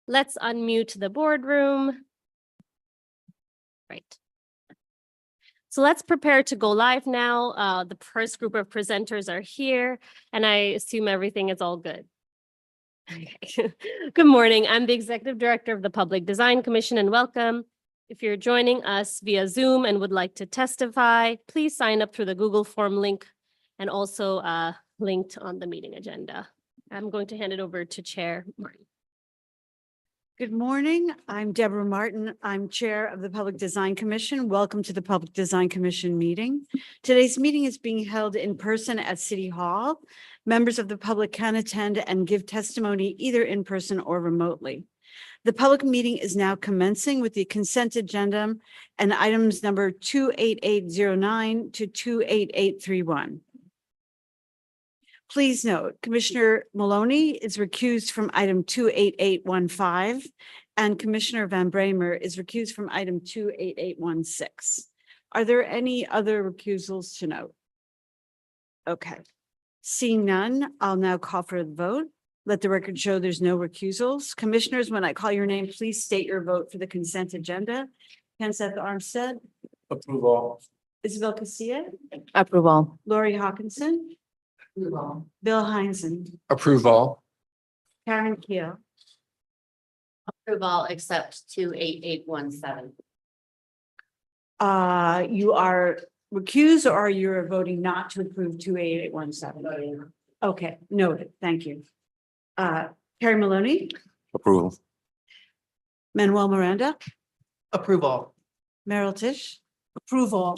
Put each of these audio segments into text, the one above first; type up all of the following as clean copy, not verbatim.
Let's unmute the boardroom. Right. So let's prepare to go live now. The first group of presenters are here, and I assume everything is all good. Okay. Good morning. I'm the Executive Director of the Public Design Commission, and welcome. If you're joining us via Zoom and would like to testify, please sign up through the Google form link and also linked on the meeting agenda. I'm going to hand it over to Chair Martin. Good morning. I'm Deborah Martin. I'm Chair of the Public Design Commission. Welcome to the Public Design Commission meeting. Today's meeting is being held in person at City Hall. Members of the public can attend and give testimony either in person or remotely. The public meeting is now commencing with the consent agenda and items number 28809 to 28831. Please note, Commissioner Maloney is recused from item 28815 and Commissioner Van Bramer is recused from item 28816. Are there any other recusals to note? Okay. Seeing none, I'll now call for the vote. Let the record show there's no recusals. Commissioners, when I call your name, please state your vote for the consent agenda. Kenseth Armstead. Approval. Isabel Casilla. Approval. Lori Hawkinson. Approval. Bill Heinzen. Approval. Karen Keel. Approval except 28817. You are recused or you're voting not to approve 28817? Okay, noted. Thank you. Carrie Maloney, Approval. Manuel Miranda, Approval. Merrill Tisch. Approval.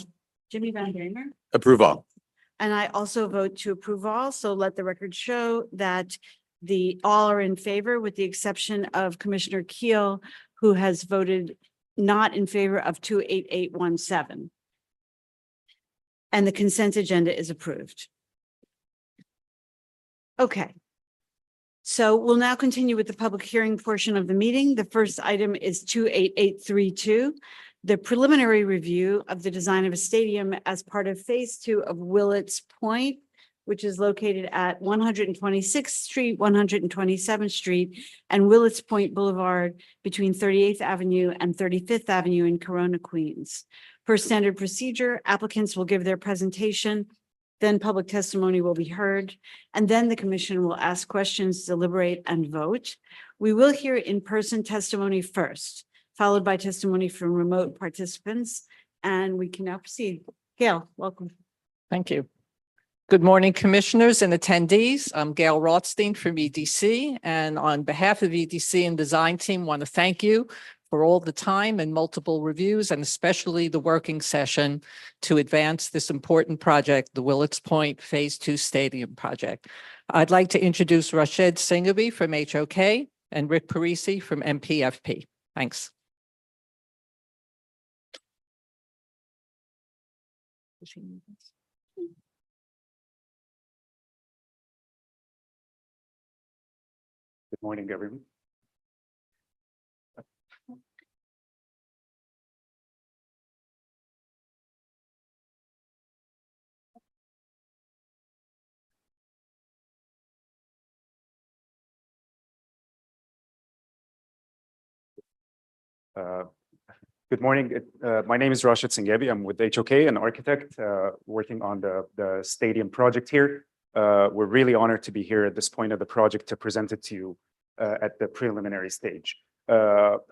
Jimmy Van Bramer. Approval. And I also vote to approve all. So let the record show that all are in favor with the exception of Commissioner Keel, who has voted not in favor of 28817. And the consent agenda is approved. Okay. So we'll now continue with the public hearing portion of the meeting. The first item is 28832, the preliminary review of the design of a stadium as part of phase 2 of Willets Point, which is located at 126th Street, 127th Street, and Willets Point Boulevard between 38th Avenue and 35th Avenue in Corona, Queens. Per standard procedure, applicants will give their presentation, then public testimony will be heard, and then the commission will ask questions, deliberate, and vote. We will hear in-person testimony first, followed by testimony from remote participants, and we can now proceed. Gail, welcome. Thank you. Good morning, commissioners and attendees. I'm Gail Rothstein from EDC, and on behalf of EDC and design team, want to thank you for all the time and multiple reviews, and especially the working session to advance this important project, the Willets Point Phase 2 Stadium project. I'd like to introduce Rashid Singabi from HOK and Rick Parisi from MPFP. Thanks. Good morning, everyone. Good morning. My name is Rashid Singabi. I'm with HOK, an architect working on the stadium project here. We're really honored to be here at this point of the project to present it to you at the preliminary stage.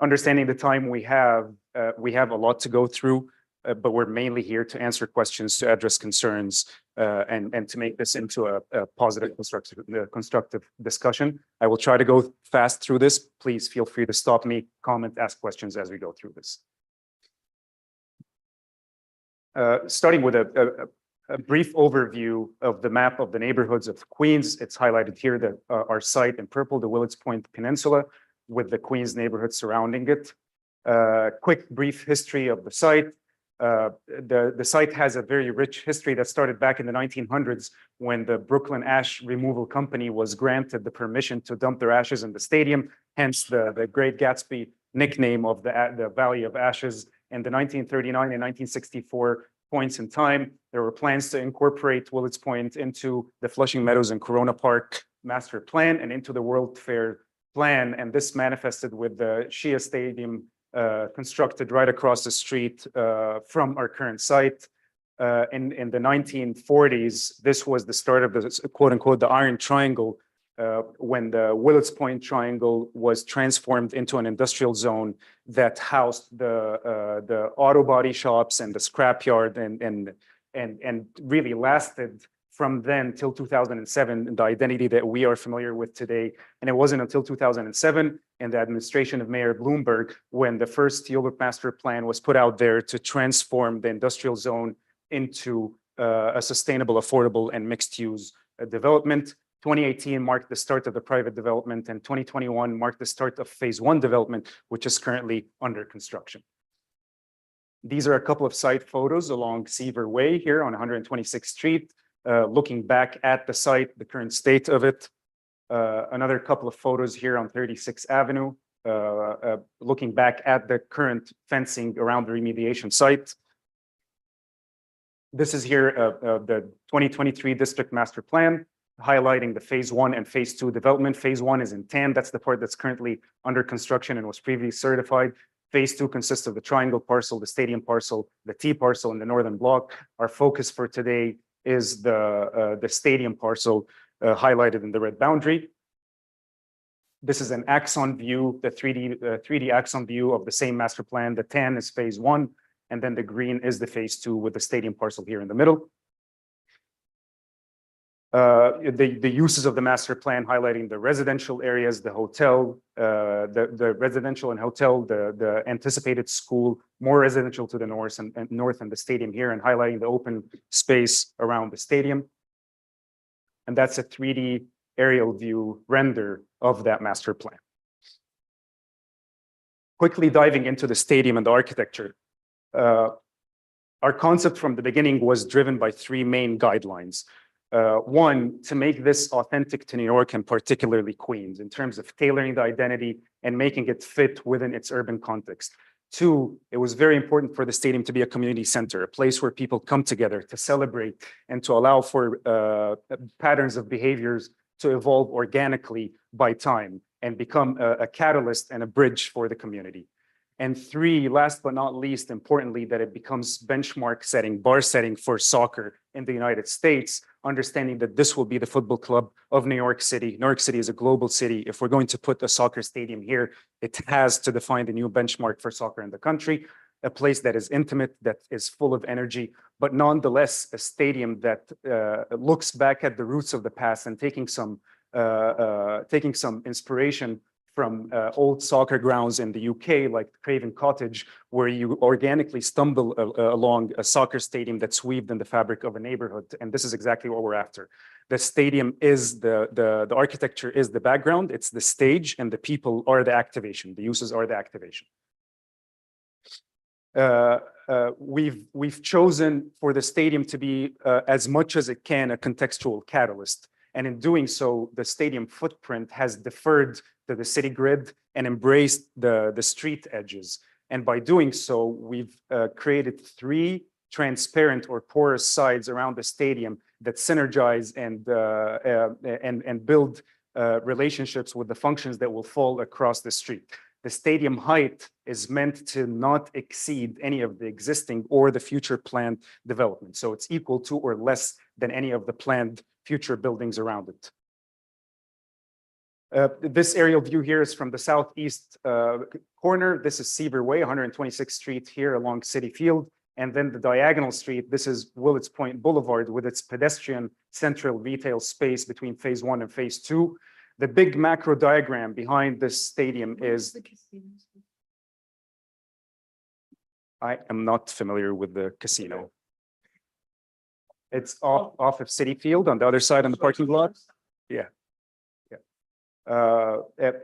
Understanding the time we have a lot to go through, but we're mainly here to answer questions, to address concerns, and to make this into a positive, constructive discussion. I will try to go fast through this. Please feel free to stop me, comment, ask questions as we go through this. Starting with a brief overview of the map of the neighborhoods of Queens. It's highlighted here that our site in purple, the Willets Point Peninsula, with the Queens neighborhood surrounding it. Quick, brief history of the site. The site has a very rich history that started back in the 1900s when the Brooklyn Ash Removal Company was granted the permission to dump their ashes in the stadium, hence the Great Gatsby nickname of the Valley of Ashes. In the 1939 and 1964 points in time, there were plans to incorporate Willets Point into the Flushing Meadows and Corona Park master plan and into the World Fair plan, and this manifested with the Shia Stadium constructed right across the street from our current site. In the 1940s, this was the start of the quote unquote the Iron Triangle, when the Willets Point Triangle was transformed into an industrial zone that housed the auto body shops and the scrapyard and really lasted from then till 2007, the identity that we are familiar with today. And it wasn't until 2007 in the administration of Mayor Bloomberg when the first Steel Loop Master Plan was put out there to transform the industrial zone into a sustainable, affordable, and mixed-use development. 2018 marked the start of the private development, and 2021 marked the start of phase one development, which is currently under construction. These are a couple of site photos along Seaver Way here on 126th Street, looking back at the site, the current state of it. Another couple of photos here on 36th Avenue, looking back at the current fencing around the remediation site. This is here the 2023 District Master Plan, highlighting the phase one and phase two development. Phase one is in tan. That's the part that's currently under construction and was previously certified. Phase two consists of the triangle parcel, the stadium parcel, the T parcel, and the northern block. Our focus for today is the stadium parcel highlighted in the red boundary. This is an axon view, the 3D axon view of the same master plan. The tan is phase one, and then the green is the phase two with the stadium parcel here in the middle. The uses of the master plan highlighting the residential areas, the hotel, the residential and hotel, the anticipated school, more residential to the north and the stadium here, and highlighting the open space around the stadium. And that's a 3D aerial view render of that master plan. Quickly diving into the stadium and the architecture. Our concept from the beginning was driven by three main guidelines. One, to make this authentic to New York and particularly Queens in terms of tailoring the identity and making it fit within its urban context. Two, it was very important for the stadium to be a community center, a place where people come together to celebrate and to allow for patterns of behaviors to evolve organically by time and become a catalyst and a bridge for the community. And three, last but not least, importantly, that it becomes benchmark setting, bar setting for soccer in the United States, understanding that this will be the football club of New York City. New York City is a global city. If we're going to put a soccer stadium here, it has to define the new benchmark for soccer in the country, a place that is intimate, that is full of energy, but nonetheless, a stadium that looks back at the roots of the past and taking some inspiration from old soccer grounds in the UK, like Craven Cottage, where you organically stumble along a soccer stadium that's weaved in the fabric of a neighborhood. And this is exactly what we're after. The stadium is the architecture is the background, it's the stage, and the people are the activation. The uses are the activation. We've chosen for the stadium to be as much as it can a contextual catalyst. And in doing so, the stadium footprint has deferred to the city grid and embraced the street edges. And by doing so, we've created three transparent or porous sides around the stadium that synergize and build relationships with the functions that will fall across the street. The stadium height is meant to not exceed any of the existing or the future planned development. So it's equal to or less than any of the planned future buildings around it. This aerial view here is from the southeast corner. This is Seaver Way, 126th Street here along City Field. And then the diagonal street, this is Willets Point Boulevard with its pedestrian central retail space between phase one and phase two. The big macro diagram behind this stadium is... I am not familiar with the casino. It's off of City Field on the other side in the parking lot. Yeah.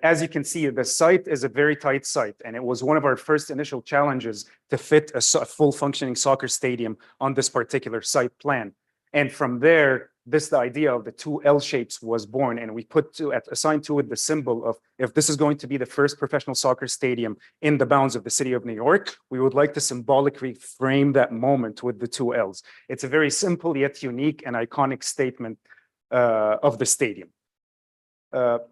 As you can see, the site is a very tight site, and it was one of our first initial challenges to fit a full functioning soccer stadium on this particular site plan. And from there, the idea of the two L shapes was born, and we assigned to it the symbol of, if this is going to be the first professional soccer stadium in the bounds of the city of New York, we would like to symbolically frame that moment with the two L's. It's a very simple yet unique and iconic statement of the stadium.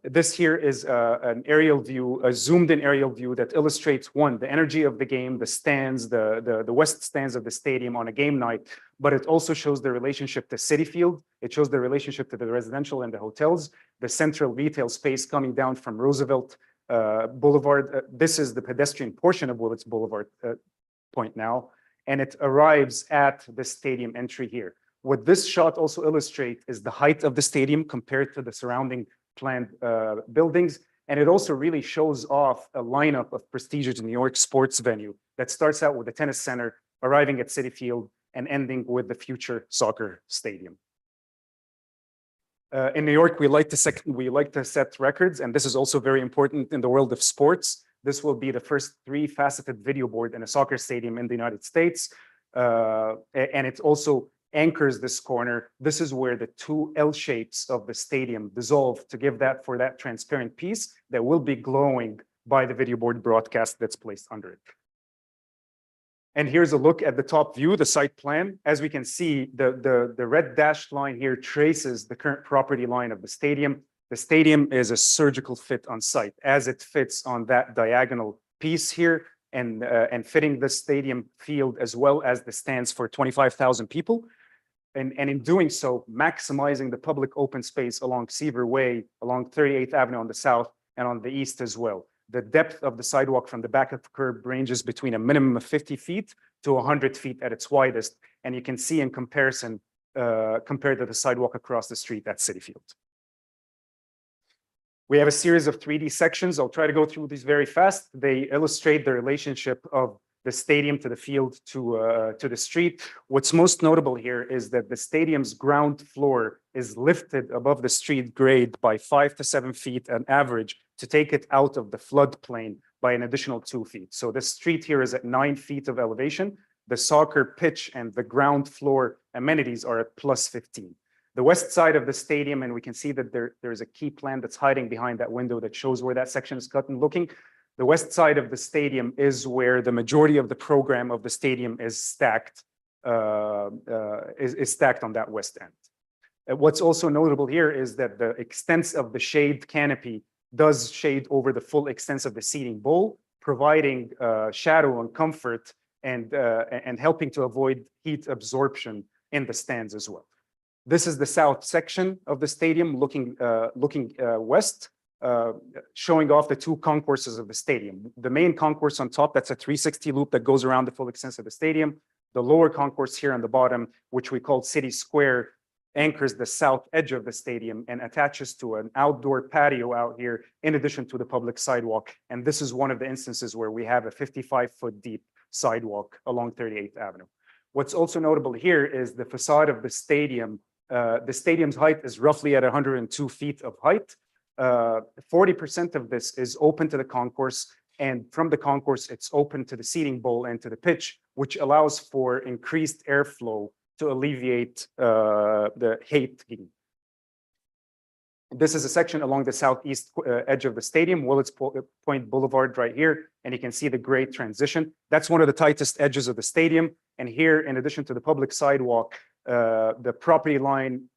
This here is an aerial view, a zoomed in aerial view that illustrates one, the energy of the game, the stands, the west stands of the stadium on a game night, but it also shows the relationship to Citi Field. It shows the relationship to the residential and the hotels, the central retail space coming down from Roosevelt Boulevard. This is the pedestrian portion of Willets Boulevard Point now, and it arrives at the stadium entry here. What this shot also illustrates is the height of the stadium compared to the surrounding planned buildings. And it also really shows off a lineup of prestigious New York sports venue that starts out with the tennis center, arriving at Citi Field, and ending with the future soccer stadium. In New York, we like to set records, and this is also very important in the world of sports. This will be the first 3-faceted video board in a soccer stadium in the United States. And it also anchors this corner. This is where the 2 L shapes of the stadium dissolve to give that transparent piece that will be glowing by the video board broadcast that's placed under it. And here's a look at the top view, the site plan. As we can see, the red dashed line here traces the current property line of the stadium. The stadium is a surgical fit on site as it fits on that diagonal piece here and fitting the stadium field as well as the stands for 25,000 people. And in doing so, maximizing the public open space along Seaver Way, along 38th Avenue on the south and on the east as well. The depth of the sidewalk from the back of the curb ranges between a minimum of 50 feet to 100 feet at its widest. And you can see in comparison, compared to the sidewalk across the street at Citi Field. We have a series of 3D sections. I'll try to go through these very fast. They illustrate the relationship of the stadium to the field to the street. What's most notable here is that the stadium's ground floor is lifted above the street grade by 5 to 7 feet on average to take it out of the floodplain by an additional 2 feet. So the street here is at 9 feet of elevation. The soccer pitch and the ground floor amenities are at plus 15. The west side of the stadium, and we can see that there's a key plan that's hiding behind that window that shows where that section is cut and looking. The west side of the stadium is where the majority of the program of the stadium is stacked, stacked on that west end. What's also notable here is that the extent of the shade canopy does shade over the full extent of the seating bowl, providing shadow and comfort and helping to avoid heat absorption in the stands as well. This is the south section of the stadium looking west. Showing off the 2 concourses of the stadium. The main concourse on top, that's a 360 loop that goes around the full extent of the stadium. The lower concourse here on the bottom, which we call City Square, anchors the south edge of the stadium and attaches to an outdoor patio out here in addition to the public sidewalk. And this is one of the instances where we have a 55-foot deep sidewalk along 38th Avenue. What's also notable here is the facade of the stadium. The stadium's height is roughly at 102 feet of height. 40% of this is open to the concourse, and from the concourse, it's open to the seating bowl and to the pitch, which allows for increased airflow to alleviate the heat. This is a section along the southeast edge of the stadium, Willets Point Boulevard right here, and you can see the great transition. That's one of the tightest edges of the stadium, and here, in addition to the public sidewalk, the property line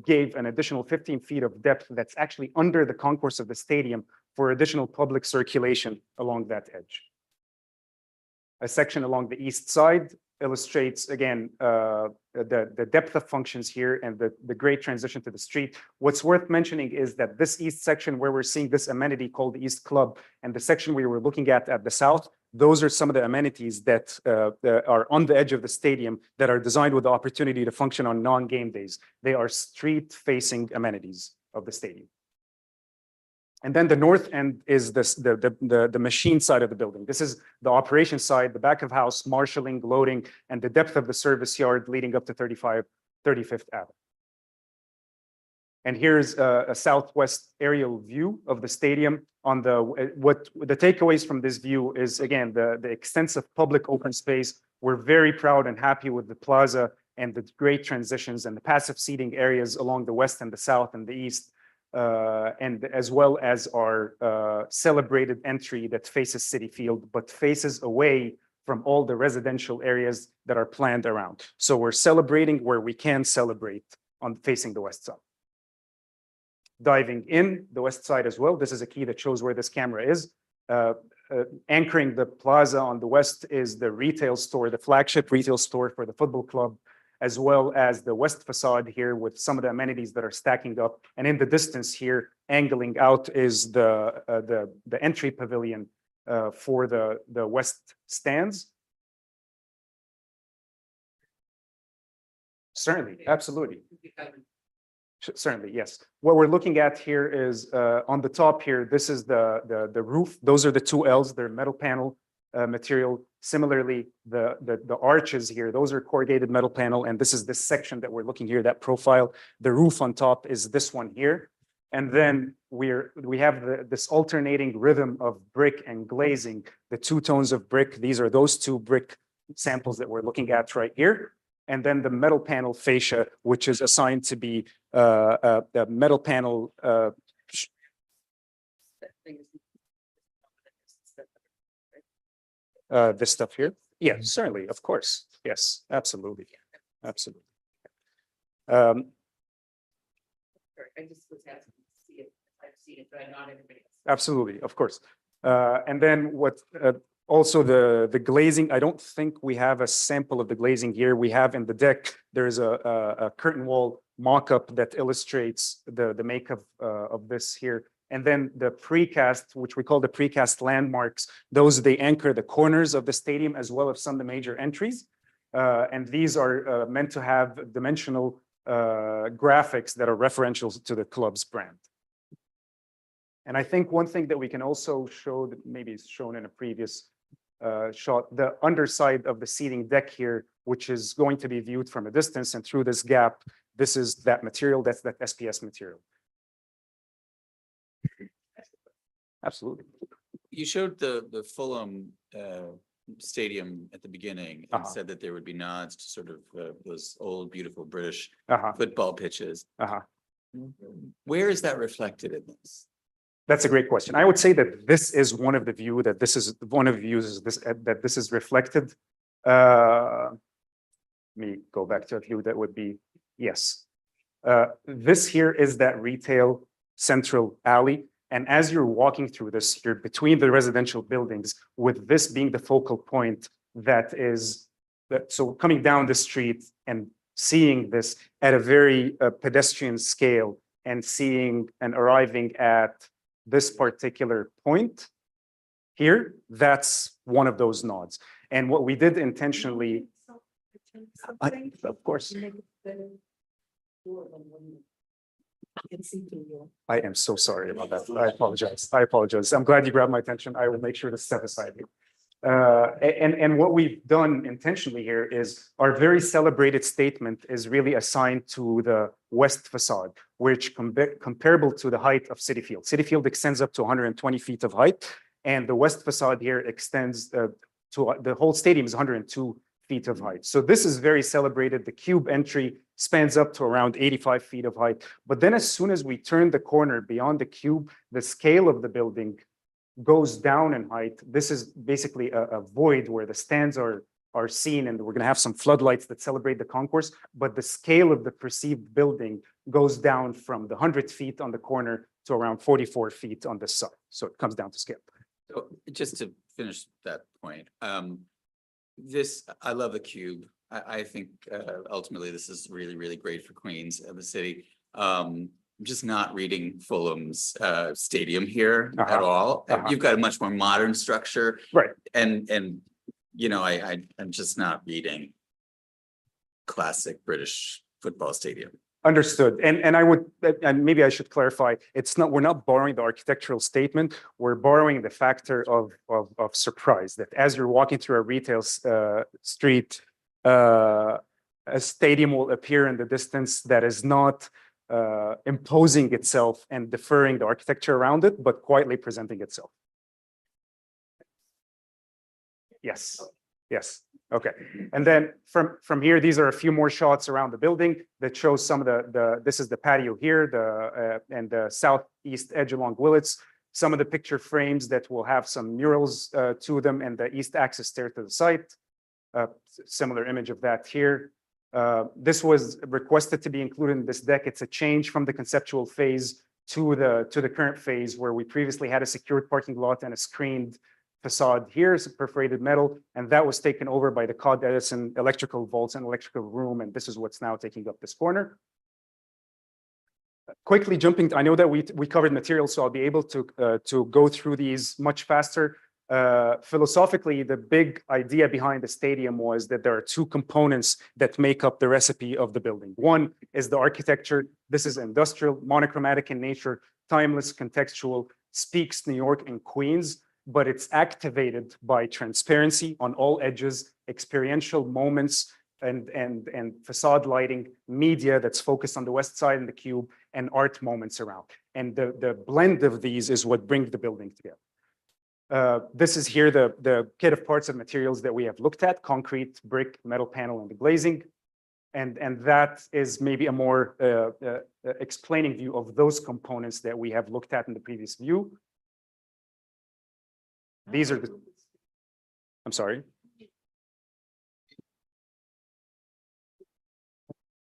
gave an additional 15 feet of depth that's actually under the concourse of the stadium for additional public circulation along that edge. A section along the east side illustrates, again, the depth of functions here and the great transition to the street. What's worth mentioning is that this east section where we're seeing this amenity called the East Club and the section we were looking at the south, those are some of the amenities that are on the edge of the stadium that are designed with the opportunity to function on non-game days. They are street-facing amenities of the stadium. And then the north end is the machine side of the building. This is the operation side, the back of house, marshaling, loading, and the depth of the service yard leading up to 35th Avenue. And here's a southwest aerial view of the stadium. On what the takeaways from this view is, again, the extensive public open space. We're very proud and happy with the plaza and the great transitions and the passive seating areas along the west and the south and the east, and as well as our celebrated entry that faces Citi Field, but faces away from all the residential areas that are planned around. So we're celebrating where we can celebrate on facing the west side. diving in the west side as well. This is a key that shows where this camera is. Anchoring the plaza on the west is the retail store, the flagship retail store for the football club, as well as the west facade here with some of the amenities that are stacking up. And in the distance here, angling out is the entry pavilion for the west stands. Certainly, absolutely. Certainly, yes. What we're looking at here is on the top here, this is the roof. Those are the two L's, they're metal panel material. Similarly, the arches here, those are corrugated metal panel. And this is this section that we're looking here, that profile. The roof on top is this one here. And then we have this alternating rhythm of brick and glazing, the two tones of brick. These are those two brick samples that we're looking at right here. And then the metal panel fascia, which is assigned to be the metal panel. This stuff here. Yeah, certainly, of course. Yes, absolutely. Absolutely. I just was asking to see if I've seen it, but not everybody else. Absolutely, of course. And then what also the glazing, I don't think we have a sample of the glazing here. We have in the deck, there's a curtain wall mock-up that illustrates the makeup of this here. And then the precast, which we call the precast landmarks, those they anchor the corners of the stadium as well as some of the major entries. And these are meant to have dimensional graphics that are referential to the club's brand. And I think one thing that we can also show that maybe is shown in a previous shot, the underside of the seating deck here, which is going to be viewed from a distance and through this gap, this is that material, that's that SPS material. Absolutely. You showed the Fulham stadium at the beginning and said that there would be nods to sort of those old, beautiful British football pitches. Where is that reflected in this? That's a great question. I would say that this is one of the view that this is one of the views this that this is reflected. Let me go back to a view that would be yes. This here is that retail central alley. And as you're walking through this, you're between the residential buildings, with this being the focal point that is that. So coming down the street and seeing this at a very pedestrian scale and seeing and arriving at this particular point here, that's one of those nods. And what we did intentionally, of course. I am so sorry about that. I apologize. I apologize. I'm glad you grabbed my attention. I will make sure to step aside here. And what we've done intentionally here is our very celebrated statement is really assigned to the west facade, which comparable to the height of Citi Field. Citi Field extends up to 120 feet of height, and the west facade here extends to the whole stadium is 102 feet of height. So this is very celebrated. The cube entry spans up to around 85 feet of height. But then as soon as we turn the corner beyond the cube, the scale of the building goes down in height. This is basically a void where the stands are seen, and we're going to have some floodlights that celebrate the concourse. But the scale of the perceived building goes down from the 100 feet on the corner to around 44 feet on this side. So it comes down to scale. So just to finish that point, I love the cube. I think ultimately this is really, really great for Queens and the city. I'm just not reading Fulham's stadium here at all. You've got a much more modern structure, right? And you know, I'm just not reading classic British football stadium. Understood. And I would, and maybe I should clarify, it's not, we're not borrowing the architectural statement, we're borrowing the factor of surprise, that as you're walking through a retail street, a stadium will appear in the distance that is not imposing itself and deferring the architecture around it, but quietly presenting itself. Yes, yes. Okay, and then from here, these are a few more shots around the building that shows some of this is the patio here, and the southeast edge along Willets. Some of the picture frames that will have some murals to them, and the east access stair to the site. Similar image of that here. This was requested to be included in this deck. It's a change from the conceptual phase to the current phase where we previously had a secured parking lot and a screened facade. Here's perforated metal, and that was taken over by the Cod Edison electrical vaults and electrical room, and this is what's now taking up this corner. Quickly jumping, I know that we covered materials, so I'll be able to go through these much faster. Philosophically, the big idea behind the stadium was that there are two components that make up the recipe of the building. One is the architecture. This is industrial, monochromatic in nature, timeless, contextual, speaks New York and Queens, but it's activated by transparency on all edges, experiential moments, and facade lighting, media that's focused on the west side and the cube, and art moments around. And the blend of these is what brings the building together. This is here the kit of parts and materials that we have looked at: concrete, brick, metal panel, and the glazing. And that is maybe a more explaining view of those components that we have looked at in the previous view. These are the, I'm sorry.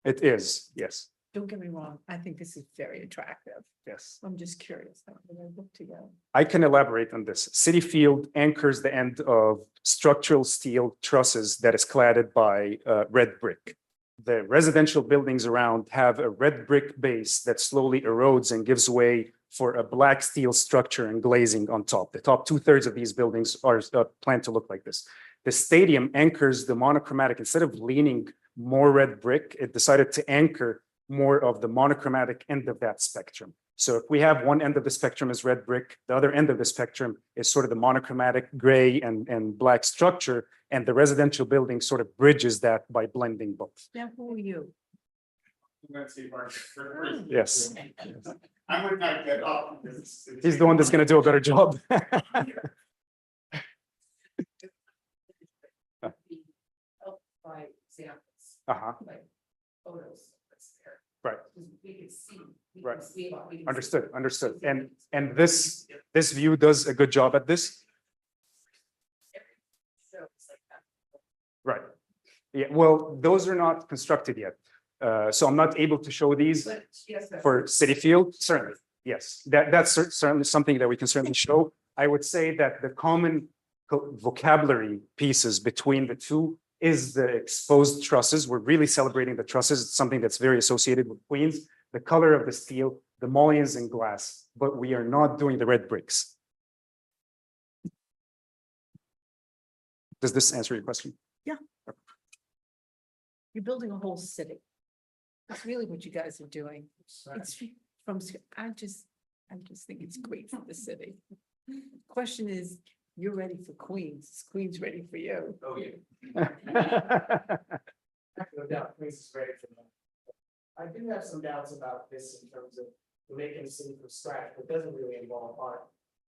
It is, yes, Don't get me wrong, I think this is very attractive. yes. I'm just curious how they look together. I can elaborate on this. City Field anchors the end of structural steel trusses that is cladded by red brick. The residential buildings around have a red brick base that slowly erodes and gives way for a black steel structure and glazing on top. The top 2/3 of these buildings are planned to look like this. The stadium anchors the monochromatic. Instead of leaning more red brick, it decided to anchor more of the monochromatic end of that spectrum. So if we have one end of the spectrum is red brick, the other end of the spectrum is sort of the monochromatic gray and black structure, and the residential building sort of bridges that by blending both. Now, who are you? Yes, I would not get up. he's the one that's going to do a better job. By examples, Uh-huh, like photos that's there. right. We can see. We Right. can see a lot, we can see- Understood, understood. And this view does a good job at this. So it's like that. Right. Yeah, well, those are not constructed yet. So I'm not able to show these But yes, that's. for City Field, certainly. Yes, that's certainly something that we can certainly show. I would say that the common vocabulary pieces between the two is the exposed trusses. We're really celebrating the trusses. It's something that's very associated with Queens, the color of the steel, the mullions and glass, but we are not doing the red bricks. Does this answer your question? You're building a whole city. That's really what you guys are doing. It's from, I just think it's great for the city. Question is, you're ready for Queens. Is Queens ready for you? Oh, yeah. No doubt, Queens is ready for that. I do have some doubts about this in terms of making a city from scratch, but doesn't really involve art.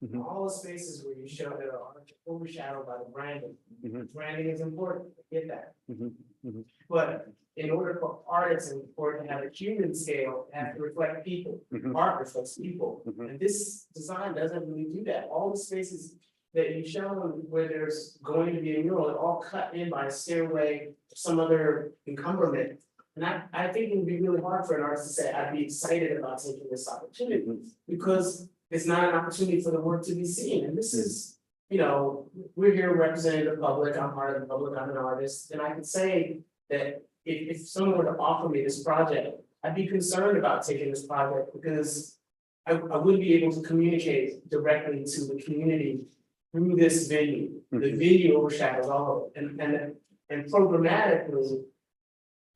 Mhm. All the spaces where you show that are overshadowed by the branding. Mhm. Branding is important, I get that. Mhm. Mhm. But in order for artists and for it to have a human scale, it has to reflect people. Mhm. Art reflects people. Mhm. And this design doesn't really do that. All the spaces that you show where there's going to be a mural, are all cut in by a stairway, or some other encumberment. And I think it would be really hard for an artist to say, I'd be excited about taking this opportunity, because it's not an opportunity for the work to be seen. And this is, we're here representing the public, I'm part of the public, I'm an artist, and I can say that if someone were to offer me this project, I'd be concerned about taking this project, because I wouldn't be able to communicate directly to the community through this venue. The venue overshadows all of it, and programmatically,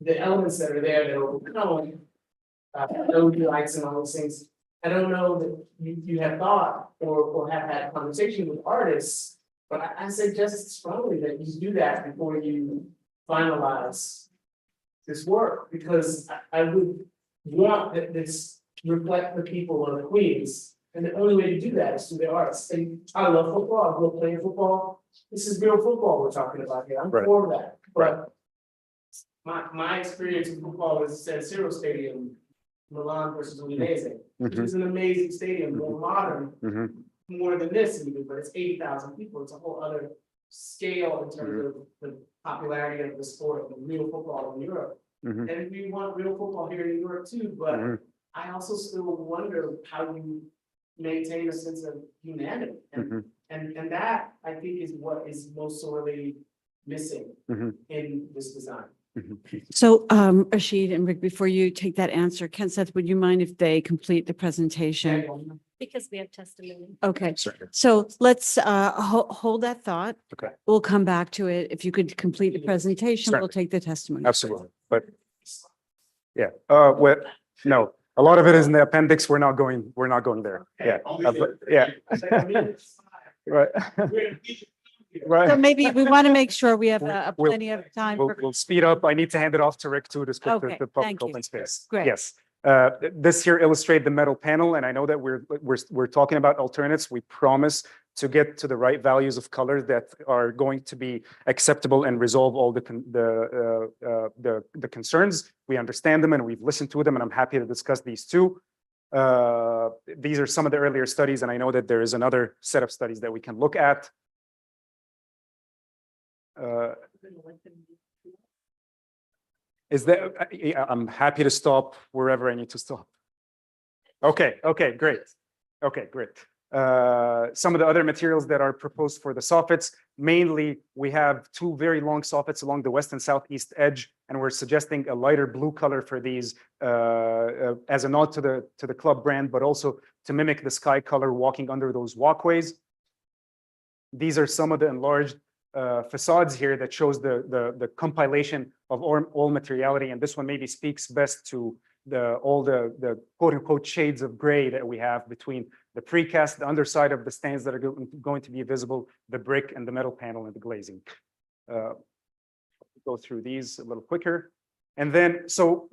the elements that are there that will become LED lights and all those things. I don't know that you have thought or have had conversation with artists, but I suggest strongly that you do that before you finalize this work, because I would want that this reflect the people of Queens. And the only way to do that is through the arts. And I love football, I grew up playing football. This is real football we're talking about here. I'm Right. for that, but my experience with football was San Siro Stadium, Milan versus Udinese, which is an amazing stadium, more modern, Mhm. more than this even, but it's 80,000 people. It's a whole other scale in terms of the popularity of the sport, of real football in Europe. Mhm. And we want real football here in New York too, but Mhm. I also still wonder how you maintain a sense of humanity. Mhm. And that, I think, is what is most sorely missing Mhm. in this design. So, Rashid and Rick, before you take that answer, Ken, Seth, would you mind if they complete the presentation? Because we have testimony. Okay, Certainly. so let's hold that thought. Okay. We'll come back to it. If you could complete the presentation, we'll Certainly. take the testimony. Absolutely, but yeah, what, no, a lot of it is in the appendix. We're not going there. Yeah, yeah. Right. So Right. maybe we want to make sure we have We'll- plenty of time. We'll, for we'll speed up. I need to hand it off to Rick too to speak Okay, the public thank you. open space. Great. Yes. This here illustrate the metal panel, and I know that we're talking about alternates. We promise to get to the right values of color that are going to be acceptable and resolve all the concerns. We understand them and we've listened to them, and I'm happy to discuss these too. These are some of the earlier studies, and I know that there is another set of studies that we can look at. Is that, I'm happy to stop wherever I need to stop. Okay, great. Okay, great. Some of the other materials that are proposed for the soffits, mainly we have two very long soffits along the west and southeast edge, and we're suggesting a lighter blue color for these as a nod to the club brand, but also to mimic the sky color walking under those walkways. These are some of the enlarged facades here that shows the compilation of all materiality, and this one maybe speaks best to all the quote unquote shades of gray that we have between the precast, the underside of the stands that are going to be visible, the brick and the metal panel and the glazing. Go through these a little quicker. And then, so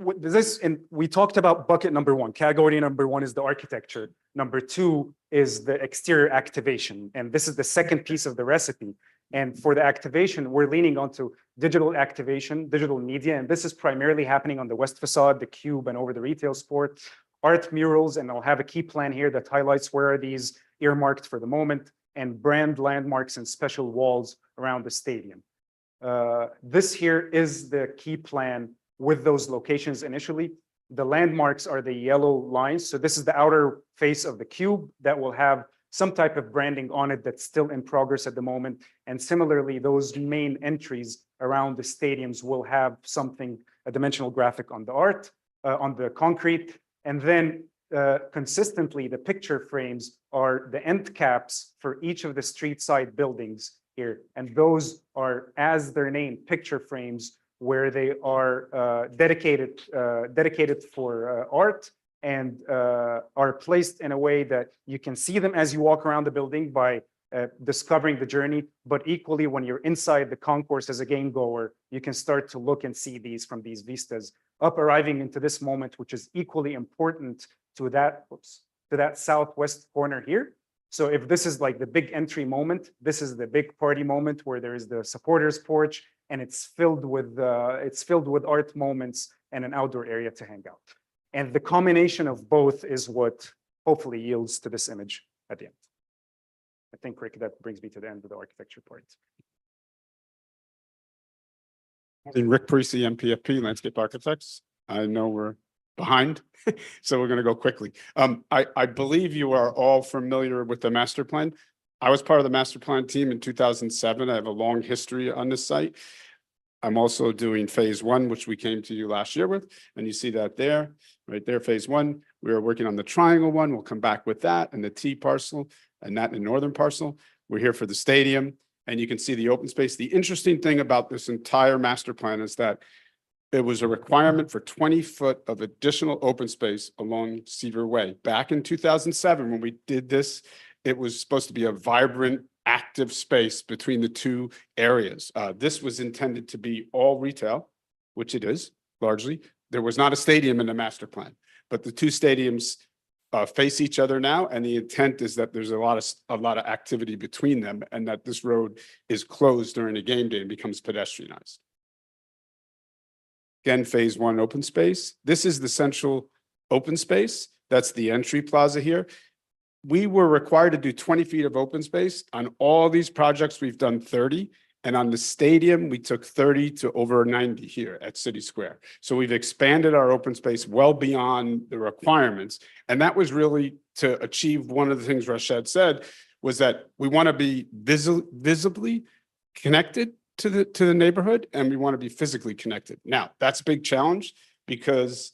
and we talked about bucket number one. Category number one is the architecture. Number two is the exterior activation. And this is the second piece of the recipe. And for the activation, we're leaning onto digital activation, digital media. And this is primarily happening on the west facade, the cube, and over the retail sport. Art murals, and I'll have a key plan here that highlights where are these earmarked for the moment, and brand landmarks and special walls around the stadium. This here is the key plan with those locations initially. The landmarks are the yellow lines. So this is the outer face of the cube that will have some type of branding on it that's still in progress at the moment. And similarly, those main entries around the stadiums will have something, a dimensional graphic on the art, on the concrete. And then consistently, the picture frames are the end caps for each of the street side buildings here. And those are, as their name, picture frames, where they are dedicated for art, and are placed in a way that you can see them as you walk around the building by discovering the journey. But equally, when you're inside the concourse as a game goer, you can start to look and see these from these vistas up, arriving into this moment, which is equally important to that, to that southwest corner here. So if this is like the big entry moment, this is the big party moment where there is the supporters porch, and it's filled with art moments and an outdoor area to hang out. And the combination of both is what hopefully yields to this image at the end. I think, Rick, that brings me to the end of the architecture part. Rick Parisi, MPFP, Landscape Architects. I know we're behind, so we're going to go quickly. I believe you are all familiar with the master plan. I was part of the master plan team in 2007. I have a long history on this site. I'm also doing phase one, which we came to you last year with, and you see that there, right there, phase one. We are working on the triangle one. We'll come back with that, and the T parcel, and that in the northern parcel. We're here for the stadium, and you can see the open space. The interesting thing about this entire master plan is that it was a requirement for 20-foot of additional open space along Seaver Way. Back in 2007, when we did this, it was supposed to be a vibrant, active space between the two areas. This was intended to be all retail, which it is largely. There was not a stadium in the master plan, but the two stadiums face each other now, and the intent is that there's a lot of activity between them, and that this road is closed during a game day and becomes pedestrianized. Again, phase one open space. This is the central open space. That's the entry plaza here. We were required to do 20 feet of open space. On all these projects, we've done 30. And on the stadium, we took 30 to over 90 here at City Square. So we've expanded our open space well beyond the requirements. And that was really to achieve one of the things Rashad said, was that we want to be visibly connected to the neighborhood, and we want to be physically connected. Now, that's a big challenge because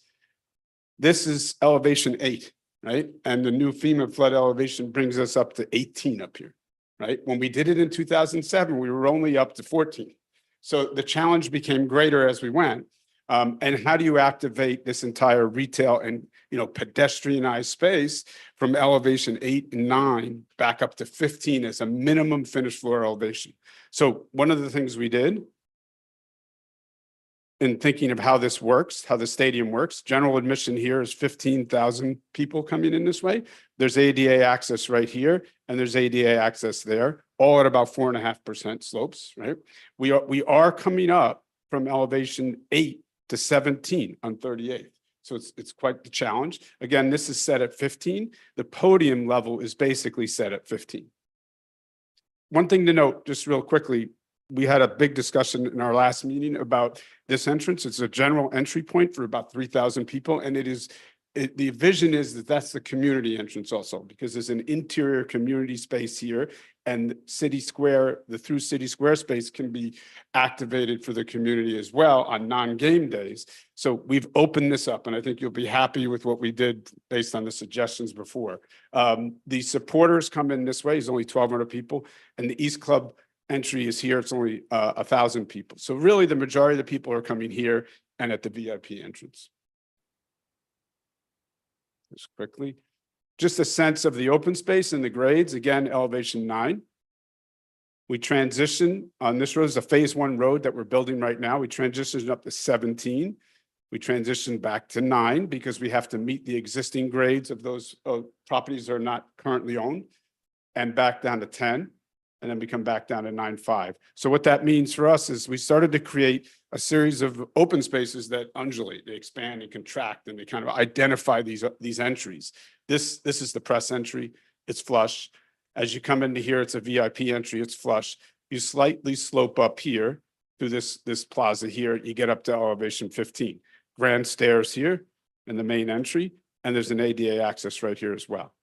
this is elevation 8, right? And the new FEMA flood elevation brings us up to 18 up here, right? When we did it in 2007, we were only up to 14. So the challenge became greater as we went. And how do you activate this entire retail and, pedestrianized space from elevation 8 and 9 back up to 15 as a minimum finished floor elevation? So one of the things we did in thinking of how this works, how the stadium works, general admission here is 15,000 people coming in this way. There's ADA access right here, and there's ADA access there, all at about 4.5% slopes, right? We are coming up from elevation 8 to 17 on 38th. So it's quite the challenge. Again, this is set at 15. The podium level is basically set at 15. One thing to note, just real quickly, we had a big discussion in our last meeting about this entrance. It's a general entry point for about 3,000 people. And the vision is that that's the community entrance also, because there's an interior community space here, and City Square, the through City Square space can be activated for the community as well on non-game days. So we've opened this up, and I think you'll be happy with what we did based on the suggestions before. The supporters come in this way, it's only 1,200 people, and the East Club entry is here, it's only 1,000 people. So really the majority of the people are coming here and at the VIP entrance. Just quickly, just a sense of the open space and the grades. Again, elevation 9. We transition on this road is a phase 1 road that we're building right now. We transitioned up to 17. We transitioned back to 9 because we have to meet the existing grades of those properties that are not currently owned, and back down to 10. And then we come back down to 9.5. So what that means for us is we started to create a series of open spaces that undulate, they expand and contract, and they kind of identify these entries. This is the press entry, it's flush. As you come into here, it's a VIP entry, it's flush. You slightly slope up here through this plaza here, you get up to elevation 15. Grand stairs here in the main entry, and there's an ADA access right here as well.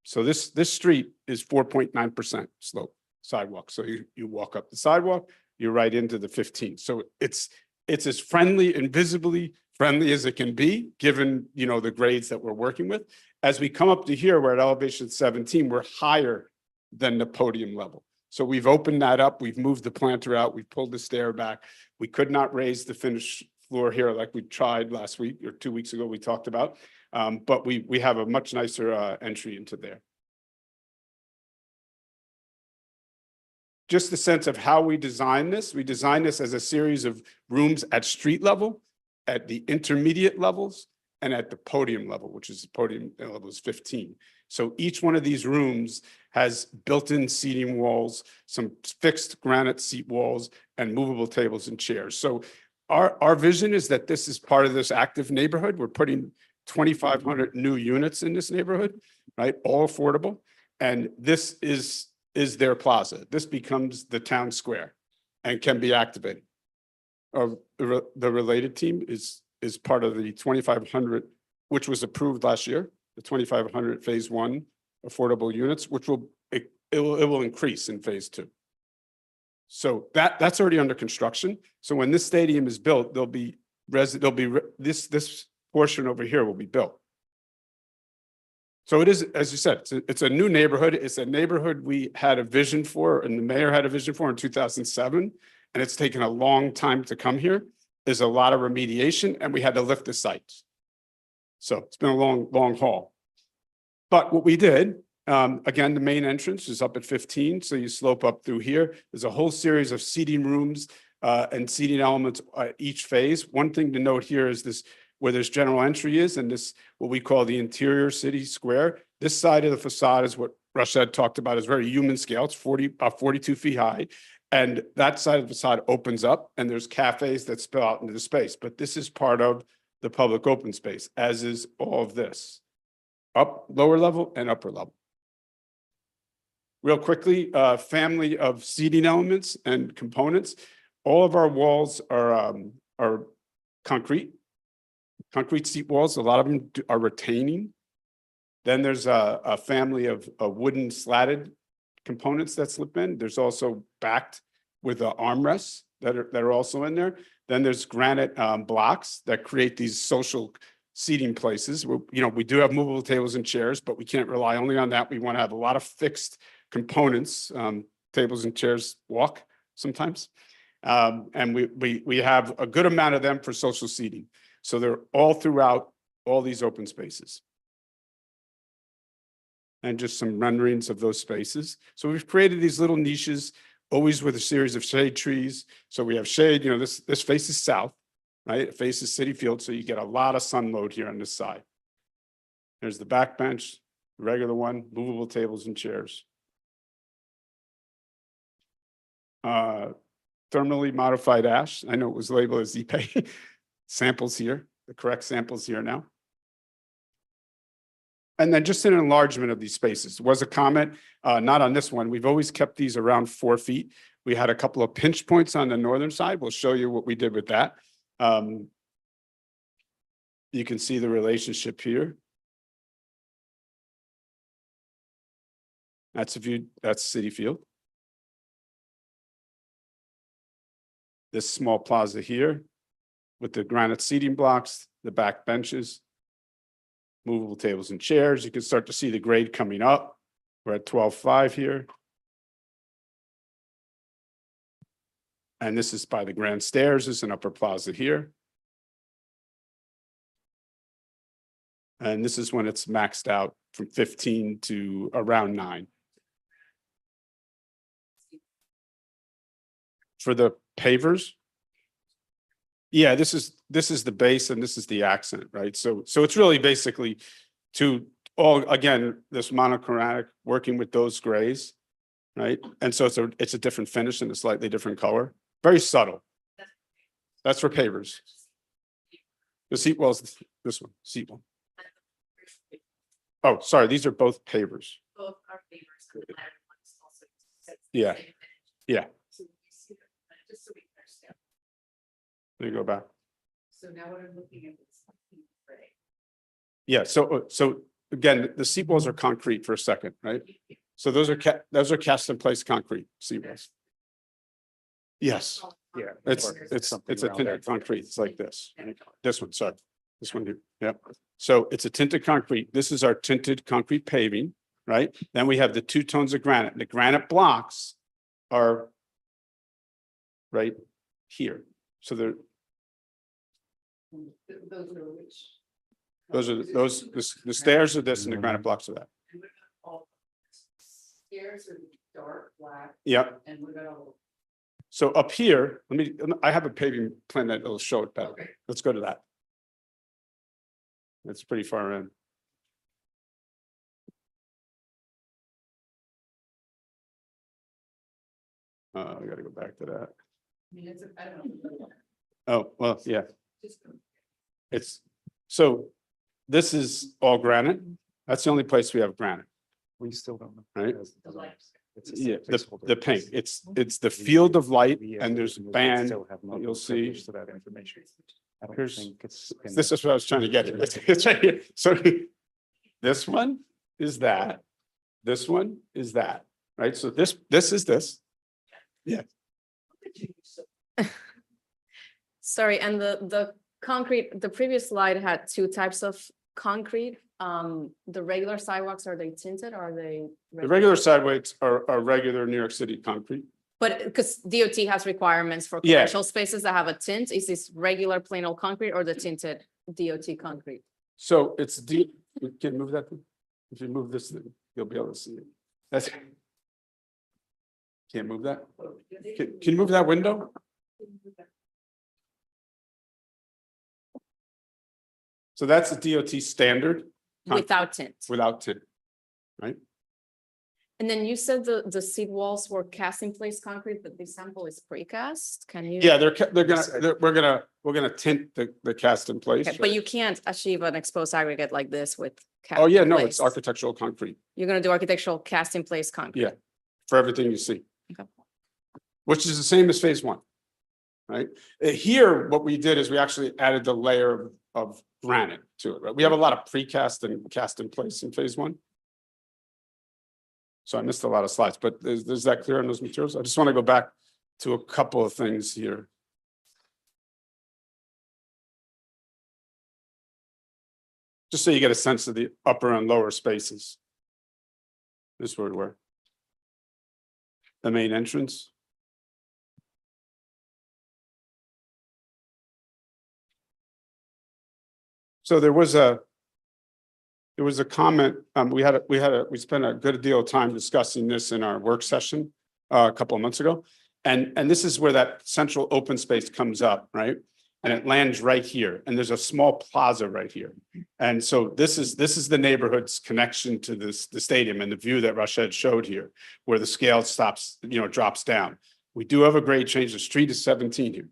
So this street is 4.9% slope sidewalk. So you walk up the sidewalk, you're right into the 15. So it's as friendly and visibly friendly as it can be, given the grades that we're working with. As we come up to here, we're at elevation 17, we're higher than the podium level. So we've opened that up, we've moved the planter out, we've pulled the stair back. We could not raise the finished floor here like we tried last week or 2 weeks ago we talked about, but we have a much nicer entry into there. Just the sense of how we design this. We design this as a series of rooms at street level, at the intermediate levels, and at the podium level, which is the podium level is 15. So each one of these rooms has built-in seating walls, some fixed granite seat walls, and movable tables and chairs. So our vision is that this is part of this active neighborhood. We're putting 2,500 new units in this neighborhood, right? All affordable. And this is their plaza. This becomes the town square and can be activated. The related team is part of the 2,500, which was approved last year, the 2,500 phase 1 affordable units, which it will increase in phase 2. So that's already under construction. So when this stadium is built, this portion over here will be built. So it is, as you said, it's a new neighborhood. It's a neighborhood we had a vision for, and the mayor had a vision for in 2007, and it's taken a long time to come here. There's a lot of remediation, and we had to lift the sites. So it's been a long haul. But what we did, again, the main entrance is up at 15, so you slope up through here. There's a whole series of seating rooms and seating elements at each phase. One thing to note here is this, where this general entry is, and this, what we call the interior city square. This side of the facade is what Rashad talked about, is very human scale. It's about 42 feet high. And that side of the facade opens up, and there's cafes that spill out into the space. But this is part of the public open space, as is all of this. Lower level and upper level. real quickly, family of seating elements and components. All of our walls are concrete seat walls. A lot of them are retaining. Then there's a family of wooden slatted components that slip in. There's also backed with armrests that are also in there. Then there's granite blocks that create these social seating places. We do have movable tables and chairs, but we can't rely only on that. We want to have a lot of fixed components. Tables and chairs walk sometimes. And we have a good amount of them for social seating. So they're all throughout all these open spaces. And just some renderings of those spaces. So we've created these little niches, always with a series of shade trees. So we have shade, this faces south, right? It faces City Field, so you get a lot of sun load here on this side. There's the back bench, the regular one, movable tables and chairs. Thermally modified ash. I know it was labeled as EPA. Samples here, the correct samples here now. And then just an enlargement of these spaces. Was a comment, not on this one. We've always kept these around 4 feet. We had a couple of pinch points on the northern side. We'll show you what we did with that. You can see the relationship here. That's a view, that's City Field. This small plaza here with the granite seating blocks, the back benches, movable tables and chairs. You can start to see the grade coming up. We're at 12.5 here. And this is by the grand stairs. This is an upper plaza here. And this is when it's maxed out from 15 to around 9. For the pavers. Yeah, this is the base and this is the accent, right? So it's really basically again, this monochromatic working with those grays, right? And so it's a different finish and a slightly different color. Very subtle. That's for pavers. The seat wall's this one, seat wall. Oh, sorry, these are both pavers. Both are favors. And the latter one is also says Yeah. same finish. Yeah. So you see that, just so we can understand. Let me go back. So now what I'm looking at is gray. Yeah, so again, the seat walls are concrete for a second, right? So those are cast in place concrete seat walls. Yes, Yeah. it's something a around tinted that. concrete. It's like this. This one, sorry. This one here. Yep. So it's a tinted concrete. This is our tinted concrete paving, right? Then we have the 2 tones of granite. The granite blocks are right here. So they're Those are which? the stairs are this and the granite blocks are that. And what about all? Stairs are dark black Yep. and what about all? So up here, I have a paving plan that will show it better. Okay. Let's go to that. It's pretty far in. I gotta go back to that. I mean, I don't know. Oh, well, yeah, Just so this is all granite. That's the only place we have granite, We still don't know. right? the lights. It's a Yeah, placeholder. the pink, it's the field of light We, and there's a we band. still have not you'll been see. privileged to that information. I don't Here's- think it's. been- This is what I was trying to get to. It's right here. So this one is that, this one is that, right? So this is this. Sorry, and the concrete, the previous slide had 2 types of concrete. The regular sidewalks, are they tinted or are they? The regular sidewalks are regular New York City concrete. But because DOT has requirements for Yeah. commercial spaces that have a tint, is this regular plain old concrete or the tinted DOT concrete? So it's deep, we can move that. Thing. If you move this thing, you'll be able to see it. That's. Can't move that? Can you move that window? So that's the DOT standard Without tint. without tint. And then you said the seat walls were cast in place concrete, but the sample is precast. Can you? Yeah, we're gonna tint the cast in place. Okay, but you can't achieve an exposed aggregate like this with. cast Oh, yeah, in no, place. it's architectural concrete. You're gonna do architectural cast in place concrete. Yeah. for everything you see. Okay. Which is the same as phase one. Right? Here, what we did is we actually added the layer of granite to it, right? We have a lot of precast and cast in place in phase one. So I missed a lot of slides, but is that clear on those materials? I just want to go back to a couple of things here. Just so you get a sense of the upper and lower spaces. This is where we were. The main entrance. So there was a comment, we spent a good deal of time discussing this in our work session a couple of months ago. And this is where that central open space comes up, right? And it lands right here, and there's a small plaza right here. And so this is the neighborhood's connection to the stadium and the view that Rashid showed here, where the scale stops, drops down. We do have a grade change. The street is 17 here.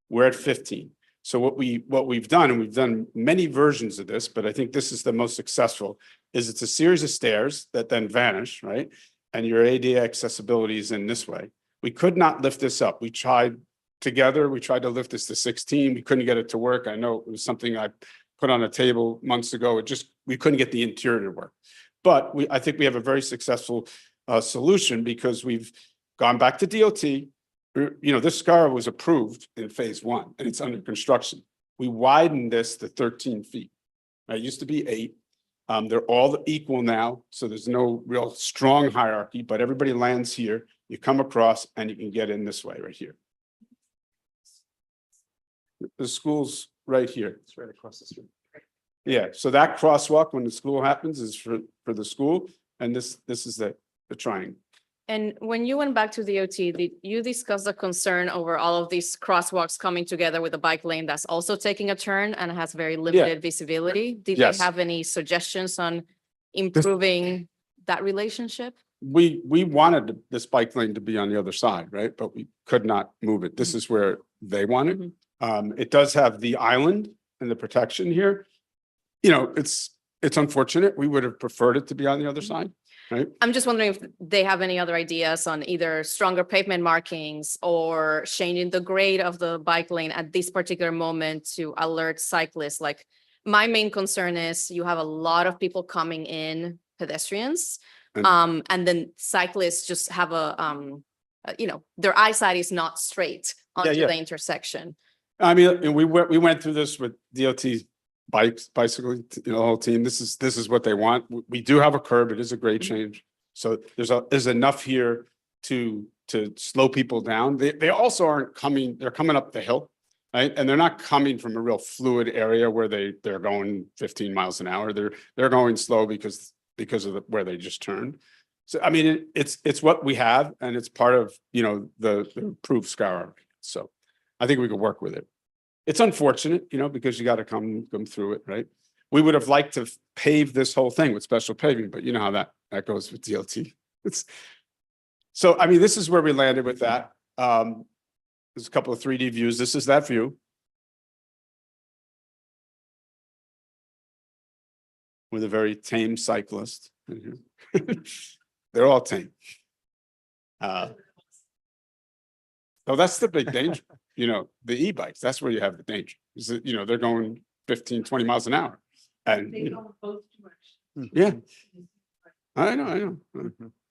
We're at 15. So what we've done, and we've done many versions of this, but I think this is the most successful, is it's a series of stairs that then vanish, right? And your ADA accessibility is in this way. We could not lift this up. We tried together. We tried to lift this to 16. We couldn't get it to work. I know it was something I put on a table months ago. We couldn't get the interior to work. But I think we have a very successful solution, because we've gone back to DOT. This SCAR was approved in phase one, and it's under construction. We widened this to 13 feet. It used to be 8. They're all equal now, so there's no real strong hierarchy, but everybody lands here. You come across and you can get in this way right here. The school's right here. It's right across the street. Yeah, so that crosswalk when the school happens is for the school, and this is the triangle. And when you went back to DOT, did you discuss the concern over all of these crosswalks coming together with a bike lane that's also taking a turn and has very limited visibility? Did Yes. they have any suggestions on improving that relationship? We wanted this bike lane to be on the other side, right? But we could not move it. This is where they wanted. It does have the island and the protection here. It's unfortunate. We would have preferred it to be on the other side, right? I'm just wondering if they have any other ideas on either stronger pavement markings or changing the grade of the bike lane at this particular moment to alert cyclists. Like, my main concern is you have a lot of people coming in, pedestrians, and then cyclists just have their eyesight is not straight onto the intersection. I mean, we went through this with DOT bicycle, the whole team. This is what they want. We do have a curb. It is a grade change. So there's enough here to slow people down. They also aren't coming, they're coming up the hill, right? And they're not coming from a real fluid area where they're going 15 miles an hour. They're going slow because of where they just turned. So, I mean, it's what we have, and it's part of, the approved SCAR. So I think we could work with it. It's unfortunate, because you got to come through it, right? We would have liked to pave this whole thing with special paving, but you know how that goes with DLT. So, I mean, this is where we landed with that. There's a couple of 3D views. This is that view. With a very tame cyclist. They're all tame. So that's the big danger. The e-bikes, that's where you have the danger. Is that, they're going 15, 20 miles an hour. And They don't both too much. yeah, I know.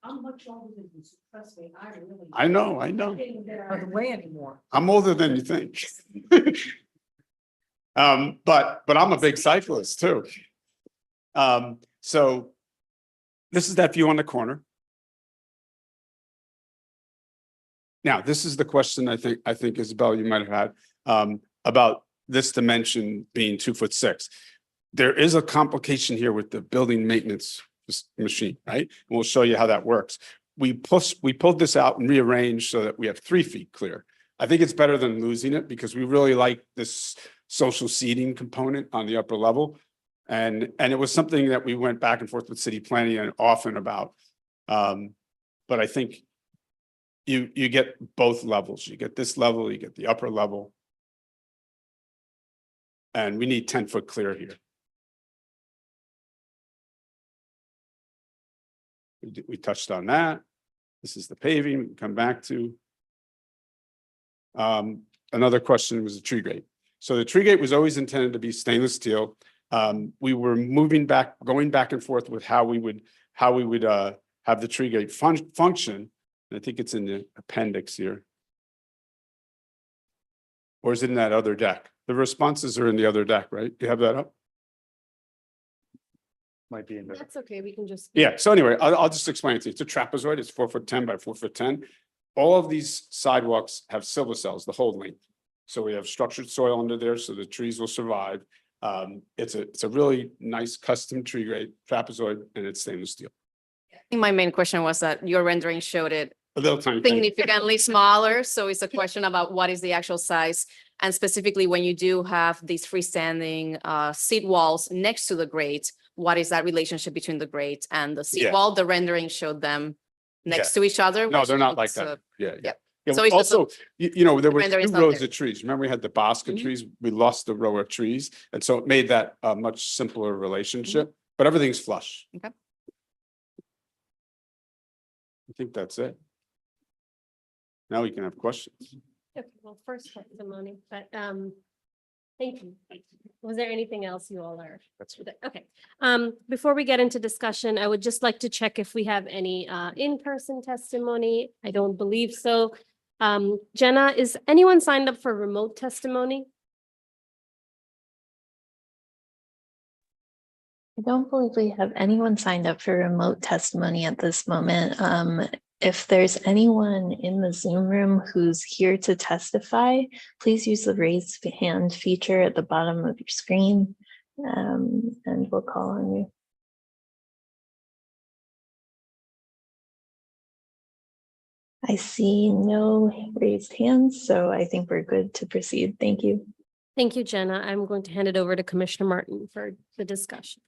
I'm much older than you, so trust me, I really. I know. By the way anymore. I'm older than you think. But I'm a big cyclist too. So this is that view on the corner. Now, this is the question I think Isabel, you might have had about this dimension being 2'6". There is a complication here with the building maintenance machine, right? And we'll show you how that works. We pulled this out and rearranged so that we have 3 feet clear. I think it's better than losing it, because we really like this social seating component on the upper level. And it was something that we went back and forth with city planning and often about. But I think you get both levels. You get this level, you get the upper level. And we need 10-foot clear here. We touched on that. This is the paving, we can come back to. Another question was the tree gate. So the tree gate was always intended to be stainless steel. We were going back and forth with how we would have the tree gate function. And I think it's in the appendix here. Or is it in that other deck? The responses are in the other deck, right? You have that up? Might be in there. That's okay, we can just. Yeah, so anyway, I'll just explain it to you. It's a trapezoid, it's 4'10" by 4'10". All of these sidewalks have silver cells, the whole length. So we have structured soil under there, so the trees will survive. It's a really nice custom tree grade trapezoid, and it's stainless steel. I think my main question was that your rendering showed it A little tiny. thing. significantly smaller, so it's a question about what is the actual size. And specifically, when you do have these freestanding seat walls next to the grate, what is that relationship between the grate and the seat Yeah. wall? The rendering showed them next to each other. No, which they're not like looks, that. Yeah, yeah. yeah. So it's just Also, you know, there were rendering's two not rows there. of trees. Remember, we had the Bosca Mhm. trees. We lost the row of trees. And so it made that a much simpler relationship, Mm-hmm. but everything's flush. Okay. I think that's it. Now we can have questions. Okay, well, first testimony, but thank you. Was there anything else you all are? That's Okay, before we get into discussion, I would just like to check if we have any in-person testimony. I don't believe so. Jenna, is anyone signed up for remote testimony? I don't believe we have anyone signed up for remote testimony at this moment. If there's anyone in the Zoom room who's here to testify, please use the raise hand feature at the bottom of your screen, and we'll call on you. I see no raised hands, so I think we're good to proceed. Thank you. Thank you, Jenna. I'm going to hand it over to Commissioner Martin for the discussion.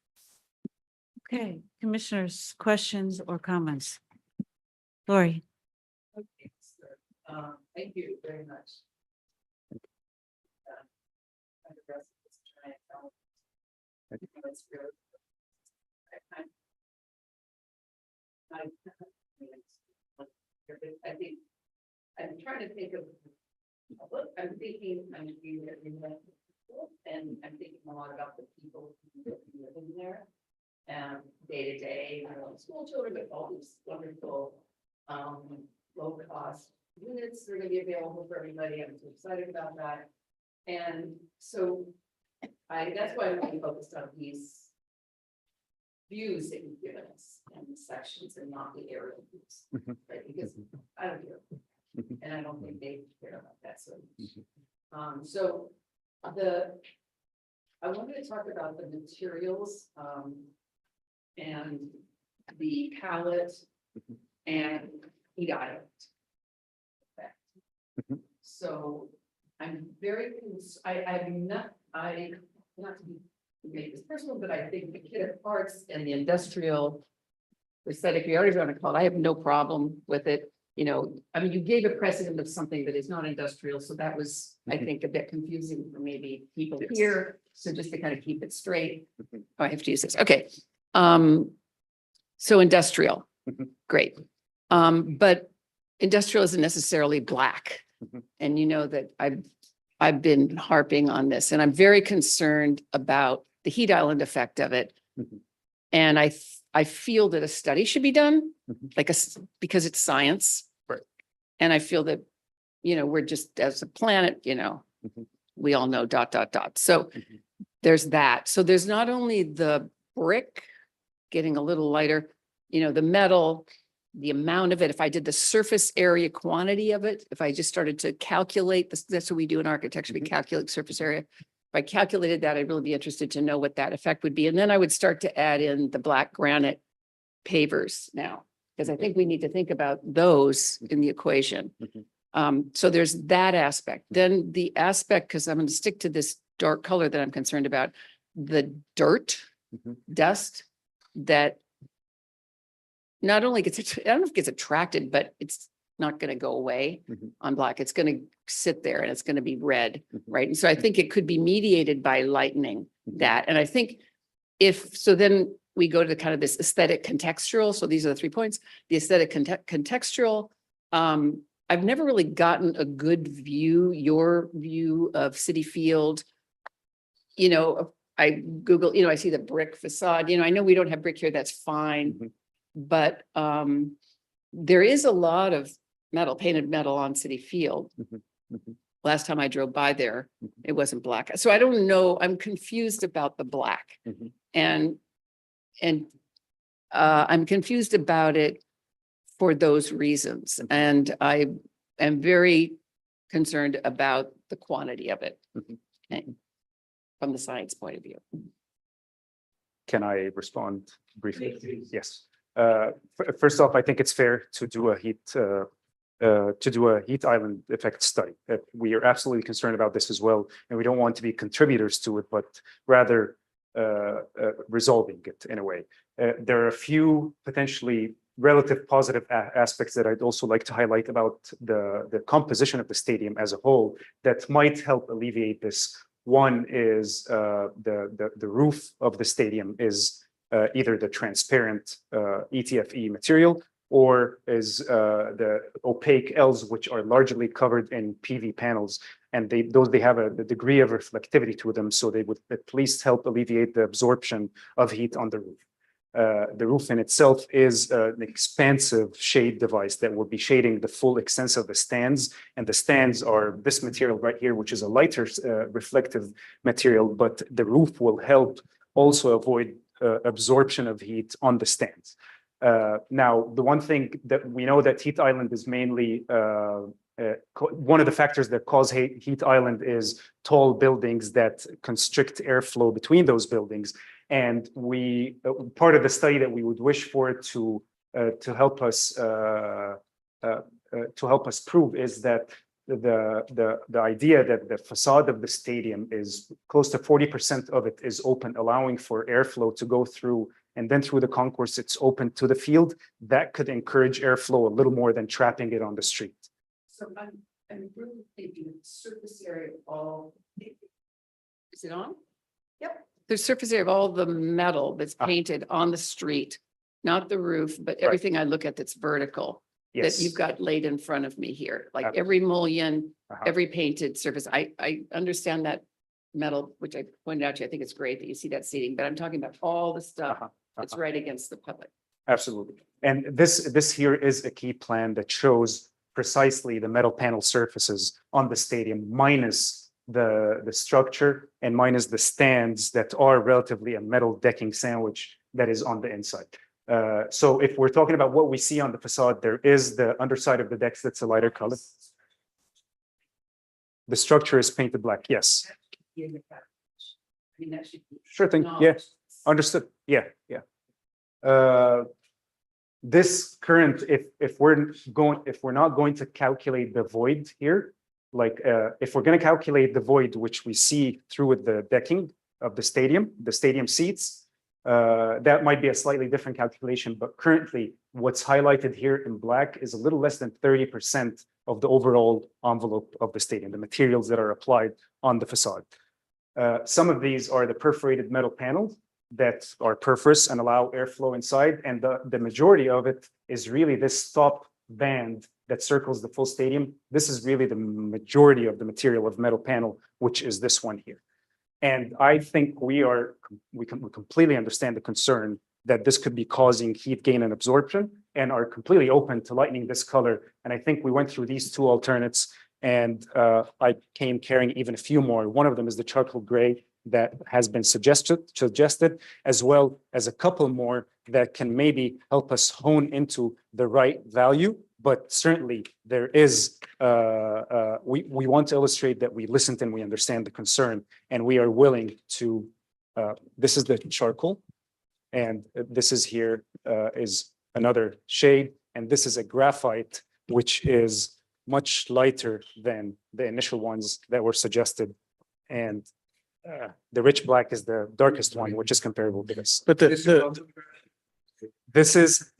Okay, commissioners, questions or comments? Lori? Okay, so, thank you very much. And the rest of this giant element. You know, it's really- I think, I'm trying to think of, I'm thinking, and I'm thinking a lot about the people who live in there. Day to day, I don't know, school children, but all these wonderful, low cost units that are gonna be available for everybody. I'm so excited about that. And so that's why I'm really focused on these views that you've given us and the sections and not the aerial views, right? Because I don't care. And I don't think they care about that. So, so I wanted to talk about the materials, and the palette and heat island. So I'm very, I'm not to make this personal, but I think the kit parts and the industrial aesthetic, you already want to call it, I have no problem with it. You know, I mean, you gave a precedent of something that is not industrial, so that was, I think, a bit confusing for maybe people here. So just to kind of keep it straight, oh, I have to use this. Okay. So industrial, great. But industrial isn't necessarily black. And you know that I've been harping on this, and I'm very concerned about the heat island effect of it. And I feel that a study should be done, because it's science. Right. And I feel that, you know, we're just, as a planet, you know, we all know ... So there's that. So there's not only the brick getting a little lighter, you know, the metal, the amount of it, if I did the surface area quantity of it, if I just started to calculate this, that's what we do in architecture, we calculate surface area. If I calculated that, I'd really be interested to know what that effect would be. And then I would start to add in the black granite pavers now, because I think we need to think about those in the equation. So there's that aspect. Then the aspect, because I'm going to stick to this dark color that I'm concerned about, the dirt, dust that not only gets, I don't know if it gets attracted, but it's not going to go away on black. It's going to sit there and it's going to be red, right? And so I think it could be mediated by lightening that. And I think then we go to kind of this aesthetic contextual. So these are the 3 points, the aesthetic contextual. I've never really gotten a good view, your view of City Field. You know, I Google, you know, I see the brick facade, you know, I know we don't have brick here, that's fine. Mhm. But there is a lot of metal, painted metal on City Field. Mhm. Mhm. Last time I drove by there, Mhm. it wasn't black. So I don't know, I'm confused about the black. Mhm. And I'm confused about it for those reasons. And I am very concerned about the quantity of it. Mhm. and- From the science point of view. Can I respond briefly? Yes, please. Yes. First off, I think it's fair to do a heat island effect study. We are absolutely concerned about this as well, and we don't want to be contributors to it, but rather resolving it in a way. There are a few potentially relative positive aspects that I'd also like to highlight about the composition of the stadium as a whole that might help alleviate this. One is the roof of the stadium is either the transparent ETFE material or is the opaque Ls, which are largely covered in PV panels. And they have a degree of reflectivity to them, so they would at least help alleviate the absorption of heat on the roof. The roof in itself is an expansive shade device that will be shading the full extent of the stands. And the stands are this material right here, which is a lighter reflective material, but the roof will help also avoid absorption of heat on the stands. Now, the one thing that we know that heat island is mainly one of the factors that cause heat island is tall buildings that constrict airflow between those buildings. And we part of the study that we would wish for to help us prove is that the idea that the facade of the stadium is close to 40% of it is open, allowing for airflow to go through, and then through the concourse it's open to the field. That could encourage airflow a little more than trapping it on the street. So I'm really thinking surface area of all. Is it on? Yep. The surface area of all the metal that's painted on the street, not the roof, but everything I look at that's vertical. That Yes. you've got laid in front of me here, like Absolutely. every mullion, Uh-huh. every painted surface. I understand that metal, which I pointed out to you. I think it's great that you see that seating, but I'm talking about all the stuff Uh-huh. that's Uh-huh. right against the public. Absolutely. And this here is a key plan that shows precisely the metal panel surfaces on the stadium minus the structure and minus the stands that are relatively a metal decking sandwich that is on the inside. So if we're talking about what we see on the facade, there is the underside of the decks that's a lighter color. The structure is painted black, yes. I mean, that should be. Sure thing, yeah, understood, yeah. This current, if we're not going to calculate the void here, like if we're going to calculate the void which we see through the decking of the stadium seats, that might be a slightly different calculation, but currently what's highlighted here in black is a little less than 30% of the overall envelope of the stadium, the materials that are applied on the facade. Some of these are the perforated metal panels that are porous and allow airflow inside. And the majority of it is really this top band that circles the full stadium. This is really the majority of the material of metal panel, which is this one here. And I think we completely understand the concern that this could be causing heat gain and absorption, and are completely open to lightening this color. And I think we went through these two alternates, and I came carrying even a few more. One of them is the charcoal gray that has been suggested, as well as a couple more that can maybe help us hone into the right value. But certainly there is, we want to illustrate that we listened and we understand the concern, and we are willing to, this is the charcoal, and this is here is another shade, and this is a graphite, which is much lighter than the initial ones that were suggested. And the rich black is the darkest one, which is comparable to this. But This is,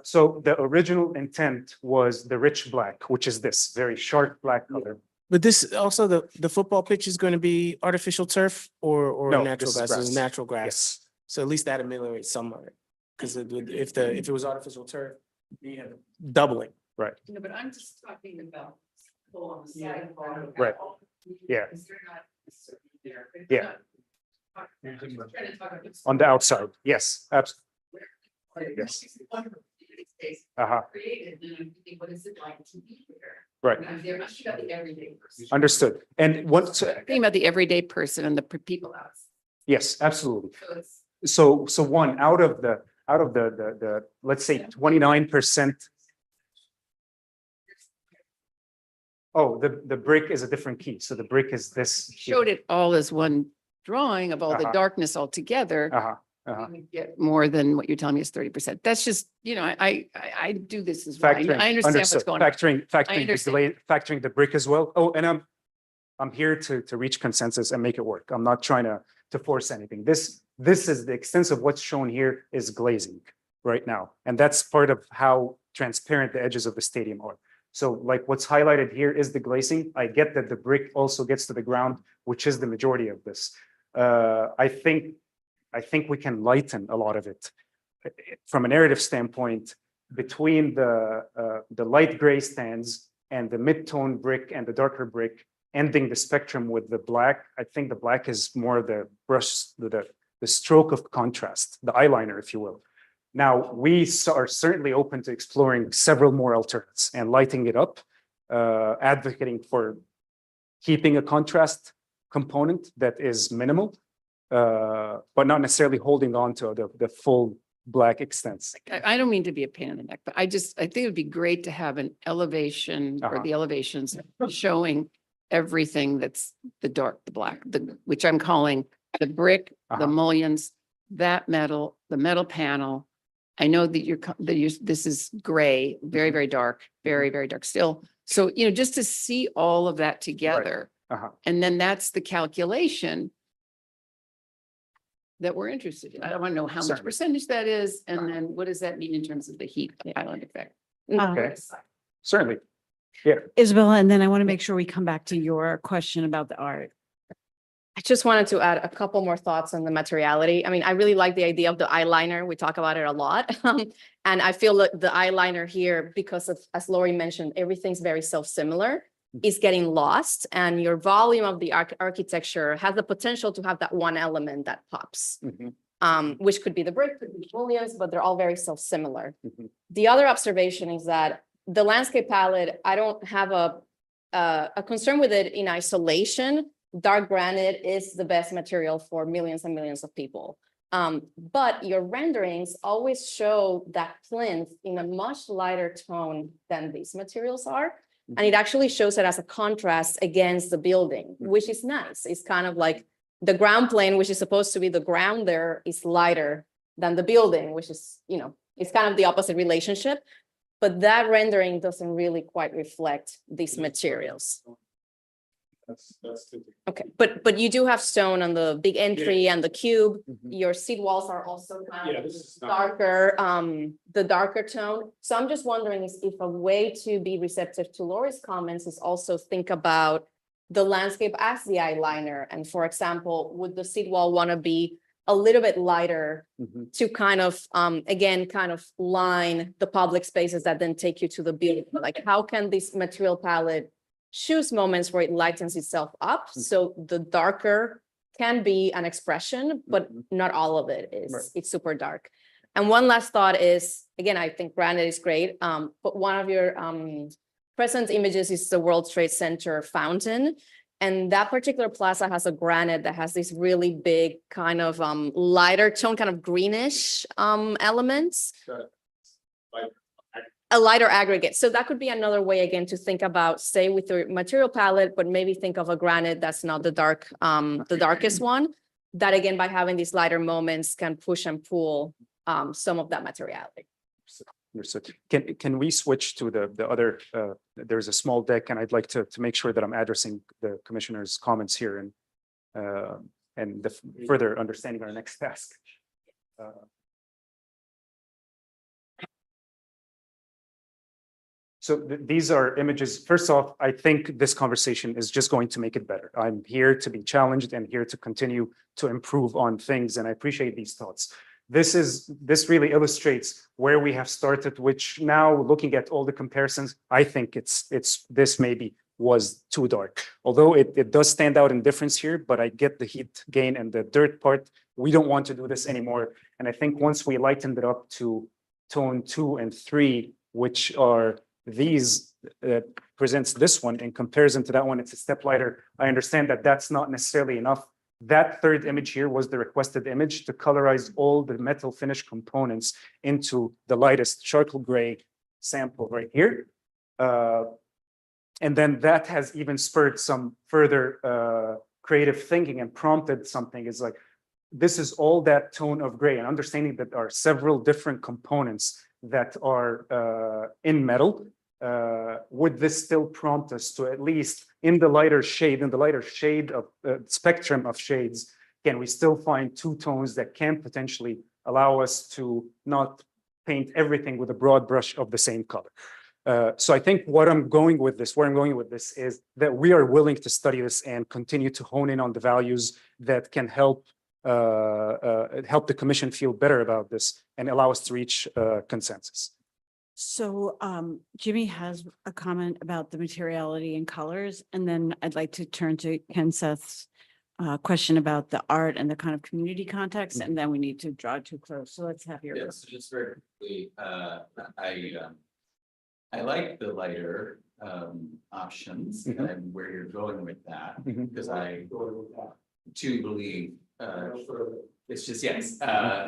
so the original intent was the rich black, which is this very sharp black color. But this also, the football pitch is going to be artificial turf or No, natural this is grass? This is grass. natural grass. Yes, So at least that ameliorates some of it. Because if it was artificial turf, you have doubling. No, but I'm just talking about people on the sidewalk. Right. Yeah. Because they're not necessarily there. They're Yeah. not- I'm just trying to talk about On the outside, yes, absolutely. Yes. Space Uh-huh. created, and I'm thinking, what is it like to be here? Right. I'm there, I'm sure about the everyday person. Understood. And what, Thinking about the everyday person and the people out. yes, absolutely. So it's. So one, out of the, let's say 29%. Oh, the brick is a different key. So the brick is this. Showed it all as one drawing of all the Uh-huh. darkness all together. Uh-huh. We would get more than what you're telling me is 30%. That's just, I do this as well. I Factoring, understand what's understood. going on. Factoring the understand. delay, factoring the brick as well. Oh, and I'm here to reach consensus and make it work. I'm not trying to force anything. This is the extent of what's shown here is glazing right now. And that's part of how transparent the edges of the stadium are. So like what's highlighted here is the glazing. I get that the brick also gets to the ground, which is the majority of this. I think we can lighten a lot of it. From a narrative standpoint, between the light gray stands and the mid-tone brick and the darker brick, ending the spectrum with the black, I think the black is more the brush, the stroke of contrast, the eyeliner, if you will. Now, we are certainly open to exploring several more alternates and lighting it up, advocating for keeping a contrast component that is minimal, but not necessarily holding on to the full black extents. I don't mean to be a pain in the neck, but I think it would be great to have an elevation or Uh-huh. the elevations showing everything that's the dark, the black, which I'm calling the brick, the Uh-huh. mullions, that metal, the metal panel. I know that this is gray, very, very dark, very, very dark still. So, just to see all of that together. Uh-huh. And then that's the calculation that we're interested in. I don't want to know how much Certainly. percentage that is, and then what does that mean in terms of the heat island effect? Okay. Certainly. Isabella, and then I want to make sure we come back to your question about the art. I just wanted to add a couple more thoughts on the materiality. I mean, I really like the idea of the eyeliner. We talk about it a lot. And I feel that the eyeliner here, because of, as Lori mentioned, everything's very self-similar, is getting lost. And your volume of the architecture has the potential to have that one element that pops, Mhm. which could be the brick, could be Williams, but they're all very self-similar. Mhm. The other observation is that the landscape palette, I don't have a concern with it in isolation. Dark granite is the best material for millions and millions of people. But your renderings always show that plinth in a much lighter tone than these materials are. And it actually shows it as a contrast against the building, which is nice. It's kind of like the ground plane, which is supposed to be the ground there, is lighter than the building, which is, it's kind of the opposite relationship. But that rendering doesn't really quite reflect these materials. That's the. Okay, but you do have stone on the big entry and the cube. Mhm. Your seat walls are also kind Yeah, of this is not. darker, the darker tone. So I'm just wondering if a way to be receptive to Lori's comments is also think about the landscape as the eyeliner. And for example, would the seat wall want to be a little bit lighter Mhm. to kind of, again, kind of line the public spaces that then take you to the building? Like, how can this material palette choose moments where it lightens itself up? So the darker can be an expression, but Mhm. not all of it is. Right. It's super dark. And one last thought is, again, I think granite is great, but one of your present images is the World Trade Center fountain. And that particular plaza has a granite that has these really big kind of lighter tone, kind of greenish elements. A lighter aggregate. So that could be another way again to think about, say with the material palette, but maybe think of a granite that's not the darkest one. That again, by having these lighter moments can push and pull some of that materiality. Understood. Can we switch to the other, there's a small deck and I'd like to make sure that I'm addressing the commissioner's comments here and the further understanding our next task. Uh, So these are images. First off, I think this conversation is just going to make it better. I'm here to be challenged and here to continue to improve on things, and I appreciate these thoughts. This really illustrates where we have started, which now looking at all the comparisons, I think this maybe was too dark. Although it does stand out in difference here, but I get the heat gain and the dirt part. We don't want to do this anymore. And I think once we lightened it up to tone 2 and 3, which are these, presents this one in comparison to that one, it's a step lighter. I understand that that's not necessarily enough. That third image here was the requested image to colorize all the metal finish components into the lightest charcoal gray sample right here. And then that has even spurred some further creative thinking and prompted something. Is like, this is all that tone of gray, and understanding that there are several different components that are in metal. Would this still prompt us to, at least in the lighter shade of spectrum of shades, can we still find two tones that can potentially allow us to not paint everything with a broad brush of the same color? So I think where I'm going with this is that we are willing to study this and continue to hone in on the values that can help the commission feel better about this and allow us to reach consensus. So Jimmy has a comment about the materiality and colors, and then I'd like to turn to Ken Seth's question about the art and the kind of community context, and then we need to draw to a close. So let's have your. Yes, just very quickly, I like the lighter options and where you're going with that, because I too believe it's just, yes,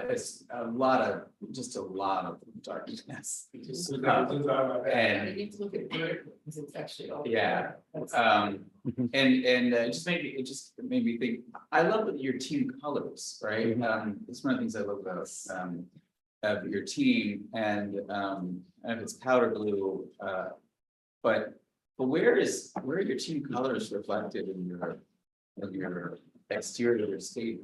it's a lot of darkness. You need to look at it, because it's actually all. Yeah, and it just made me think. I love your team colors, right? It's one of the things I love about of your team, and if it's powder blue, but where are your team colors reflected in your exterior state?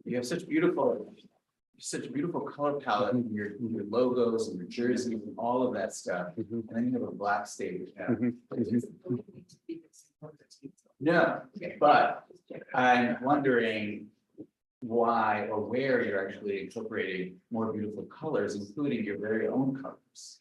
You have such a beautiful color palette in your logos and your jerseys and all of that stuff, and then you have a black stage. No, but I'm wondering why or where you're actually incorporating more beautiful colors, including your very own colors.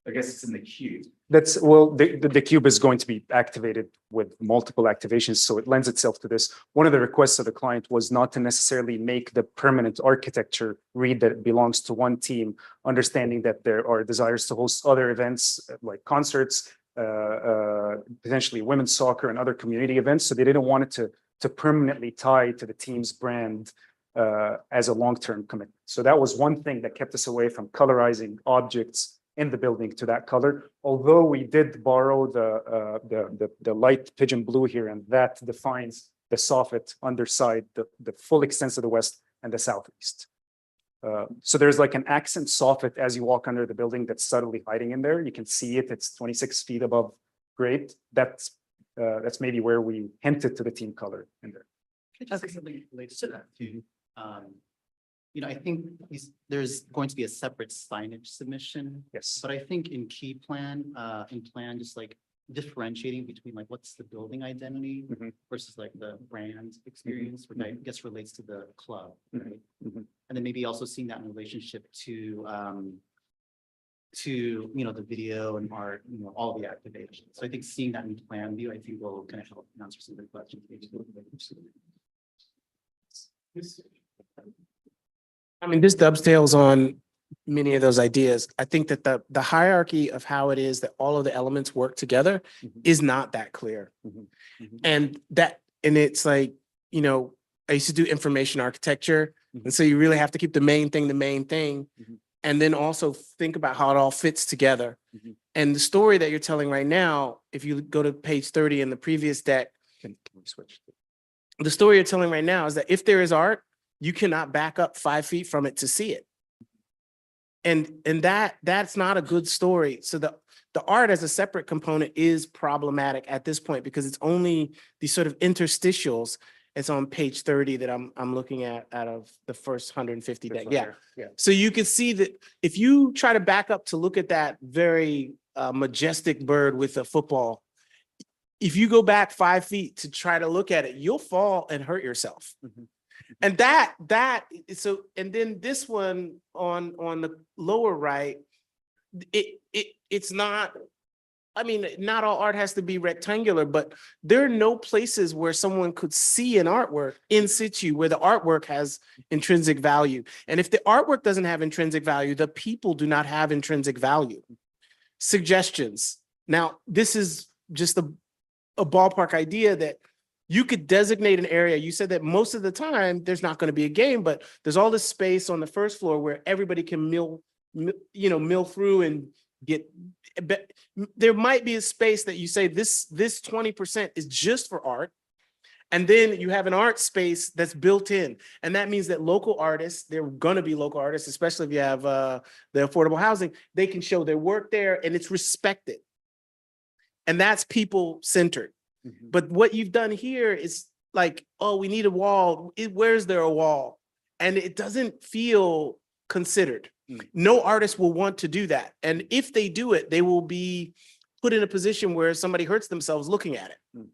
I guess it's in the cube. That's, well, the cube is going to be activated with multiple activations, so it lends itself to this. One of the requests of the client was not to necessarily make the permanent architecture read that it belongs to one team, understanding that there are desires to host other events like concerts, potentially women's soccer and other community events. So they didn't want it to permanently tie to the team's brand as a long-term commitment. So that was one thing that kept us away from colorizing objects in the building to that color. Although we did borrow the light pigeon blue here, and that defines the soffit underside, the full extent of the west and the southeast. So there's like an accent soffit as you walk under the building that's subtly hiding in there. You can see it. It's 26 feet above grade. That's maybe where we hinted to the team color in there. Could I just say something related to that too? I think there's going to be a separate signage submission. Yes. But I think in plan, just like differentiating between like what's the building identity versus like the brand experience, which I guess relates to the club, right? And then maybe also seeing that in relationship to the video and art, all the activation. So I think seeing that in plan view, I think will kind of help answer some of the questions. I mean, this dovetails on many of those ideas. I think that the hierarchy of how it is that all of the elements work together is not that clear. And it's like, I used to do information architecture. And so you really have to keep the main thing, and then also think about how it all fits together. And the story that you're telling right now, if you go to page 30 in the previous deck, Can we switch? the story you're telling right now is that if there is art, you cannot back up 5 feet from it to see it. And that's not a good story. So the art as a separate component is problematic at this point, because it's only these sort of interstitials. It's on page 30 that I'm looking at out of the first 150 This days. one Yeah. here. Yeah. So you can see that if you try to back up to look at that very majestic bird with a football, if you go back 5 feet to try to look at it, you'll fall and hurt yourself. Mhm. And and then this one on the lower right, it's not, I mean, not all art has to be rectangular, but there are no places where someone could see an artwork in situ where the artwork has intrinsic value. And if the artwork doesn't have intrinsic value, the people do not have intrinsic value. Suggestions. Now, this is just a ballpark idea that you could designate an area. You said that most of the time there's not going to be a game, but there's all this space on the first floor where everybody can mill through and get. But there might be a space that you say this 20% is just for art. And then you have an art space that's built in. And that means that local artists, they're going to be local artists, especially if you have the affordable housing, they can show their work there and it's respected. And that's people centered. Mhm. But what you've done here is like, oh, we need a wall. Where's there a wall? And it doesn't feel considered. Mm. No artist will want to do that. And if they do it, they will be put in a position where somebody hurts themselves looking at it. Mm.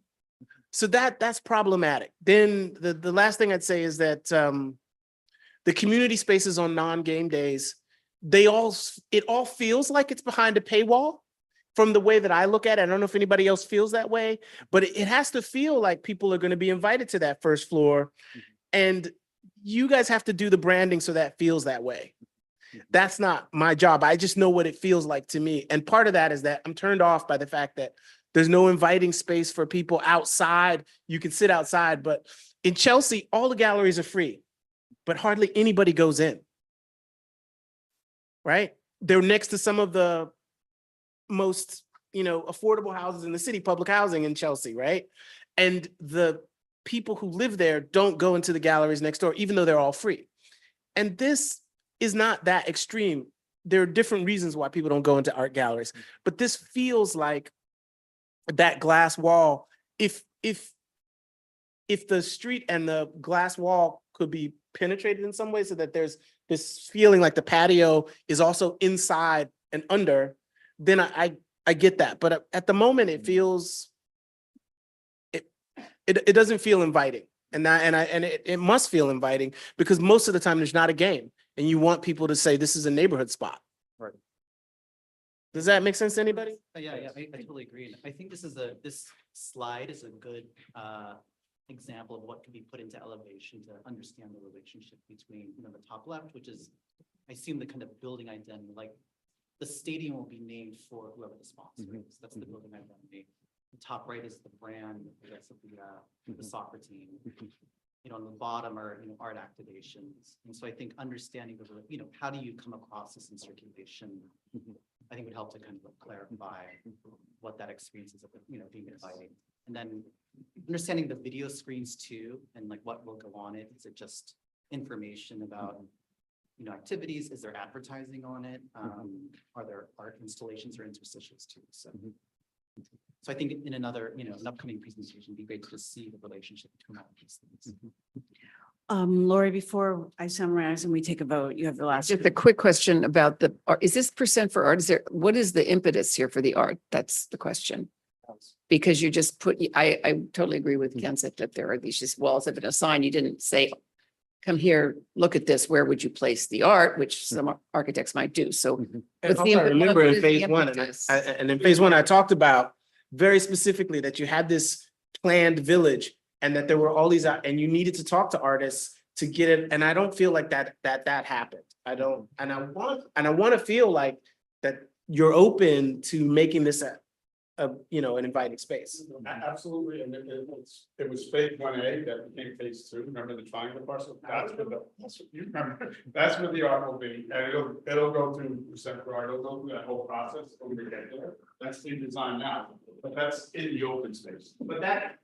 So that's problematic. Then the last thing I'd say is that the community spaces on non-game days, it all feels like it's behind a paywall from the way that I look at it. I don't know if anybody else feels that way, but it has to feel like people are going to be invited to that first floor. And you guys have to do the branding so that feels that way. That's not my job. I just know what it feels like to me. And part of that is that I'm turned off by the fact that there's no inviting space for people outside. You can sit outside, but in Chelsea, all the galleries are free, but hardly anybody goes in. Right? They're next to some of the most, affordable houses in the city, public housing in Chelsea, right? And the people who live there don't go into the galleries next door, even though they're all free. And this is not that extreme. There are different reasons why people don't go into art galleries, but this feels like that glass wall. If the street and the glass wall could be penetrated in some way so that there's this feeling like the patio is also inside and under, then I get that. But at the moment it feels, it doesn't feel inviting. And it must feel inviting because most of the time there's not a game and you want people to say this is a neighborhood spot. Right. Does that make sense to anybody? Yeah, I totally agree. And I think this slide is a good example of what can be put into elevation to understand the relationship between, the top left, which is, I assume the kind of building identity, like the stadium will be named for whoever the sponsor is. That's the building identity. The top right is the brand, I guess, of the soccer team. On the bottom are, art activations. And so I think understanding the, how do you come across this in circulation, I think would help to kind of clarify what that experience is of, being inviting. And then understanding the video screens too, and like what will go on it. Is it just information about, activities? Is there advertising on it? Are there art installations or interstitials too? So I think in another, an upcoming presentation, it'd be great to just see the relationship between all of these things. Lori, before I summarize and we take a vote, you have the last. Just a quick question about the art. Is this percent for art? What is the impetus here for the art? That's the question. Because you just I totally agree with the concept that there are these just walls of a sign. You didn't say, come here, look at this. Where would you place the art? Which some architects might do. So And what's also, I remember what in is the phase one, impetus? and in phase one, I talked about very specifically that you had this planned village and that there were all these, and you needed to talk to artists to get it. And I don't feel like that happened. I don't, and I want to feel like that you're open to making this an inviting space. Absolutely, and it was phase 1A that became phase 2. Remember the triangle parcel? You remember. That's where the art will be, and it'll go through receptor art. It'll go through that whole process when we get there. That's in design now, but that's in the open space. But that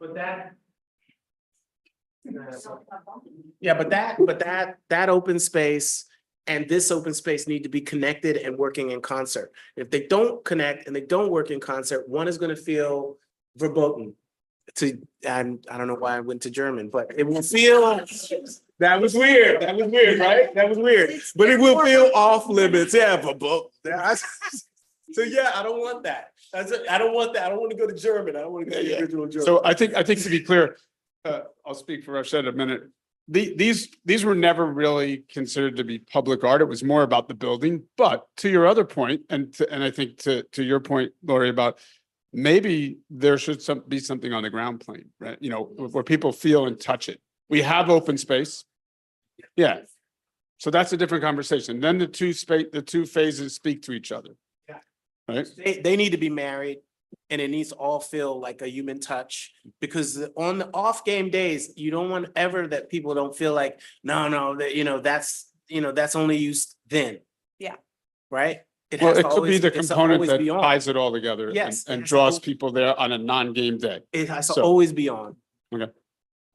open space and this open space need to be connected and working in concert. If they don't connect and they don't work in concert, one is going to feel verboten and I don't know why I went to German, but it will feel, that was weird, right? That was weird, but it will feel off limits, yeah, so yeah, I don't want that. I don't want that. I don't want to go to German. I don't want to go to the original German. So I think to be clear, I'll speak for Rashad a minute. These were never really considered to be public art. It was more about the building. But to your other point, and I think to your point, Lori, about maybe there should be something on the ground plane, right? You know, where people feel and touch it. We have open space. Yeah. So that's a different conversation. Then the two phases speak to each other. Yeah. Right. They need to be married, and it needs to all feel like a human touch, because on the off game days, you don't want ever that people don't feel like, no, that, that's only used then. Yeah. Right? It Well, has it to could be always, the it's to component always that be on. ties it all together Yes, and it has to draws al- people there on a non-game day. It has to So- always be on.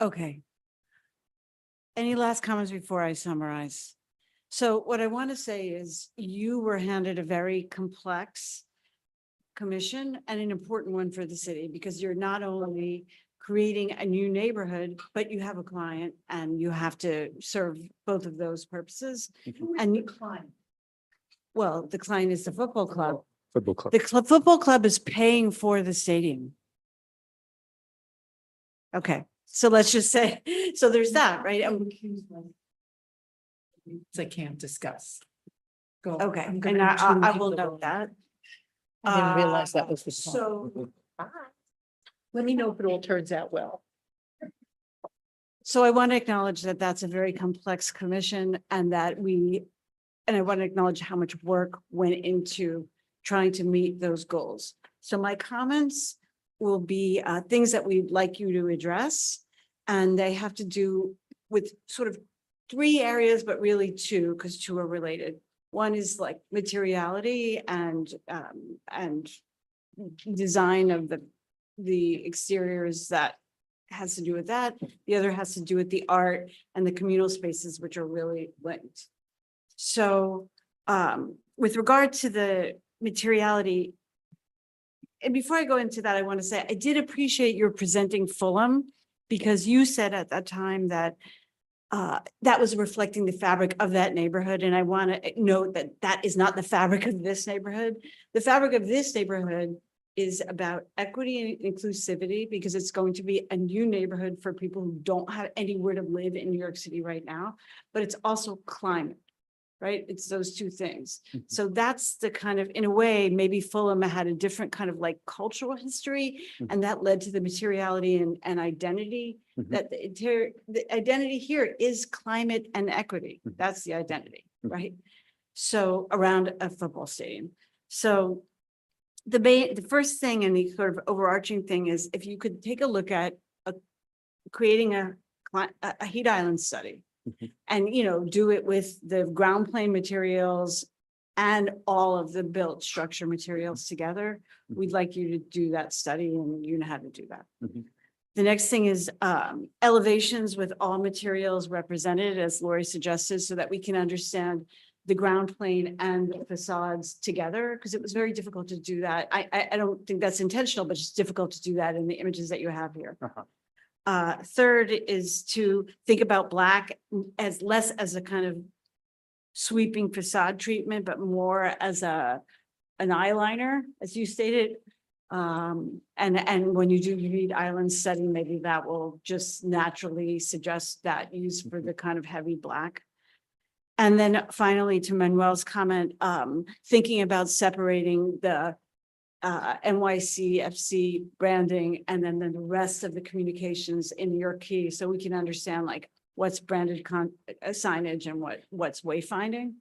Okay. Any last comments before I summarize? So what I want to say is you were handed a very complex commission and an important one for the city, because you're not only creating a new neighborhood, but you have a client and you have to serve both of those purposes. And you, well, the client is the football club. Football club. The football club is paying for the stadium. Okay, so let's just say, so there's that, right? So I can't discuss. Go. Okay, I'm and gonna I include will the note vote. that. I didn't realize that was the point. So, Let me know if it all turns out well. so I want to acknowledge that that's a very complex commission, and that and I want to acknowledge how much work went into trying to meet those goals. So my comments will be things that we'd like you to address, and they have to do with sort of 3 areas, but really 2, because 2 are related. One is like materiality and design of the exteriors, that has to do with that. The other has to do with the art and the communal spaces, which are really linked. So with regard to the materiality, and before I go into that, I want to say I did appreciate your presenting Fulham, because you said at that time that that was reflecting the fabric of that neighborhood. And I want to note that that is not the fabric of this neighborhood. The fabric of this neighborhood is about equity and inclusivity, because it's going to be a new neighborhood for people who don't have anywhere to live in New York City right now, but it's also climate, right? It's those 2 things. So that's the kind of, in a way, maybe Fulham had a different kind of like cultural history, and that led to the materiality and identity. That the identity here is climate and equity. That's the identity, right? So around a football stadium. So the first thing and the sort of overarching thing is, if you could take a look at creating a heat island study, and, do it with the ground plane materials and all of the built structure materials together. We'd like you to do that study, and you know how to do that. The next thing is elevations with all materials represented, as Lori suggested, so that we can understand the ground plane and the facades together, because it was very difficult to do that. I don't think that's intentional, but it's difficult to do that in the images that you have here. Third is to think about Black as less as a kind of sweeping facade treatment, but more as an eyeliner, as you stated. And when you do read island study, maybe that will just naturally suggest that use for the kind of heavy Black. And then finally, to Manuel's comment, thinking about separating the NYCFC branding and then the rest of the communications in your key, so we can understand like what's branded signage and what's wayfinding.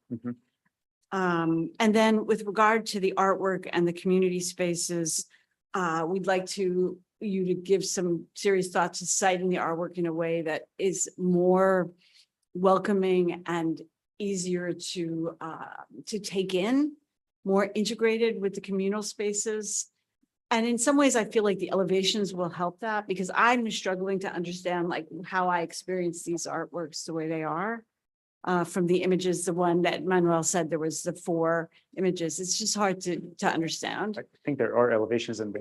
And then with regard to the artwork and the community spaces, we'd like you to give some serious thought to citing the artwork in a way that is more welcoming and easier to take in, more integrated with the communal spaces. And in some ways, I feel like the elevations will help that, because I'm struggling to understand like how I experience these artworks the way they are. From the images, the one that Manuel said, there was the 4 images. It's just hard to understand. I think there are elevations in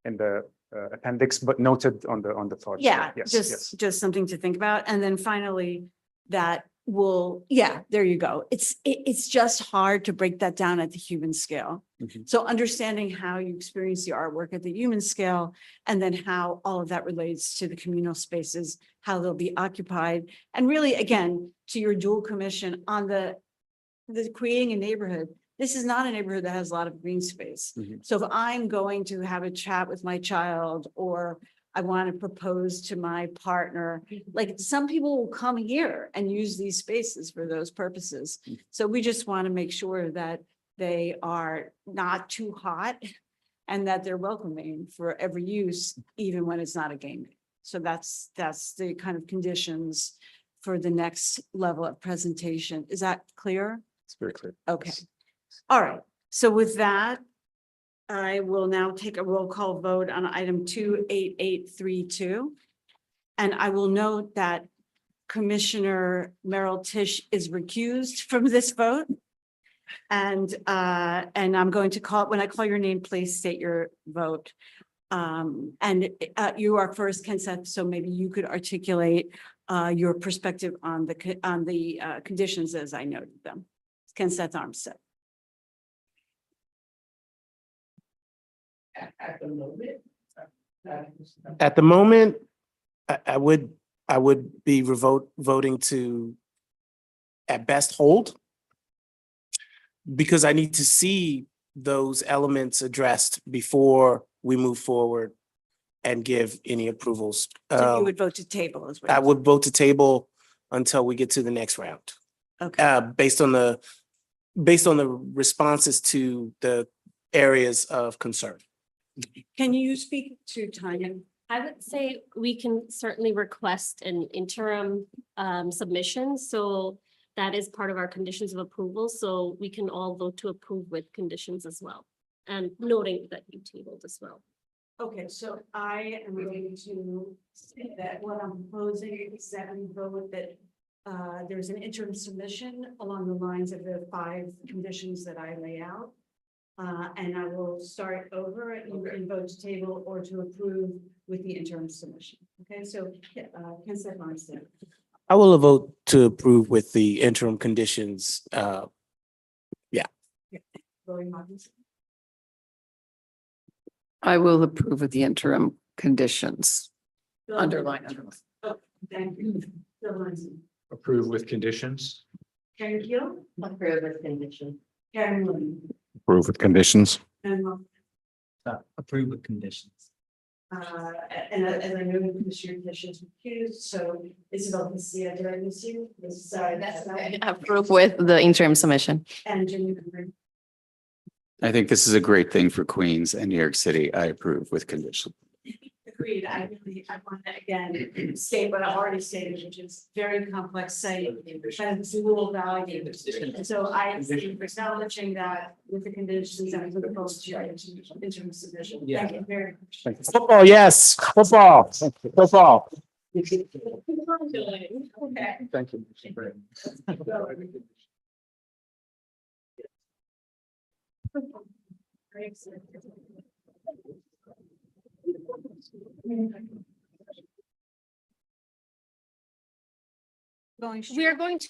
the appendix, but noted on the thoughts. Yeah, Yes, just, yes. just something to think about. And then finally, that will, yeah, there you go. It's just hard to break that down at the human scale. Mhm. So understanding how you experience the artwork at the human scale, and then how all of that relates to the communal spaces, how they'll be occupied. And really, again, to your dual commission on the creating a neighborhood. This is not a neighborhood that has a lot of green space. Mhm. So if I'm going to have a chat with my child, or I want to propose to my partner, like some people will come here and use these spaces for those purposes. So we just want to make sure that they are not too hot and that they're welcoming for every use, even when it's not a game day. So that's the kind of conditions for the next level of presentation. Is that clear? It's very clear. Okay. All right. So with that, I will now take a roll call vote on item 28832. And I will note that Commissioner Merrill Tisch is recused from this vote. And I'm going to call, when I call your name, please state your vote. You are first, Ken Seth, so maybe you could articulate your perspective on the conditions as I noted them. Ken Seth Armstead. At the moment. At the moment, I would be voting to at best hold. Because I need to see those elements addressed before we move forward and give any approvals. So you would vote to table as well? I would vote to table until we get to the next round. Okay. Based on the responses to the areas of concern. Can you speak to timing? I would say we can certainly request an interim submission, so that is part of our conditions of approval, so we can all vote to approve with conditions as well. And noting that you tabled as well. Okay, so I am going to say that what I'm proposing is that we vote that there's an interim submission along the lines of the 5 conditions that I lay out. And I will start over and you can vote to table or to approve with the interim submission. Okay, so Ken Seth Armstead. I will vote to approve with the interim conditions. Lori Hawkins. I will approve of the interim conditions. Bill- Underline. Oh, thank you. Bill Lindsay. Approve with conditions. Karen Keel. Approve with condition. Karen Williams. Approve with conditions. And Approve with conditions. and as I know, Commissioner Tisch is recused, so Isabel Casilla, did I miss you? Sorry, that's not. Approve with the interim submission. And Jimmy Green. I think this is a great thing for Queens and New York City. I approve with condition. Agreed. I want to again state what I've already stated, which is very complex site, has dual value. And so I am acknowledging that with the conditions and with the post interim submission. Thank you very much. Thank you. Football, yes, football, football. Okay. Thank you. We are going to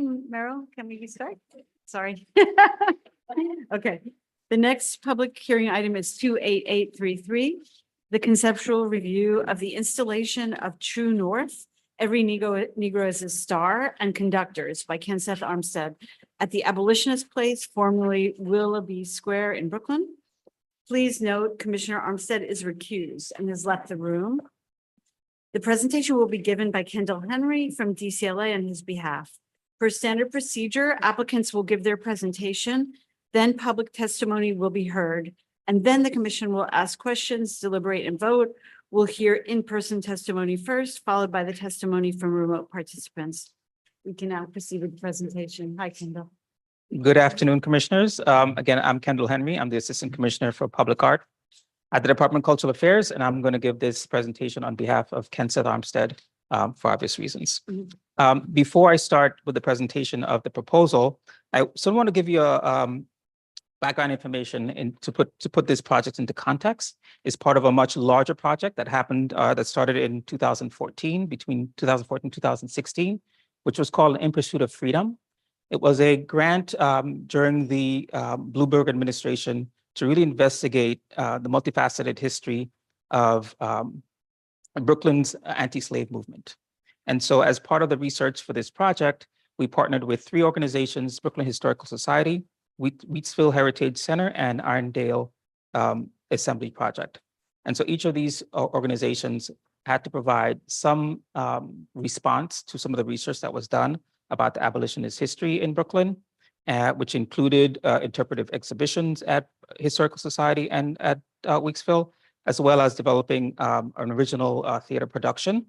Meryl, can we start? Sorry. Okay, the next public hearing item is 28833. The conceptual review of the installation of True North, Every Negro is a Star, and Conductors by Ken Seth Armstead at the Abolitionist Place, formerly Willoughby Square in Brooklyn. Please note Commissioner Armstead is recused and has left the room. The presentation will be given by Kendall Henry from DCLA on his behalf. Per standard procedure, applicants will give their presentation, then public testimony will be heard, and then the commission will ask questions, deliberate, and vote. We'll hear in-person testimony first, followed by the testimony from remote participants. We can now proceed with the presentation. Hi, Kendall. Good afternoon, Commissioners. Again, I'm Kendall Henry. I'm the Assistant Commissioner for Public Art at the Department of Cultural Affairs, and I'm going to give this presentation on behalf of Ken Seth Armstead for obvious reasons. Before I start with the presentation of the proposal, I sort of want to give you a background information to put this project into context. It's part of a much larger project that happened that started in 2014, between 2014 and 2016, which was called In Pursuit of Freedom. It was a grant during the Bloomberg administration to really investigate the multifaceted history of Brooklyn's anti-slave movement. And so as part of the research for this project, we partnered with three organizations: Brooklyn Historical Society, Wheatsville Heritage Center, and Irondale Assembly Project. And so each of these organizations had to provide some response to some of the research that was done about the abolitionist history in Brooklyn, which included interpretive exhibitions at Historical Society and at Wheatsville, as well as developing an original theater production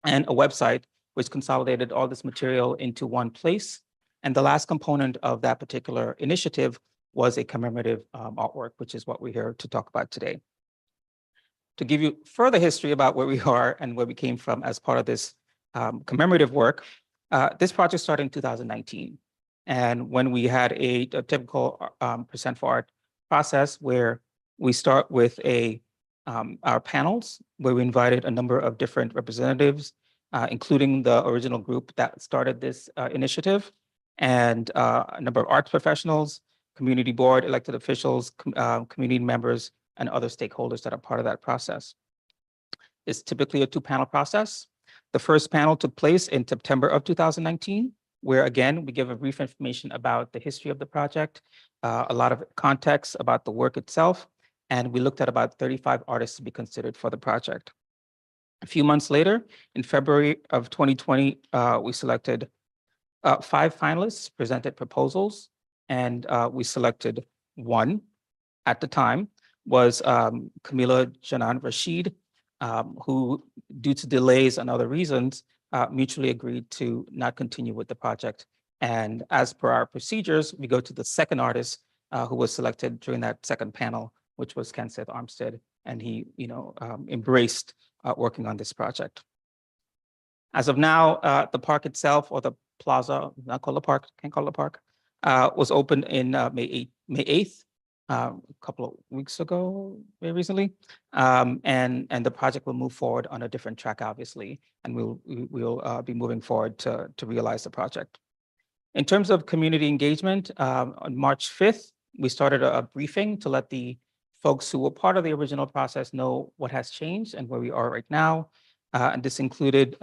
and a website which consolidated all this material into one place. And the last component of that particular initiative was a commemorative artwork, which is what we're here to talk about today. To give you further history about where we are and where we came from as part of this commemorative work, this project started in 2019. And when we had a typical Percent for Art process where we start with our panels, where we invited a number of different representatives, including the original group that started this initiative, and a number of arts professionals, community board, elected officials, community members, and other stakeholders that are part of that process. It's typically a two-panel process. The first panel took place in September of 2019, where again, we give a brief information about the history of the project, a lot of context about the work itself, and we looked at about 35 artists to be considered for the project. A few months later, in February of 2020, we selected 5 finalists, presented proposals, and we selected one at the time was Camila Janan Rashid, who, due to delays and other reasons, mutually agreed to not continue with the project. And as per our procedures, we go to the second artist who was selected during that second panel, which was Ken Seth Armstead, and he, embraced working on this project. As of now, the park itself, or the plaza, not called a park, can't call it a park, was opened in May 8th, a couple of weeks ago, very recently, and the project will move forward on a different track, obviously, and we'll be moving forward to realize the project. In terms of community engagement, on March 5th, we started a briefing to let the folks who were part of the original process know what has changed and where we are right now. And this included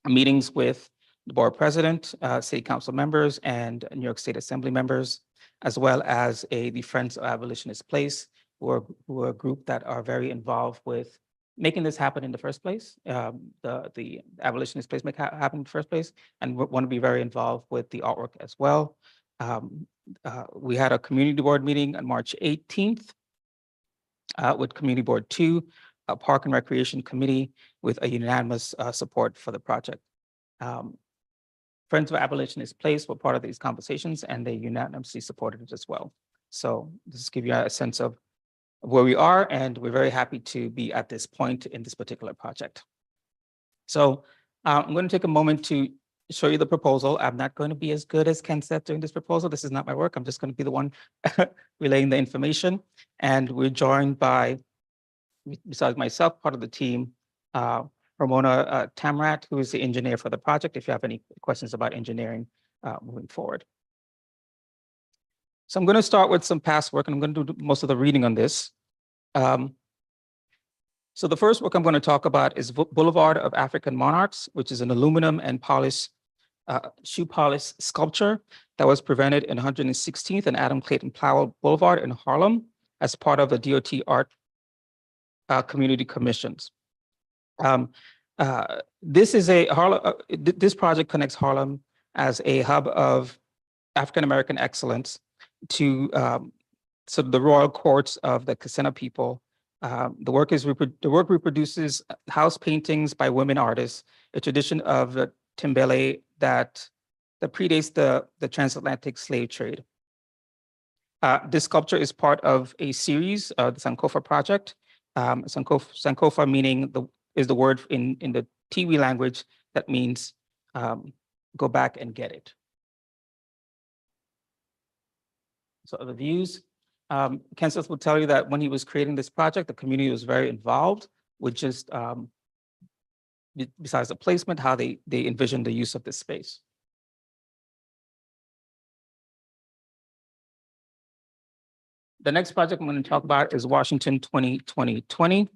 meetings with the board president, city council members, and New York State Assembly members, as well as the Friends of Abolitionist Place, who are a group that are very involved with making this happen in the first place. The Abolitionist Place make happen in the first place, and want to be very involved with the artwork as well. We had a community board meeting on March 18th with Community Board 2, a Park and Recreation Committee, with a unanimous support for the project. Friends of Abolitionist Place were part of these conversations, and they unanimously supported it as well. So this gives you a sense of where we are, and we're very happy to be at this point in this particular project. So I'm going to take a moment to show you the proposal. I'm not going to be as good as Ken said during this proposal. This is not my work. I'm just going to be the one relaying the information. And we're joined by, besides myself, part of the team, Ramona Tamrat, who is the engineer for the project, if you have any questions about engineering moving forward. So I'm going to start with some past work, and I'm going to do most of the reading on this. So the first book I'm going to talk about is Boulevard of African Monarchs, which is an aluminum and shoe polish sculpture that was presented in 116th and Adam Clayton Powell Boulevard in Harlem as part of the DOT Art Community Commissions. This is this project connects Harlem as a hub of African-American excellence to sort of the royal courts of the Kasena people. The work reproduces house paintings by women artists, a tradition of the Timbele that predates the transatlantic slave trade. This sculpture is part of a series, the Sankofa project. Sankofa meaning is the word in the Tiwi language that means go back and get it. So the views. Kenseth will tell you that when he was creating this project, the community was very involved with just, besides the placement, how they envisioned the use of this space. The next project I'm going to talk about is Washington 2020,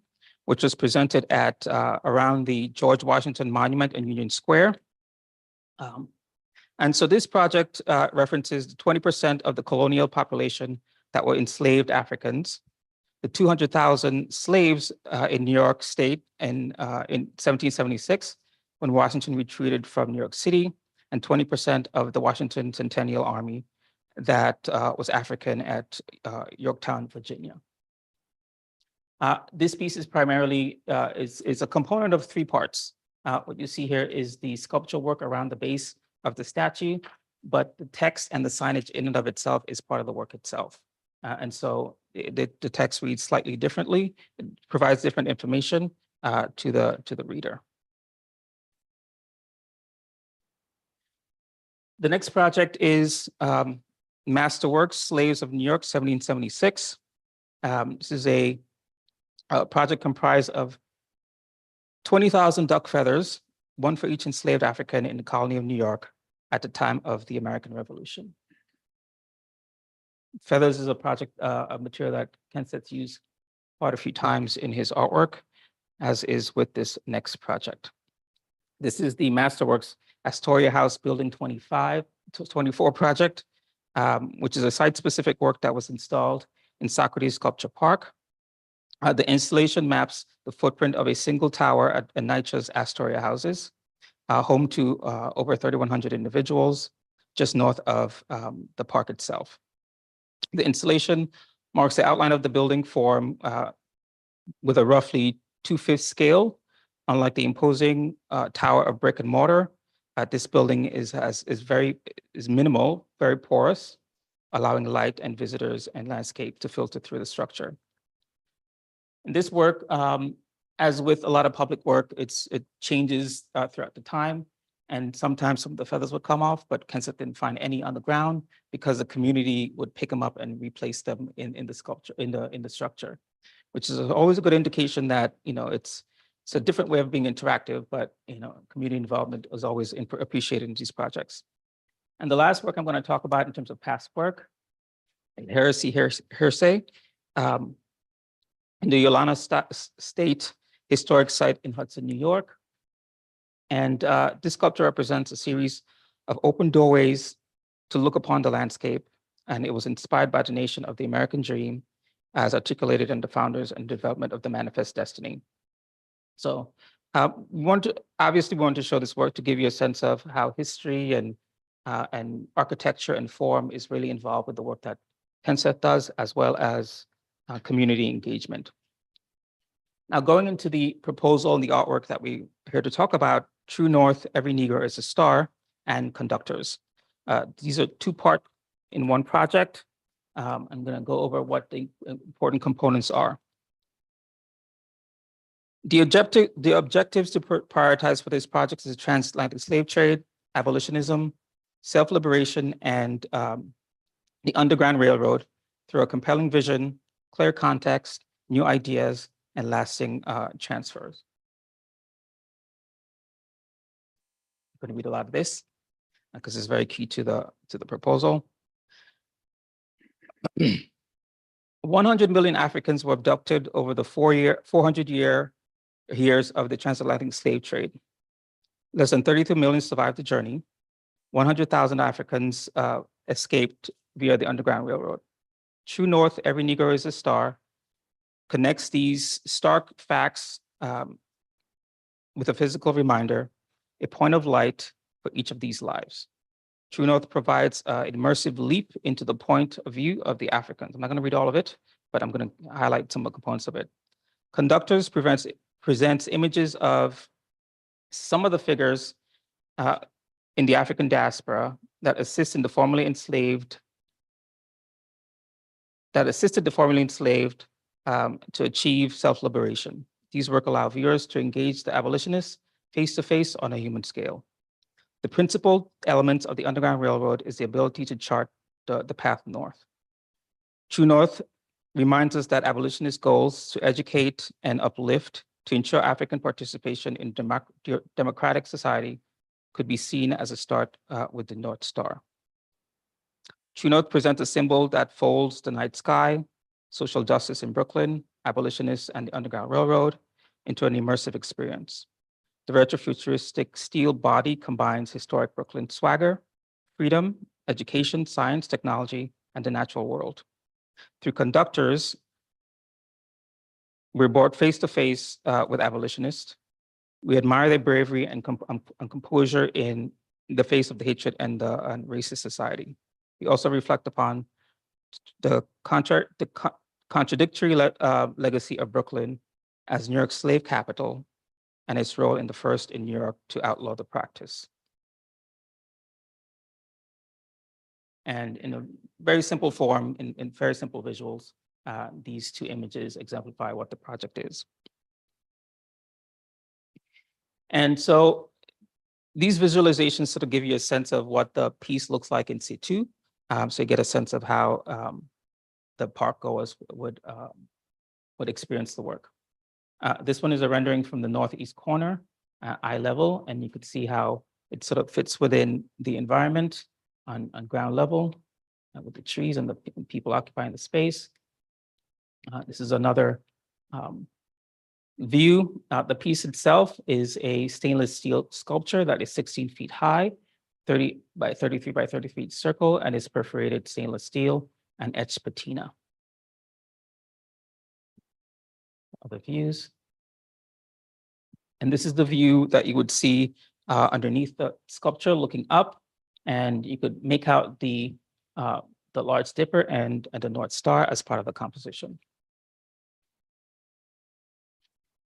which was presented at around the George Washington Monument in Union Square. And so this project references 20% of the colonial population that were enslaved Africans, the 200,000 slaves in New York State in 1776, when Washington retreated from New York City, and 20% of the Washington Centennial Army that was African at Yorktown, Virginia. This piece is primarily is a component of three parts. What you see here is the sculptural work around the base of the statue, but the text and the signage in and of itself is part of the work itself. And so the text reads slightly differently. It provides different information to the reader. The next project is Masterworks, Slaves of New York, 1776. This is a project comprised of 20,000 duck feathers, one for each enslaved African in the colony of New York at the time of the American Revolution. Feathers is a project, a material that Kenseth's used quite a few times in his artwork, as is with this next project. This is the Masterworks Astoria House Building 24 project, which is a site-specific work that was installed in Socrates Sculpture Park. The installation maps the footprint of a single tower at NYCHA's Astoria houses, home to over 3,100 individuals, just north of the park itself. The installation marks the outline of the building form with a roughly 2/5 scale. Unlike the imposing tower of brick and mortar, this building is minimal, very porous, allowing light and visitors and landscape to filter through the structure. And this work, as with a lot of public work, it changes throughout the time. And sometimes some of the feathers would come off, but Kenseth didn't find any on the ground because the community would pick them up and replace them in the sculpture, in the structure, which is always a good indication that, it's a different way of being interactive, but, community involvement is always appreciated in these projects. And the last work I'm going to talk about in terms of past work, Hersey, in the Yolanda State Historic Site in Hudson, New York. And this sculpture represents a series of open doorways to look upon the landscape. And it was inspired by the nation of the American dream as articulated in the founders and development of the Manifest Destiny. So we want to show this work to give you a sense of how history and architecture and form is really involved with the work that Kenseth does, as well as community engagement. Now, going into the proposal and the artwork that we're here to talk about, True North, Every Negro is a Star, and Conductors. These are two-part in one project. I'm going to go over what the important components are. The objectives to prioritize for this project is the transatlantic slave trade, abolitionism, self-liberation, and the Underground Railroad through a compelling vision, clear context, new ideas, and lasting transfers. going to read a lot of this because it's very key to the proposal. 100 million Africans were abducted over the 400 years of the transatlantic slave trade. Less than 32 million survived the journey. 100,000 Africans escaped via the Underground Railroad. True North, Every Negro is a Star, connects these stark facts with a physical reminder, a point of light for each of these lives. True North provides an immersive leap into the point of view of the Africans. I'm not going to read all of it, but I'm going to highlight some of the components of it. Conductors presents images of some of the figures in the African diaspora that assisted the formerly enslaved to achieve self-liberation. These work allow viewers to engage the abolitionists face-to-face on a human scale. The principal elements of the Underground Railroad is the ability to chart the path north. True North reminds us that abolitionist goals to educate and uplift to ensure African participation in democratic society could be seen as a start with the North Star. True North presents a symbol that folds the night sky, social justice in Brooklyn, abolitionists, and the Underground Railroad into an immersive experience. The retrofuturistic steel body combines historic Brooklyn swagger, freedom, education, science, technology, and the natural world. Through conductors, we're brought face-to-face with abolitionists. We admire their bravery and composure in the face of the hatred and racist society. We also reflect upon the contradictory legacy of Brooklyn as New York's slave capital and its role in the first in New York to outlaw the practice. And in a very simple form, in very simple visuals, these two images exemplify what the project is. And so these visualizations sort of give you a sense of what the piece looks like in situ. So you get a sense of how the park goers would experience the work. This one is a rendering from the northeast corner, eye level, and you could see how it sort of fits within the environment on ground level with the trees and the people occupying the space. This is another view. The piece itself is a stainless steel sculpture that is 16 feet high, 30 by 33 by 30 feet circle, and is perforated stainless steel and etched patina. Other views. And this is the view that you would see underneath the sculpture looking up, and you could make out the Large Dipper and the North Star as part of the composition.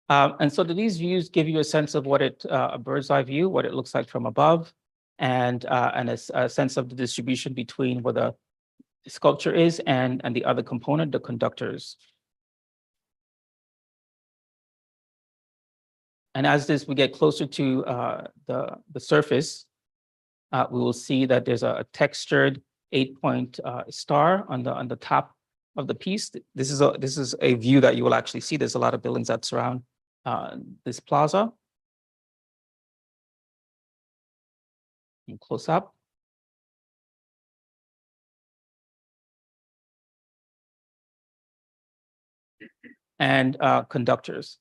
And so these views give you a sense of what a bird's eye view, what it looks like from above, and a sense of the distribution between where the sculpture is and the other component, the conductors. And as we get closer to the surface, we will see that there's a textured 8-point star on the top of the piece. This is a view that you will actually see. There's a lot of buildings that surround this plaza. And close up. And conductors.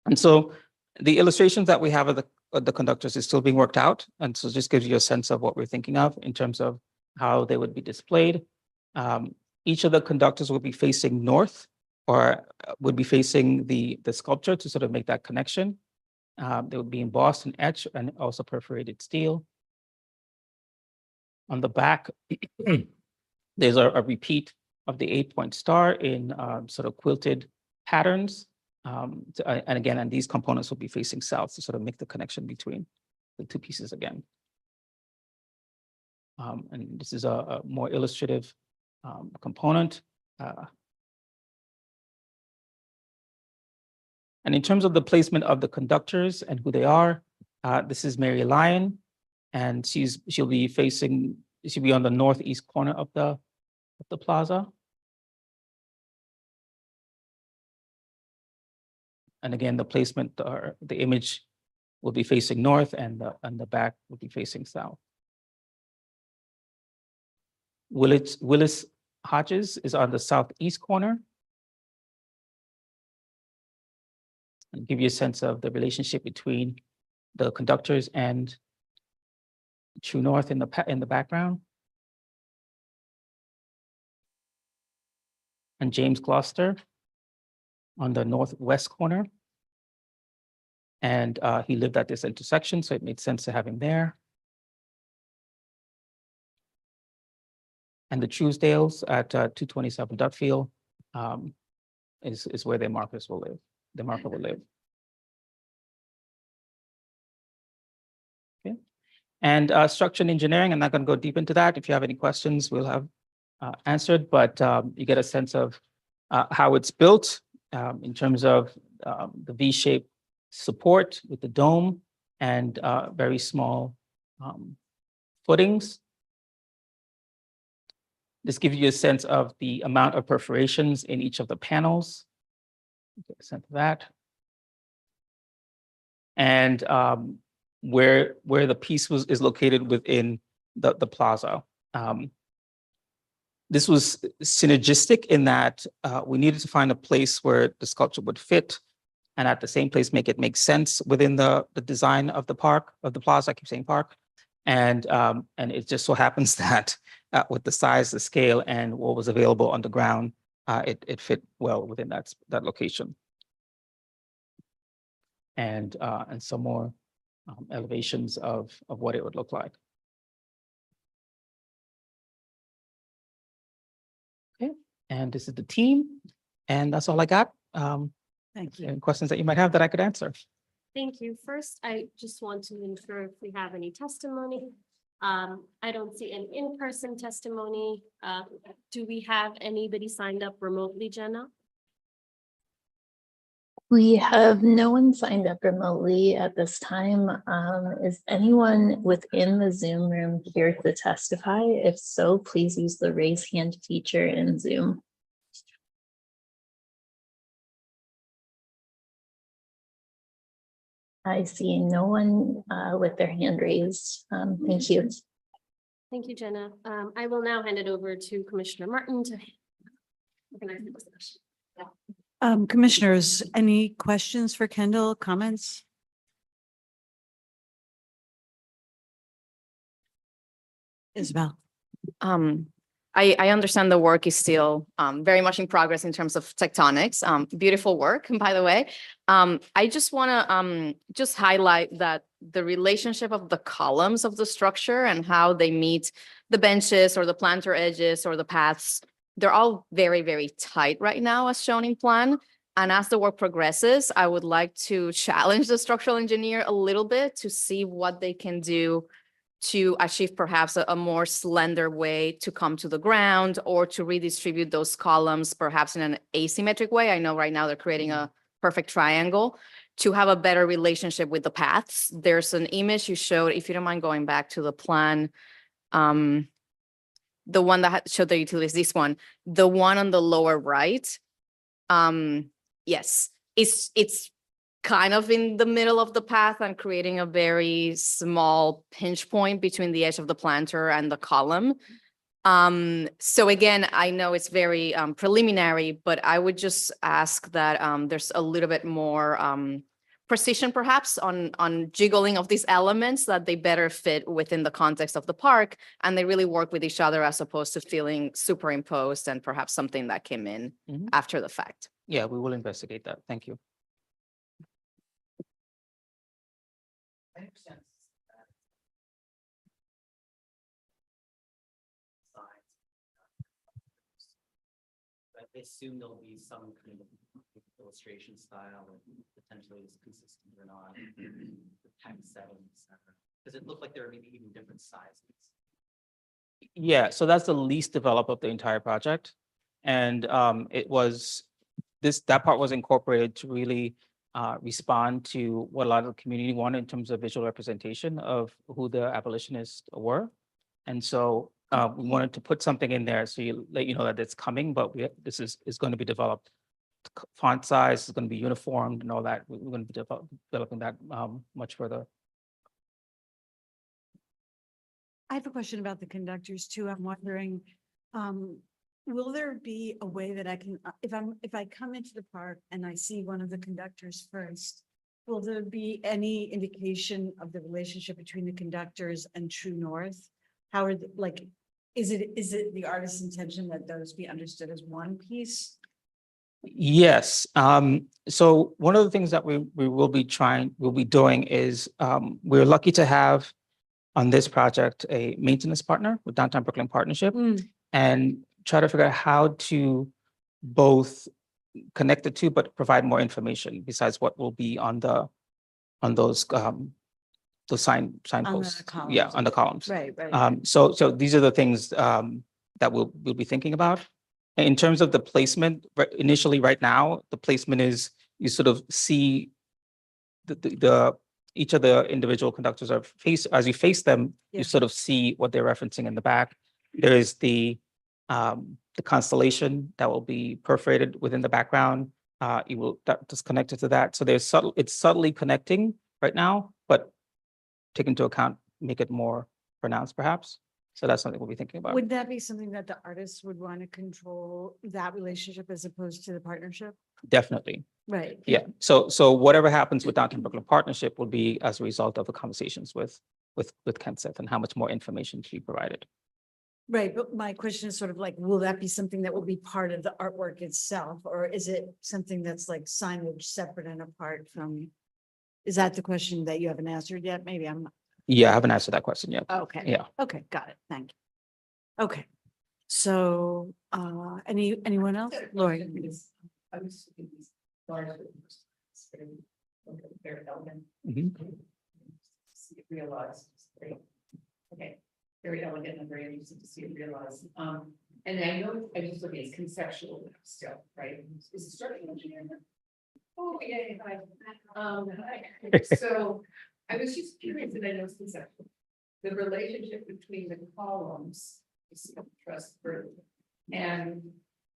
And so the illustrations that we have of the conductors is still being worked out. And so it just gives you a sense of what we're thinking of in terms of how they would be displayed. Each of the conductors will be facing north or would be facing the sculpture to sort of make that connection. They would be embossed and etched and also perforated steel. On the back, there's a repeat of the 8-point star in sort of quilted patterns. And these components will be facing south to sort of make the connection between the two pieces again. And this is a more illustrative component. And in terms of the placement of the conductors and who they are, this is Mary Lyon, and she'll be on the northeast corner of the plaza. And again, the placement or the image will be facing north and the back will be facing south. Willis Hodges is on the southeast corner. And give you a sense of the relationship between the conductors and True North in the background. And James Gloucester on the northwest corner. And he lived at this intersection, so it made sense to have him there. And the Truesdales at 227 Dutfield is where their markers will live. The marker will live. Okay. And structure and engineering, I'm not going to go deep into that. If you have any questions, we'll have answered, but you get a sense of how it's built in terms of the V-shaped support with the dome and very small footings. This gives you a sense of the amount of perforations in each of the panels. Get a sense of that. And where the piece is located within the plaza. This was synergistic in that we needed to find a place where the sculpture would fit, and at the same place make sense within the design of the park, of the plaza. I keep saying park, and it just so happens that with the size, the scale, and what was available on the ground, it fit well within that location. And some more elevations of what it would look like. Okay, and this is the team, and that's all I got. Thank you. Any questions that you might have that I could answer? Thank you. First, I just want to ensure if we have any testimony. I don't see an in-person testimony. Do we have anybody signed up remotely, Jenna? We have no one signed up remotely at this time. Is anyone within the Zoom room here to testify? If so, please use the raise hand feature in Zoom. I see no one with their hand raised. Thank you. Thank you, Jenna. I will now hand it over to Commissioner Martin to organize the discussion. Commissioners, any questions for Kendall, comments? Isabel. I understand the work is still very much in progress in terms of tectonics. Beautiful work, by the way. I just want to just highlight that the relationship of the columns of the structure and how they meet the benches or the planter edges or the paths, they're all very, very tight right now as shown in plan. And as the work progresses, I would like to challenge the structural engineer a little bit to see what they can do to achieve perhaps a more slender way to come to the ground or to redistribute those columns perhaps in an asymmetric way. I know right now they're creating a perfect triangle to have a better relationship with the paths. There's an image you showed, if you don't mind going back to the plan, the one that showed the utilities, this one, the one on the lower right. Yes, it's kind of in the middle of the path and creating a very small pinch point between the edge of the planter and the column. So again, I know it's very preliminary, but I would just ask that there's a little bit more precision perhaps on jiggling of these elements, that they better fit within the context of the park and they really work with each other as opposed to feeling superimposed and perhaps something that came in after the fact. Yeah, we will investigate that. Thank you. I understand. But I assume there'll be some kind of illustration style that potentially is consistent or not. The text settings, because it looked like there were maybe even different sizes. Yeah, so that's the least developed of the entire project. And it was that part was incorporated to really respond to what a lot of the community wanted in terms of visual representation of who the abolitionists were. And so we wanted to put something in there so let you know that it's coming, but this is going to be developed font size is going to be uniformed and all that. We're going to be developing that much further. I have a question about the conductors too. I'm wondering, will there be a way that I can, if I come into the park and I see one of the conductors first, will there be any indication of the relationship between the conductors and True North? How are, like, is it the artist's intention that those be understood as one piece? Yes. So one of the things that we will be doing is we're lucky to have on this project a maintenance partner with Downtown Brooklyn Partnership, and try to figure out how to both connect the two, but provide more information besides what will be on those signposts. Yeah, columns. on the columns. Right, right. So these are the things that we'll be thinking about. In terms of the placement, initially, right now, the placement is you sort of see the each of the individual conductors are as you face them, Yeah. you sort of see what they're referencing in the back. There is the constellation that will be perforated within the background. That's connected to that. So it's subtly connecting right now, but take into account, make it more pronounced perhaps. So that's something we'll be thinking about. Would that be something that the artists would want to control, that relationship as opposed to the partnership? Definitely. Right. Yeah. So whatever happens with Downtown Brooklyn Partnership will be as a result of the conversations with Kenseth and how much more information to be provided. Right, but my question is sort of like, will that be something that will be part of the artwork itself? Or is it something that's like signage separate and apart from? Is that the question that you haven't answered yet? Maybe I'm. Yeah, I haven't answered that question yet. Okay. Yeah. Okay, got it. Thank you. Okay. So, anyone else? Lori? I was thinking these larger. Very elegant. Mhm. See it realized. It's great. Okay, very elegant and very interesting to see it realized. And I know, I just look at it as conceptual still, right? Is it structural engineering? Oh, yeah, hi. So I was just curious, and I know it's conceptual. The relationship between the columns, you see the truss through, and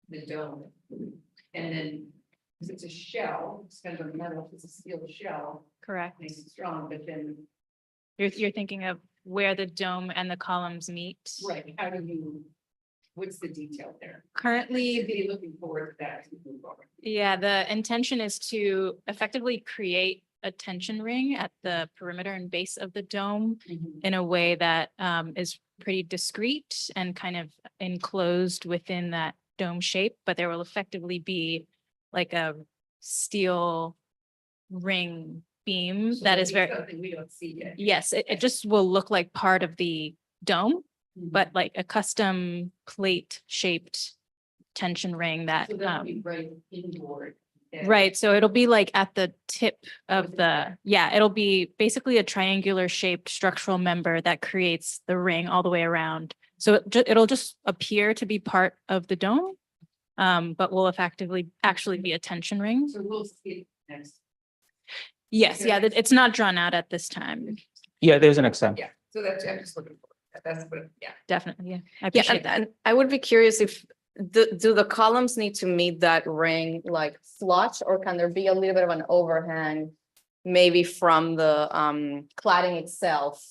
the dome. And then, because it's a shell, it's kind of a metal, it's a steel shell, Correct. makes it strong, but then, You're thinking of where the dome and the columns meet. right, how do you, what's the detail there? Currently, You'd be looking forward to that as we move forward. yeah, the intention is to effectively create a tension ring at the perimeter and base of the dome in a way that is pretty discreet and kind of enclosed within that dome shape, but there will effectively be like a steel ring beam So that it'll is be very, something we don't see yet. yes, it just will look like part of the dome, but like a custom plate shaped tension ring that, So that'll be right inboard. Yeah. right, so it'll be like at the tip of the, yeah, it'll be basically a triangular shaped structural member that creates the ring all the way around. So it'll just appear to be part of the dome, but will effectively actually be a tension ring. So we'll see it next. Yes, yeah, it's not drawn out at this time, Yeah, there's an example. Yeah, so that's, I'm just looking for, that's what, yeah. definitely, yeah. I Yeah, appreciate that. and I would be curious if, do the columns need to meet that ring like flush, or can there be a little bit of an overhang? Maybe from the cladding itself?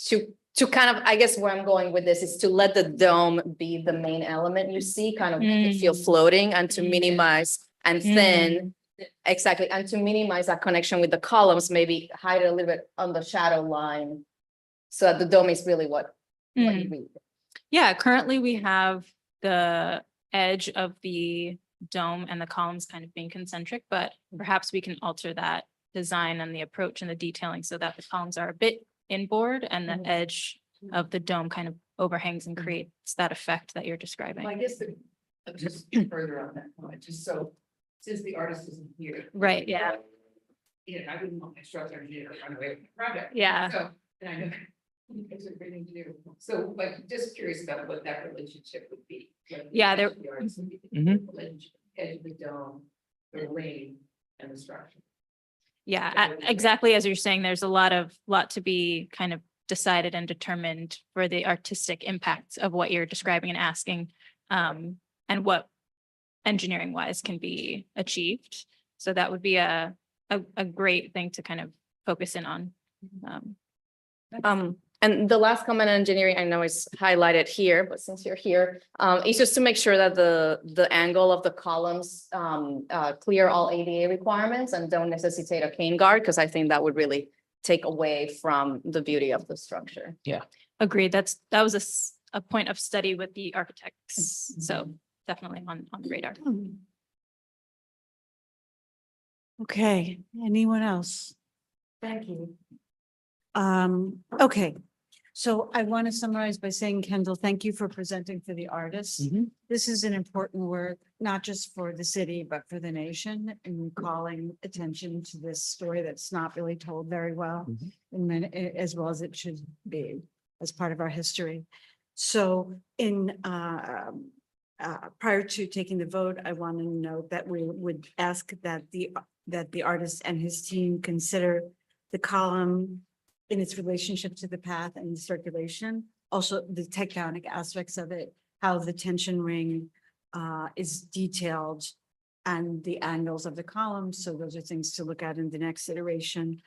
To kind of, I guess where I'm going with this is to let the dome be the main element you see, kind of make it feel floating, and to minimize, and then exactly, and to minimize that connection with the columns, maybe hide it a little bit on the shadow line. So that the dome is really what you read. Yeah, currently we have the edge of the dome and the columns kind of being concentric, but perhaps we can alter that design and the approach and the detailing so that the columns are a bit inboard and the edge of the dome kind of overhangs and creates that effect that you're describing. Well, I guess just further on that point, just so, since the artist isn't here. Right, yeah. Yeah, I wouldn't want my structural engineer to run away from the project. Yeah. So, and I know you guys are great engineer, so like, just curious about what that relationship would be. Like, Yeah, there- the artist would be the relationship, edge of the dome, the ring, and the structure. Yeah, exactly as you're saying, there's a lot to be kind of decided and determined for the artistic impacts of what you're describing and asking. And engineering wise can be achieved. So that would be a great thing to kind of focus in on. And the last comment on engineering, I know is highlighted here, but since you're here, is just to make sure that the angle of the columns clear all ADA requirements and don't necessitate a cane guard, because I think that would really take away from the beauty of the structure. Agreed. That was a point of study with the architects. So definitely on the radar. Okay, anyone else? Thank you. Okay, so I want to summarize by saying, Kendall, thank you for presenting for the artists. This is an important work, not just for the city, but for the nation, and calling attention to this story that's not really told very well, as well as it should be as part of our history. So prior to taking the vote, I want to note that we would ask that the artist and his team consider the column in its relationship to the path and the circulation, also the tectonic aspects of it, how the tension ring is detailed, and the angles of the columns. So those are things to look at in the next iteration.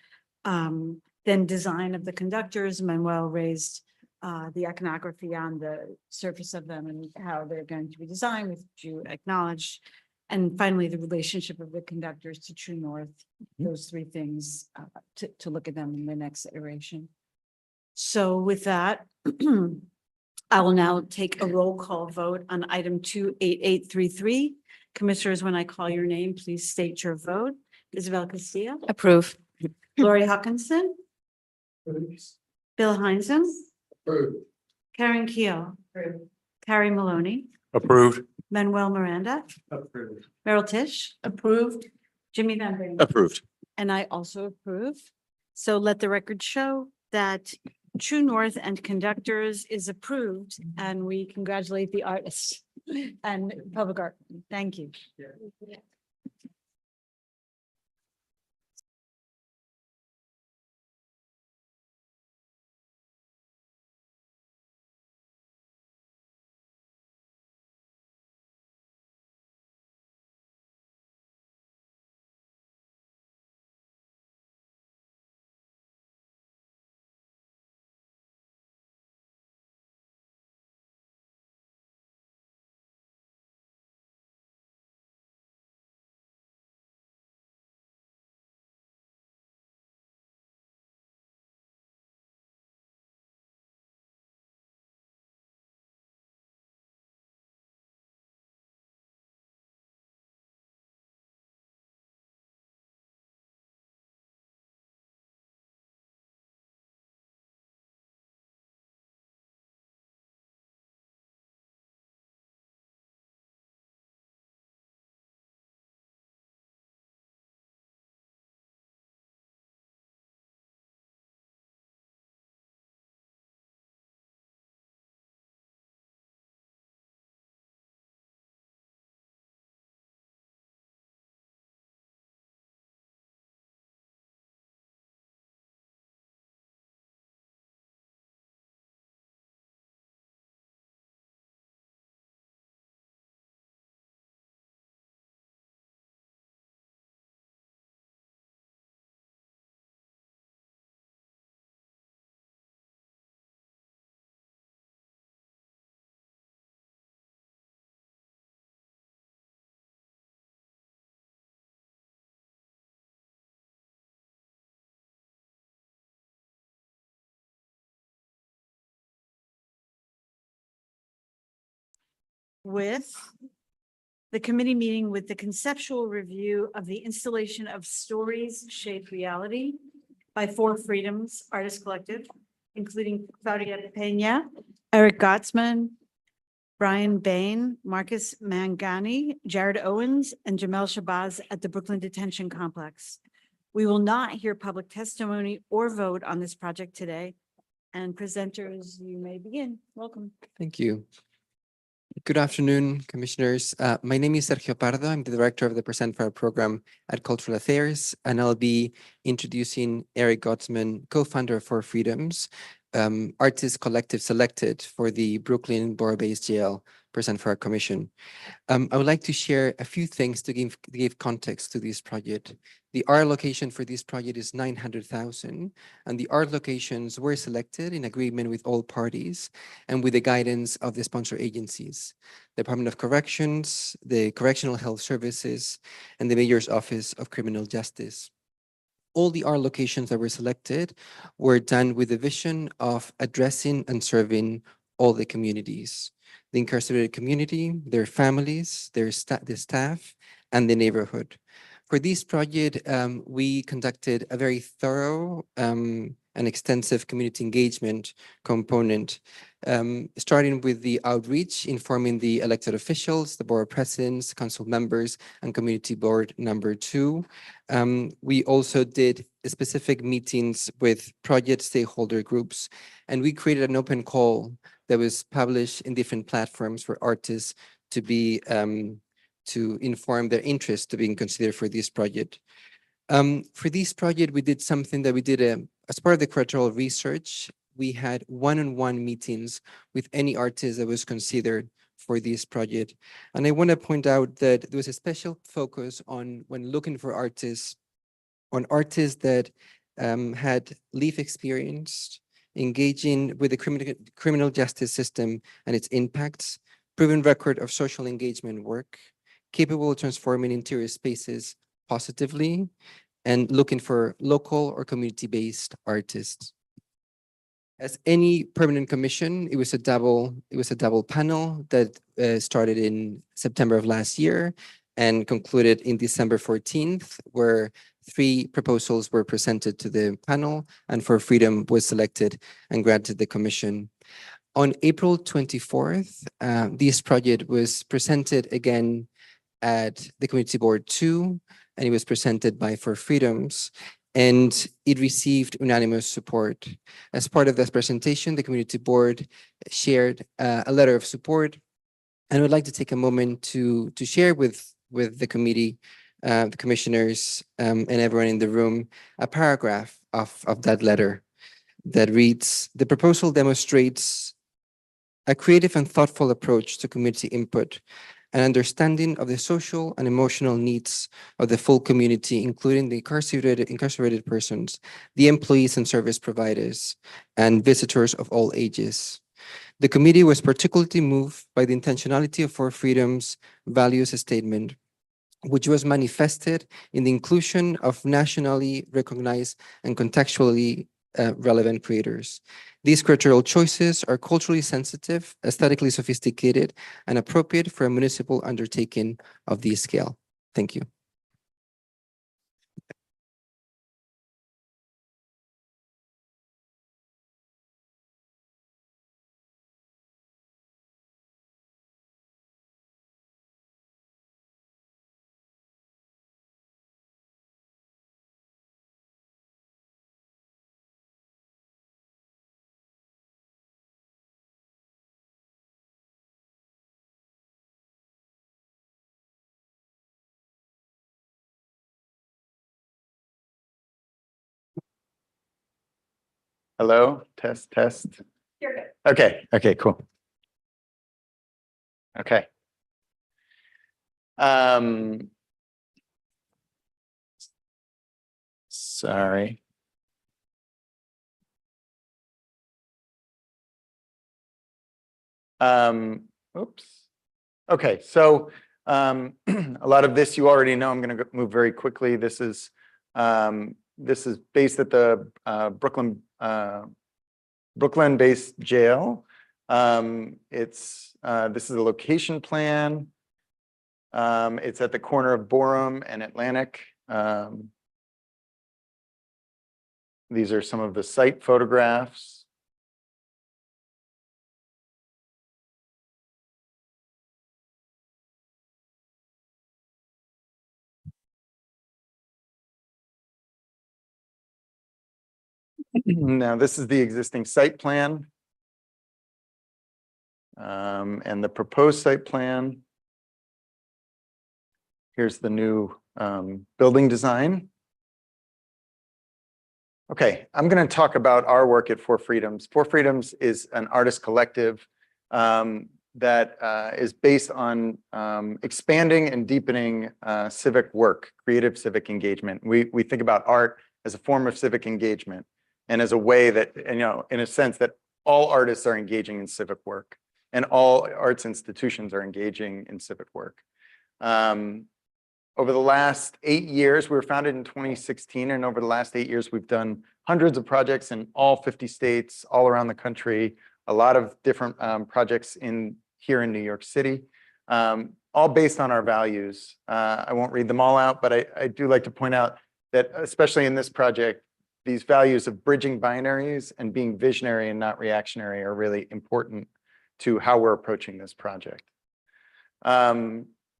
Then design of the conductors. Manuel raised the iconography on the surface of them and how they're going to be designed, which you acknowledged. And finally, the relationship of the conductors to True North, those three things to look at them in the next iteration. So with that, I will now take a roll call vote on item 28833. Commissioners, when I call your name, please state your vote. Isabel Castillo, Approve. Lori Hawkinson, Bill Heinzen, Karen Keel, Carrie Maloney, Approved. Manuel Miranda, Approved. Meryl Tisch, approved, Jimmy Van Breen. Approved. And I also approve. So let the record show that True North and Conductors is approved, and we congratulate the artists and public art. Thank you. With the committee meeting with the conceptual review of the installation of Stories Shape Reality by Four Freedoms Artist Collective, including Claudia Peña, Eric Gottsman, Brian Bain, Marcus Mangani, Jared Owens, and Jamel Shabazz at the Brooklyn Detention Complex. We will not hear public testimony or vote on this project today. And presenters, you may begin. Welcome. Thank you. Good afternoon, commissioners. My name is Sergio Pardo. I'm the director of the Present Fire program at Cultural Affairs, and I'll be introducing Eric Gottsman, co-founder of Four Freedoms, artist collective selected for the Brooklyn Borough-based jail present for our commission. I would like to share a few things to give context to this project. The art location for this project is 900,000, and the art locations were selected in agreement with all parties and with the guidance of the sponsor agencies, the Department of Corrections, the Correctional Health Services, and the Mayor's Office of Criminal Justice. All the art locations that were selected were done with the vision of addressing and serving all the communities, the incarcerated community, their families, the staff, and the neighborhood. For this project, we conducted a very thorough and extensive community engagement component, starting with the outreach, informing the elected officials, the borough presidents, council members, and community board number 2. We also did specific meetings with project stakeholder groups, and we created an open call that was published in different platforms for artists to be to inform their interest to being considered for this project. For this project, we did something that we did as part of the cultural research. We had one-on-one meetings with any artist that was considered for this project. And I want to point out that there was a special focus on, when looking for artists, on artists that had lived experience, engaging with the criminal justice system and its impacts, proven record of social engagement work, capable of transforming interior spaces positively, and looking for local or community-based artists. As any permanent commission, it was a double panel that started in September of last year and concluded in December 14th, where 3 proposals were presented to the panel, and For Freedom was selected and granted the commission. On April 24th, this project was presented again at the Community Board 2, and it was presented by For Freedoms, and it received unanimous support. As part of this presentation, the Community Board shared a letter of support, and I would like to take a moment to share with the committee, the commissioners, and everyone in the room, a paragraph of that letter that reads, "The proposal demonstrates a creative and thoughtful approach to community input, an understanding of the social and emotional needs of the full community, including the incarcerated persons, the employees and service providers, and visitors of all ages. The committee was particularly moved by the intentionality of For Freedom's values statement, which was manifested in the inclusion of nationally recognized and contextually relevant creators. These curatorial choices are culturally sensitive, aesthetically sophisticated, and appropriate for a municipal undertaking of this scale." Thank you. Hello, test, test. You're good. Okay, okay, cool. Okay. Sorry. Oops. Okay, so a lot of this you already know. I'm going to move very quickly. This is based at the Brooklyn-based jail. This is a location plan. It's at the corner of Borum and Atlantic. These are some of the site photographs. Now, this is the existing site plan and the proposed site plan. Here's the new building design. Okay, I'm going to talk about our work at Four Freedoms. Four Freedoms is an artist collective that is based on expanding and deepening civic work, creative civic engagement. We think about art as a form of civic engagement and as a way that, in a sense that all artists are engaging in civic work and all arts institutions are engaging in civic work. Over the last 8 years, we were founded in 2016, and over the last 8 years, we've done hundreds of projects in all 50 states, all around the country, a lot of different projects here in New York City, all based on our values. I won't read them all out, but I do like to point out that, especially in this project, these values of bridging binaries and being visionary and not reactionary are really important to how we're approaching this project.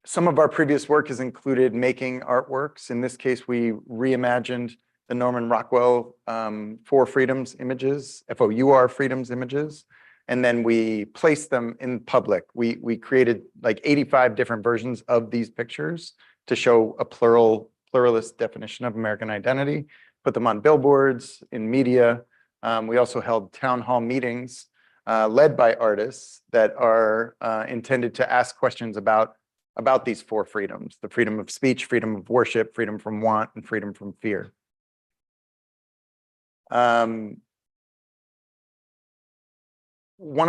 Some of our previous work has included making artworks. In this case, we reimagined the Norman Rockwell Four Freedoms images, FOUR Freedoms images, and then we placed them in public. We created like 85 different versions of these pictures to show a pluralist definition of American identity, put them on billboards, in media. We also held town hall meetings led by artists that are intended to ask questions about these four freedoms: the freedom of speech, freedom of worship, freedom from want, and freedom from fear. One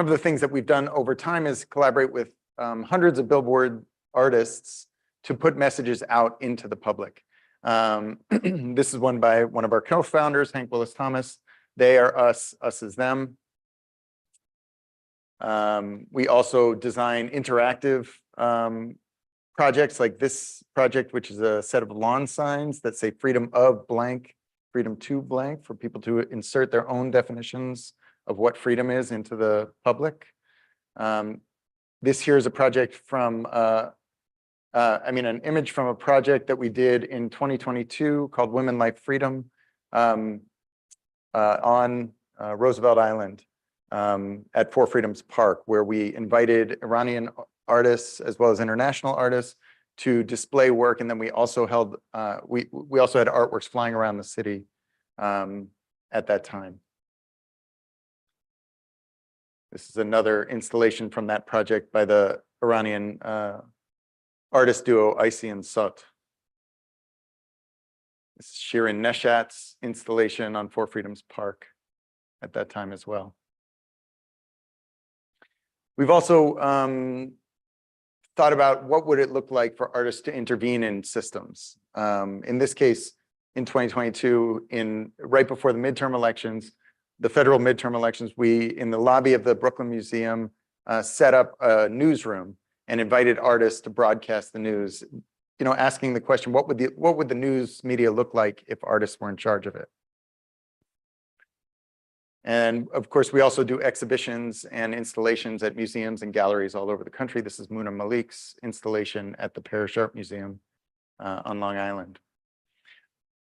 of the things that we've done over time is collaborate with hundreds of billboard artists to put messages out into the public. This is one by one of our co-founders, Hank Willis Thomas. They are us, us is them. We also design interactive projects like this project, which is a set of lawn signs that say freedom of blank, freedom to blank, for people to insert their own definitions of what freedom is into the public. This here is a project from, an image from a project that we did in 2022 called Women Life Freedom on Roosevelt Island at Four Freedoms Park, where we invited Iranian artists as well as international artists to display work, and then we also held we also had artworks flying around the city at that time. This is another installation from that project by the Iranian artist duo Icy and Sut. This is Shirin Neshat's installation on Four Freedoms Park at that time as well. We've also thought about what would it look like for artists to intervene in systems. In this case, in 2022, right before the midterm elections, the federal midterm elections, we, in the lobby of the Brooklyn Museum, set up a newsroom and invited artists to broadcast the news, asking the question, what would the news media look like if artists were in charge of it? And of course, we also do exhibitions and installations at museums and galleries all over the country. This is Muna Malik's installation at the Parrish Art Museum on Long Island.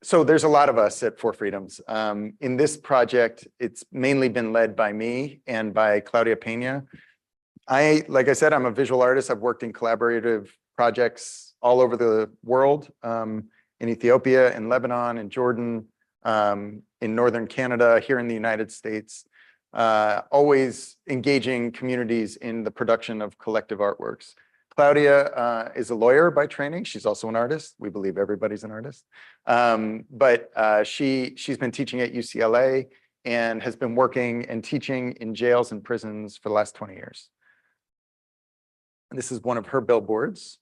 So there's a lot of us at Four Freedoms. In this project, it's mainly been led by me and by Claudia Pena. Like I said, I'm a visual artist. I've worked in collaborative projects all over the world, in Ethiopia, in Lebanon, in Jordan, in Northern Canada, here in the United States, always engaging communities in the production of collective artworks. Claudia is a lawyer by training. She's also an artist. We believe everybody's an artist. But she's been teaching at UCLA and has been working and teaching in jails and prisons for the last 20 years. And this is one of her billboards.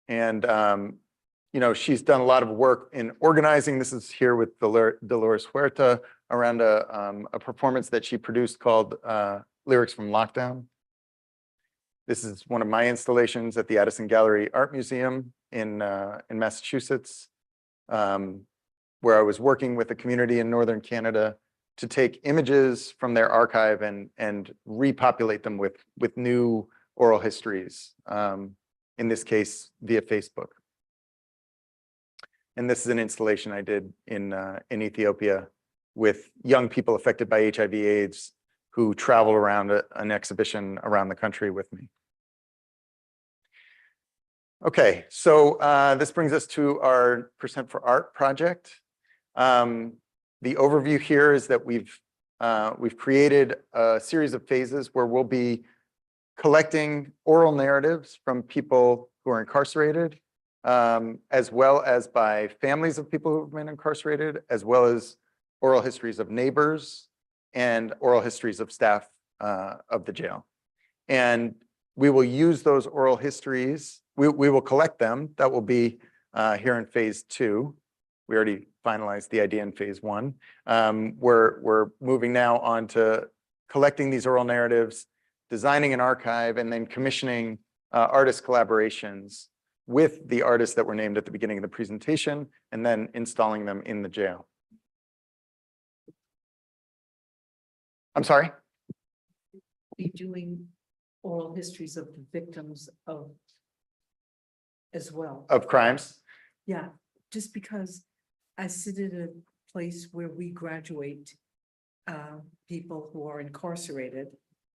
And she's done a lot of work in organizing. This is here with Dolores Huerta around a performance that she produced called Lyrics from Lockdown. This is one of my installations at the Addison Gallery Art Museum in Massachusetts, where I was working with a community in Northern Canada to take images from their archive and repopulate them with new oral histories, in this case, via Facebook. And this is an installation I did in Ethiopia with young people affected by HIV/AIDS who travel around an exhibition around the country with me. Okay, so this brings us to our Percent for Art project. The overview here is that we've created a series of phases where we'll be collecting oral narratives from people who are incarcerated, as well as by families of people who have been incarcerated, as well as oral histories of neighbors and oral histories of staff of the jail. And we will use those oral histories. We will collect them. That will be here in phase 2. We already finalized the idea in phase 1. We're moving now on to collecting these oral narratives, designing an archive, and then commissioning artist collaborations with the artists that were named at the beginning of the presentation, and then installing them in the jail. I'm sorry? Be doing oral histories of the victims of as well. Of crimes? Yeah, just because I sit at a place where we graduate people who are incarcerated,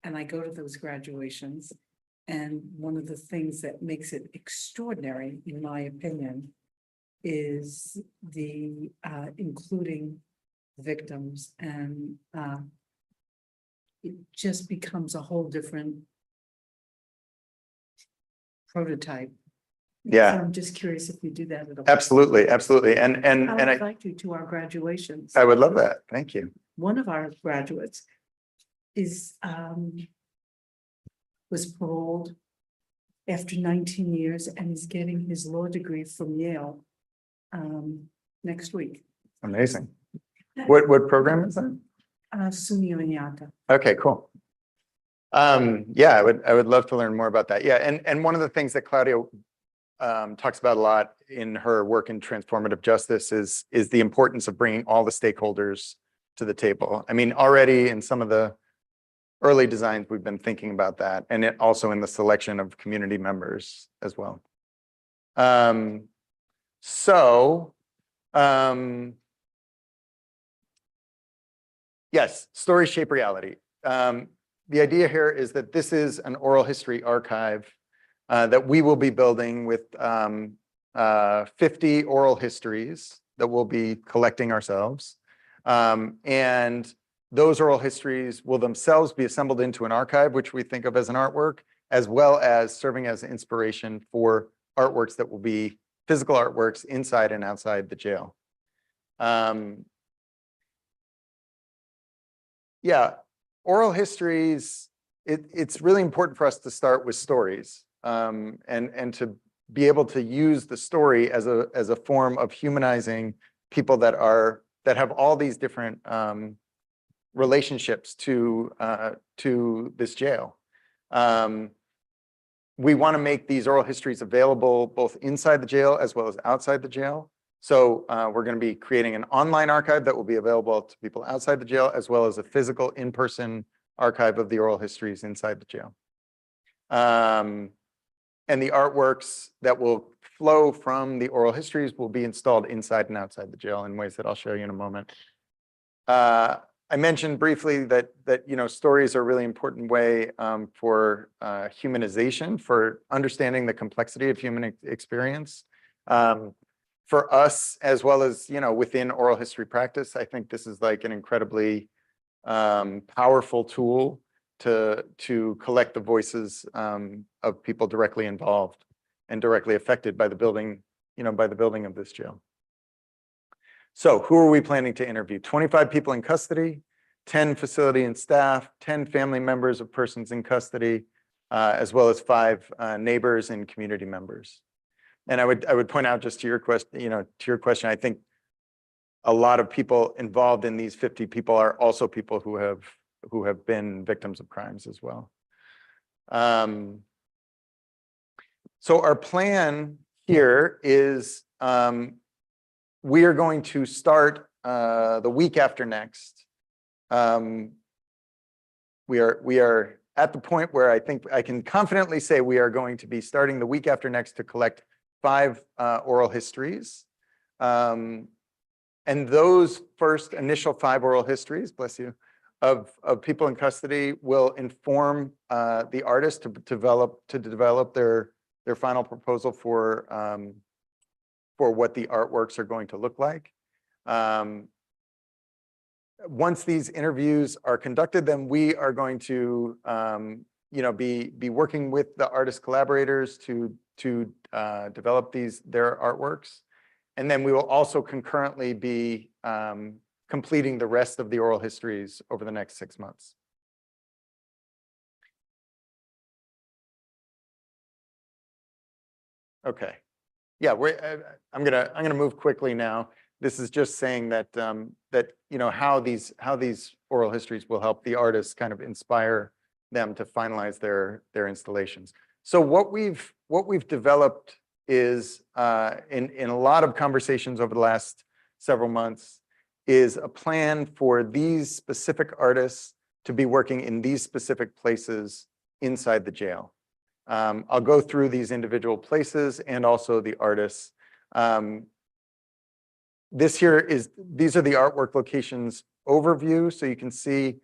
and I go to those graduations. And one of the things that makes it extraordinary, in my opinion, is the including victims, and it just becomes a whole different prototype. Yeah. So I'm just curious if you do that at all. Absolutely, absolutely. And I I would like to our graduations. would love that. Thank you. One of our graduates is was paroled after 19 years and is getting his law degree from Yale next week. Amazing. What program is that? SUNY Oneonta. Okay, cool. Yeah, I would love to learn more about that. Yeah, and one of the things that Claudia talks about a lot in her work in transformative justice is the importance of bringing all the stakeholders to the table. I mean, already in some of the early designs, we've been thinking about that, and it also in the selection of community members as well. Yes, stories shape reality. The idea here is that this is an oral history archive that we will be building with 50 oral histories that we'll be collecting ourselves. And those oral histories will themselves be assembled into an archive, which we think of as an artwork, as well as serving as inspiration for artworks that will be physical artworks inside and outside the jail. Yeah, oral histories, it's really important for us to start with stories and to be able to use the story as a form of humanizing people that have all these different relationships to this jail. We want to make these oral histories available both inside the jail as well as outside the jail. So we're going to be creating an online archive that will be available to people outside the jail, as well as a physical in-person archive of the oral histories inside the jail. And the artworks that will flow from the oral histories will be installed inside and outside the jail in ways that I'll show you in a moment. I mentioned briefly that stories are a really important way for humanization, for understanding the complexity of human experience. For us, as well as within oral history practice, I think this is like an incredibly powerful tool to collect the voices of people directly involved and directly affected by the building, by the building of this jail. So who are we planning to interview? 25 people in custody, 10 facility and staff, 10 family members of persons in custody, as well as 5 neighbors and community members. And I would point out just to your question, I think a lot of people involved in these 50 people are also people who have been victims of crimes as well. So our plan here is we are going to start the week after next. We are at the point where I think I can confidently say we are going to be starting the week after next to collect 5 oral histories. And those first initial 5 oral histories, bless you, of people in custody will inform the artist to develop their final proposal for what the artworks are going to look like. Once these interviews are conducted, then we are going to be working with the artist collaborators to develop their artworks. And then we will also concurrently be completing the rest of the oral histories over the next 6 months. Okay. Yeah, I'm gonna move quickly now. This is just saying that how these oral histories will help the artists kind of inspire them to finalize their installations. So what we've developed is in a lot of conversations over the last several months is a plan for these specific artists to be working in these specific places inside the jail. I'll go through these individual places and also the artists. These are the artwork locations overview. So you can see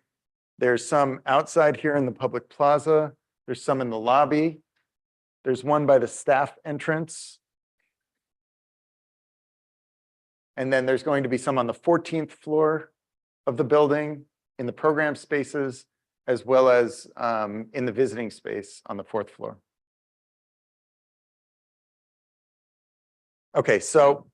there's some outside here in the public plaza. There's some in the lobby. There's one by the staff entrance. And then there's going to be some on the 14th floor of the building in the program spaces, as well as in the visiting space on the 4th floor. Okay, so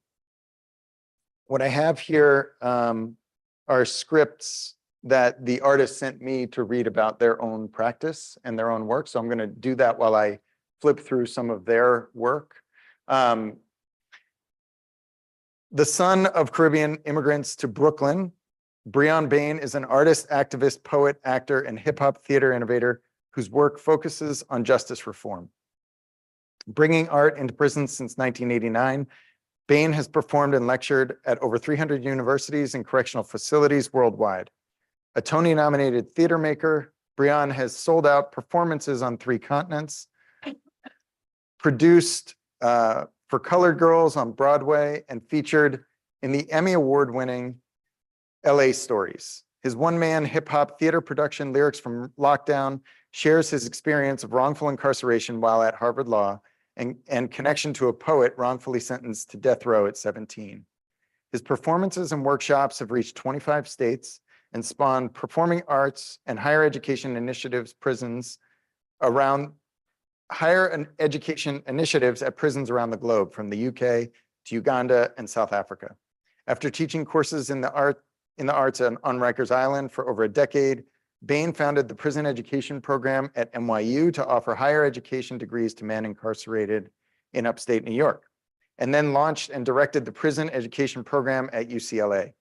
what I have here are scripts that the artist sent me to read about their own practice and their own work. So I'm going to do that while I flip through some of their work. The son of Caribbean immigrants to Brooklyn, Breon Bain is an artist, activist, poet, actor, and hip-hop theater innovator whose work focuses on justice reform. Bringing art into prisons since 1989, Bain has performed and lectured at over 300 universities and correctional facilities worldwide. A Tony-nominated theater maker, Breon has sold out performances on 3 continents, produced for Colored Girls on Broadway, and featured in the Emmy Award-winning LA Stories. His one-man hip-hop theater production, Lyrics from Lockdown, shares his experience of wrongful incarceration while at Harvard Law and connection to a poet wrongfully sentenced to death row at 17. His performances and workshops have reached 25 states and spawned performing arts and higher education initiatives at prisons around the globe, from the UK to Uganda and South Africa. After teaching courses in the arts on Rikers Island for over a decade, Bain founded the prison education program at NYU to offer higher education degrees to men incarcerated in upstate New York, and then launched and directed the prison education program at UCLA.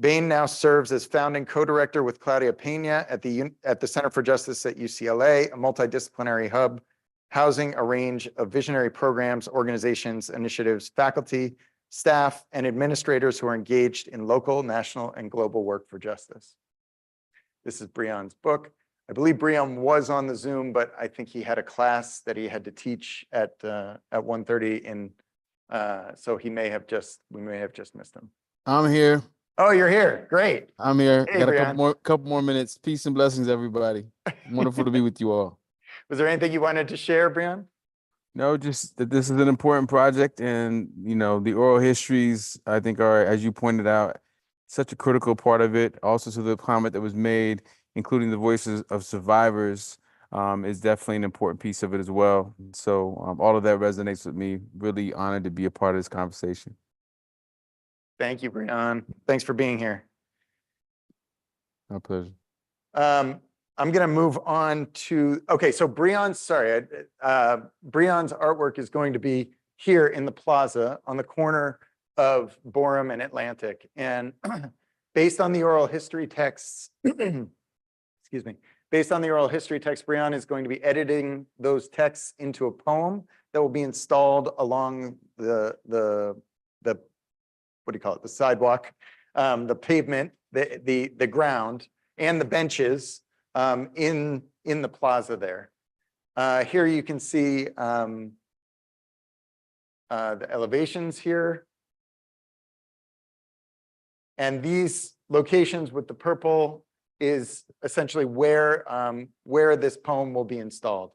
Bain now serves as founding co-director with Claudia Pena at the Center for Justice at UCLA, a multidisciplinary hub housing a range of visionary programs, organizations, initiatives, faculty, staff, and administrators who are engaged in local, national, and global work for justice. This is Breon's book. I believe Breon was on the Zoom, but I think he had a class that he had to teach at 1:30, so we may have just missed him. I'm here. Oh, you're here. Great. I'm here. Hey, Got a Breon. couple more minutes. Peace and blessings, everybody. Wonderful to be with you all. Was there anything you wanted to share, Breon? No, just that this is an important project, and the oral histories, I think, are, as you pointed out, such a critical part of it. Also, to the comment that was made, including the voices of survivors, is definitely an important piece of it as well. So all of that resonates with me. Really honored to be a part of this conversation. Thank you, Breon. Thanks for being here. My pleasure. I'm going to move on to, okay, so Breon's artwork is going to be here in the plaza on the corner of Borum and Atlantic. And based on the oral history texts, excuse me, based on the oral history text, Breon is going to be editing those texts into a poem that will be installed along the what do you call it, the sidewalk, the pavement, the ground, and the benches in the plaza there. Here you can see the elevations here. And these locations with the purple is essentially where this poem will be installed.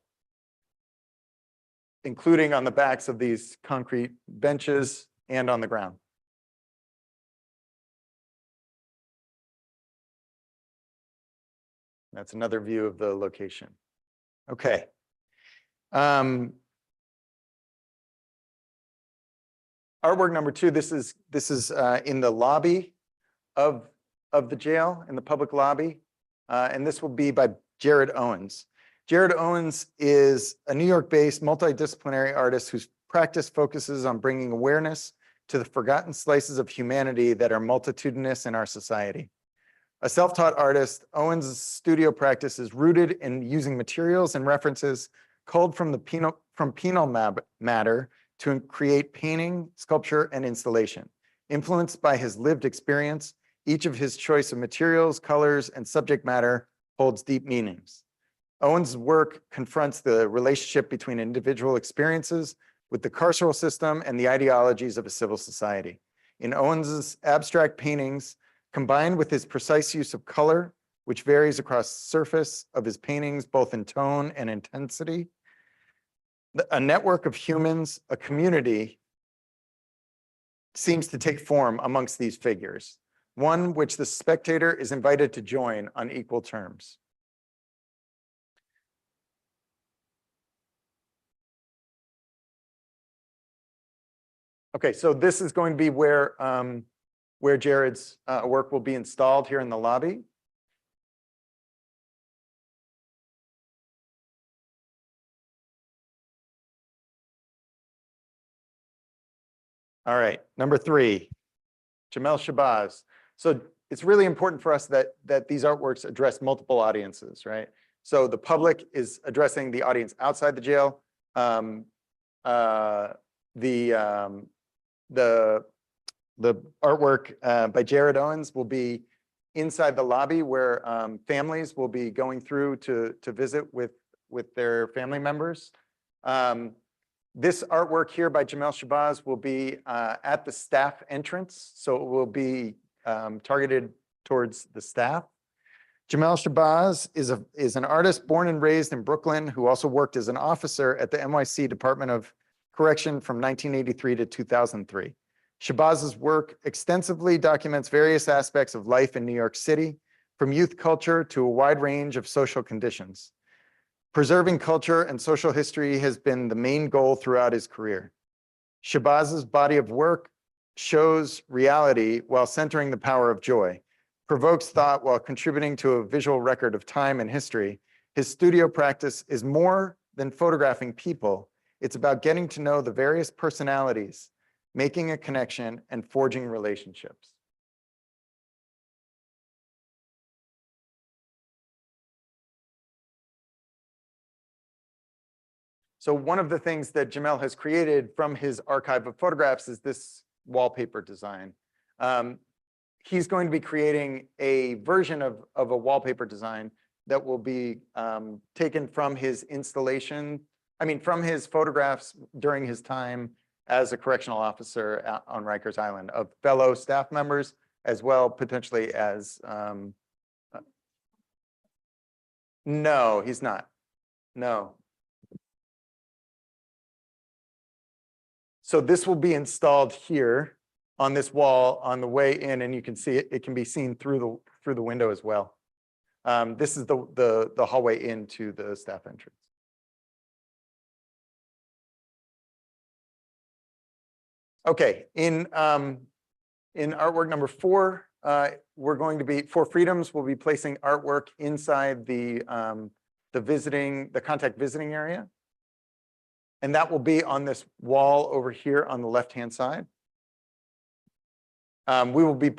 including on the backs of these concrete benches and on the ground. That's another view of the location. Okay. Artwork number 2, this is in the lobby of the jail, in the public lobby. And this will be by Jared Owens. Jared Owens is a New York-based multidisciplinary artist whose practice focuses on bringing awareness to the forgotten slices of humanity that are multitudinous in our society. A self-taught artist, Owens' studio practice is rooted in using materials and references culled from penal matter to create painting, sculpture, and installation. Influenced by his lived experience, each of his choice of materials, colors, and subject matter holds deep meanings. Owens' work confronts the relationship between individual experiences with the carceral system and the ideologies of a civil society. In Owens' abstract paintings, combined with his precise use of color, which varies across the surface of his paintings, both in tone and intensity, a network of humans, a community, seems to take form amongst these figures, one which the spectator is invited to join on equal terms. Okay, so this is going to be where Jared's work will be installed here in the lobby. All right, number 3, Jamel Shabazz. So it's really important for us that these artworks address multiple audiences, right? So the public is addressing the audience outside the jail. The artwork by Jared Owens will be inside the lobby where families will be going through to visit with their family members. This artwork here by Jamel Shabazz will be at the staff entrance, so it will be targeted towards the staff. Jamel Shabazz is an artist born and raised in Brooklyn who also worked as an officer at the NYC Department of Correction from 1983 to 2003. Shabazz's work extensively documents various aspects of life in New York City, from youth culture to a wide range of social conditions. Preserving culture and social history has been the main goal throughout his career. Shabazz's body of work shows reality while centering the power of joy, provokes thought while contributing to a visual record of time and history. His studio practice is more than photographing people. It's about getting to know the various personalities, making a connection, and forging relationships. So one of the things that Jamel has created from his archive of photographs is this wallpaper design. He's going to be creating a version of a wallpaper design that will be taken from his installation, from his photographs during his time as a correctional officer on Rikers Island, of fellow staff members, as well potentially as, no, he's not, no. So this will be installed here on this wall on the way in, and you can see it can be seen through the window as well. This is the hallway into the staff entrance. Okay, in artwork number 4, we're going to be, for Freedoms, we'll be placing artwork inside the contact visiting area. And that will be on this wall over here on the left-hand side. We will be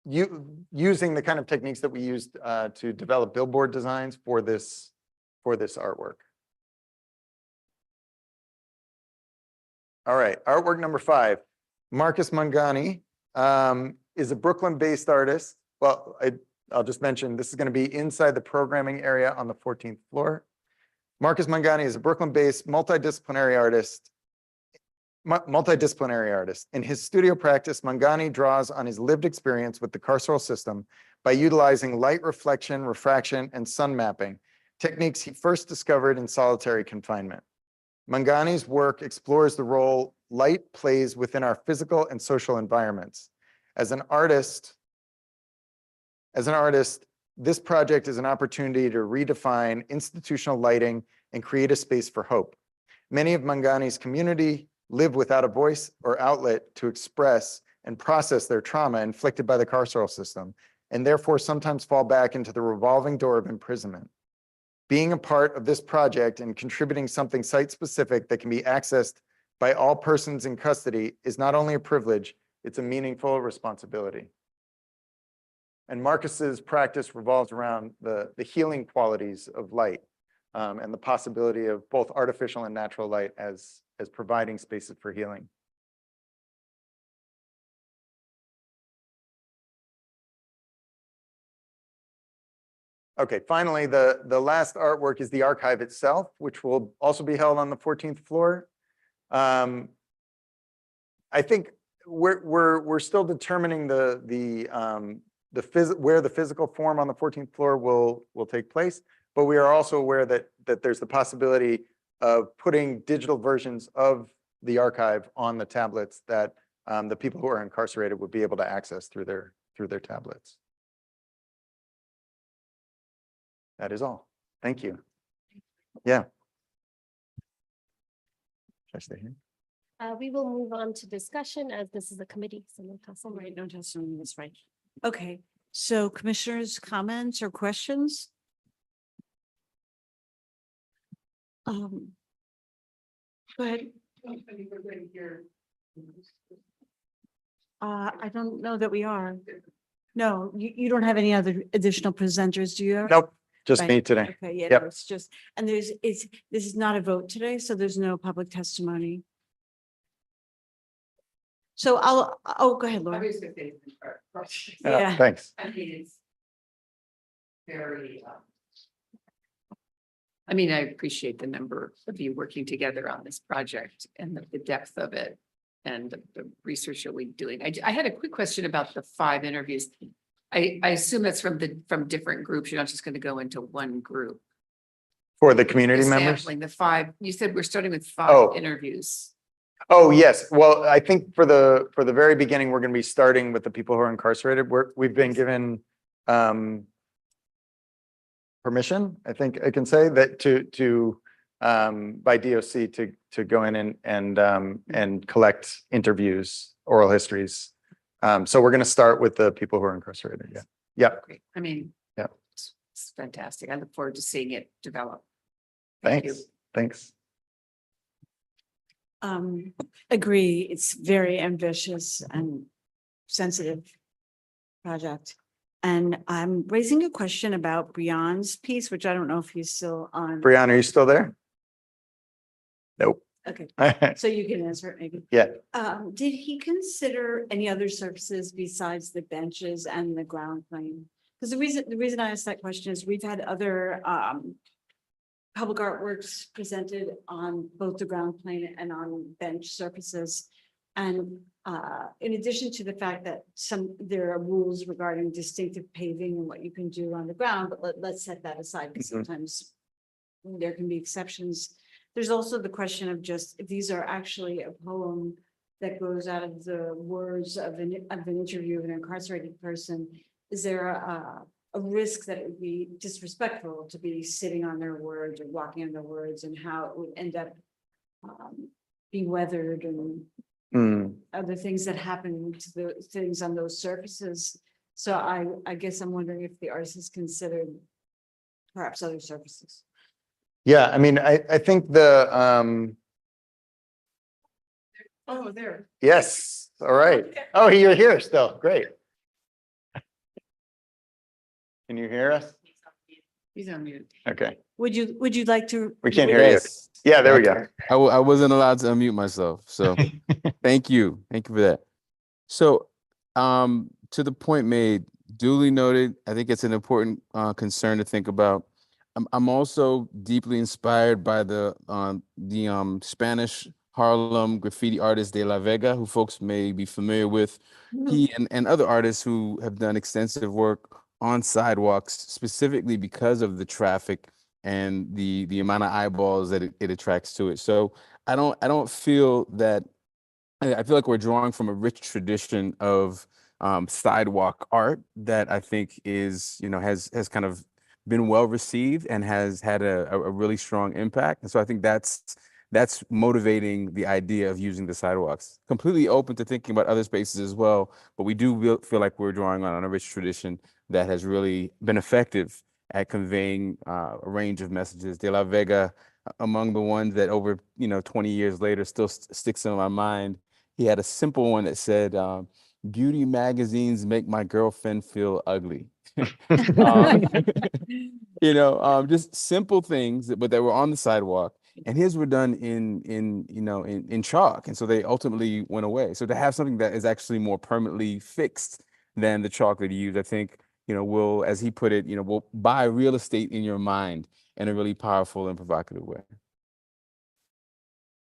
using the kind of techniques that we used to develop billboard designs for this artwork. All right, artwork number 5. Marcus Mangani is a Brooklyn-based artist. Well, I'll just mention this is going to be inside the programming area on the 14th floor. Marcus Mangani is a Brooklyn-based multidisciplinary artist. In his studio practice, Mangani draws on his lived experience with the carceral system by utilizing light reflection, refraction, and sun mapping techniques he first discovered in solitary confinement. Mangani's work explores the role light plays within our physical and social environments. As an artist, this project is an opportunity to redefine institutional lighting and create a space for hope. Many of Mangani's community live without a voice or outlet to express and process their trauma inflicted by the carceral system, and therefore sometimes fall back into the revolving door of imprisonment. Being a part of this project and contributing something site-specific that can be accessed by all persons in custody is not only a privilege, it's a meaningful responsibility. And Marcus's practice revolves around the healing qualities of light and the possibility of both artificial and natural light as providing spaces for healing. Okay, finally, the last artwork is the archive itself, which will also be held on the 14th floor. I think we're still determining where the physical form on the 14th floor will take place, but we are also aware that there's the possibility of putting digital versions of the archive on the tablets that the people who are incarcerated would be able to access through their tablets. That is all. Thank you. Yeah. Should I stay here? We will move on to discussion as this is a committee, so no testimony. Right, no testimony, that's right. Okay, so commissioners' comments or questions? Go ahead. I don't know that we are. No, you don't have any other additional presenters, do you? Nope, just Right. me today. Okay, yeah, Yep. no, it's just, and this is not a vote today, so there's no public testimony. So go ahead, Laura. Yeah. Thanks. I mean, it's very, I mean, I appreciate the number of you working together on this project and the depth of it and the research you'll be doing. I had a quick question about the 5 interviews. I assume that's from different groups. You're not just going to go into one group. For the community The members? sampling, the 5, you said we're starting with 5 Oh. interviews. Oh, yes. Well, I think for the very beginning, we're going to be starting with the people who are incarcerated. We've been given permission, I think I can say, that to by DOC to go in and collect interviews, oral histories. So we're going to start with the people who are incarcerated. Yeah. Yeah. Great. I mean, Yeah. it's fantastic. I look forward to seeing it develop. Thank you. Thanks. Agree, it's very ambitious and sensitive project. And I'm raising a question about Brian's piece, which I don't know if he's still on. Brianna, are you still there? Nope. Okay, so you can answer it maybe. Yeah. Did he consider any other surfaces besides the benches and the ground plane? Because the reason I asked that question is we've had other public artworks presented on both the ground plane and on bench surfaces. And in addition to the fact that there are rules regarding distinctive paving and what you can do on the ground, but let's set that aside because sometimes there can be exceptions. There's also the question of just if these are actually a poem that goes out of the words of an interview of an incarcerated person. Is there a risk that it would be disrespectful to be sitting on their words or walking on their words, and how it would end up being weathered and other things that happen to the things on those surfaces? So I guess I'm wondering if the artist has considered perhaps other surfaces. Yeah, I mean, I think Oh, there. yes, all right. Oh, you're here still, great. Can you hear us? He's on mute. Okay, Would you like to? we can't hear you. Yeah, there we go. I wasn't allowed to unmute myself, so thank you for that. So, to the point made, duly noted. I think it's an important concern to think about. I'm also deeply inspired by the Spanish Harlem graffiti artist De La Vega, who folks may be familiar with. He and other artists who have done extensive work on sidewalks, specifically because of the traffic and the amount of eyeballs that it attracts to it. So I don't feel that. I feel like we're drawing from a rich tradition of sidewalk art that I think is, has kind of been well received and has had a really strong impact. And so I think that's motivating the idea of using the sidewalks. Completely open to thinking about other spaces as well, but we do feel like we're drawing on a rich tradition that has really been effective at conveying a range of messages. De La Vega, among the ones that over 20 years later still sticks in my mind. He had a simple one that said, "Beauty magazines make my girlfriend feel ugly." Um, just simple things, but that were on the sidewalk. And his were done in chalk, and so they ultimately went away. So to have something that is actually more permanently fixed than the chalk that he used, I think will, as he put it, will buy real estate in your mind in a really powerful and provocative way.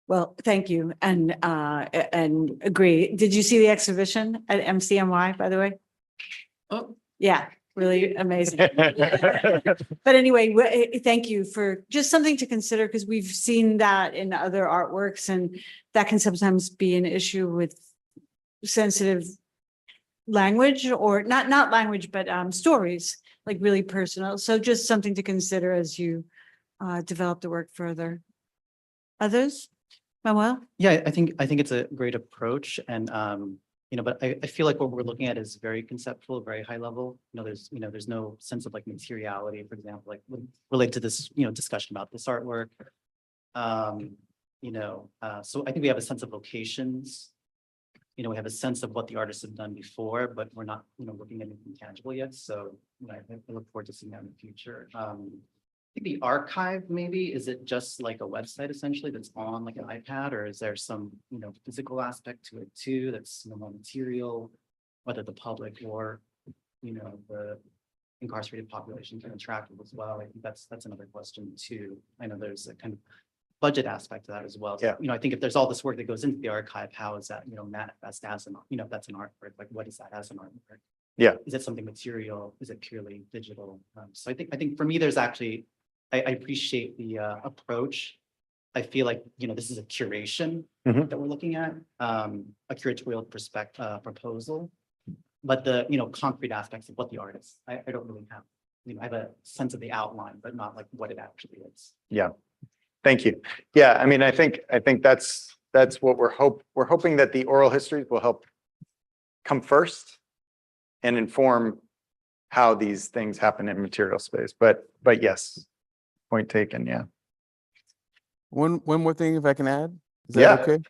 Well, thank you, and agree. Did you see the exhibition at MCMY, by the way? Oh. Yeah, really amazing. But anyway, thank you for just something to consider, because we've seen that in other artworks, and that can sometimes be an issue with sensitive language, or not language, but stories, like really personal. So just something to consider as you develop the work further. Others? Manuel? Yeah, I think it's a great approach, and but I feel like what we're looking at is very conceptual, very high level. There's no sense of like materiality, for example, like related to this, discussion about this artwork. So I think we have a sense of locations. We have a sense of what the artists have done before, but we're not, looking at anything tangible yet. So I look forward to seeing that in the future. I think the archive, maybe, is it just like a website essentially that's on like an iPad, or is there some, physical aspect to it too, that's more material, whether the public or, the incarcerated population can interact with as well? I think that's another question too. I know there's a kind of budget aspect to that as well. So, I think if there's all this work that goes into the archive, how is that, manifest as an, if that's an artwork, like what is that as an artwork? Yeah. Is it something material? Is it purely digital? So I think for me, there's actually, I appreciate the approach. I feel like, this is a curation that we're looking at, a curatorial proposal, but the, concrete aspects of what the artist, I don't really have, I have a sense of the outline, but not like what it actually is. Yeah. Thank you. Yeah, I mean, I think that's what we're hoping that the oral histories will help come first and inform how these things happen in material space. But yes, point taken. Yeah. One more thing, if I can add, is Yeah. that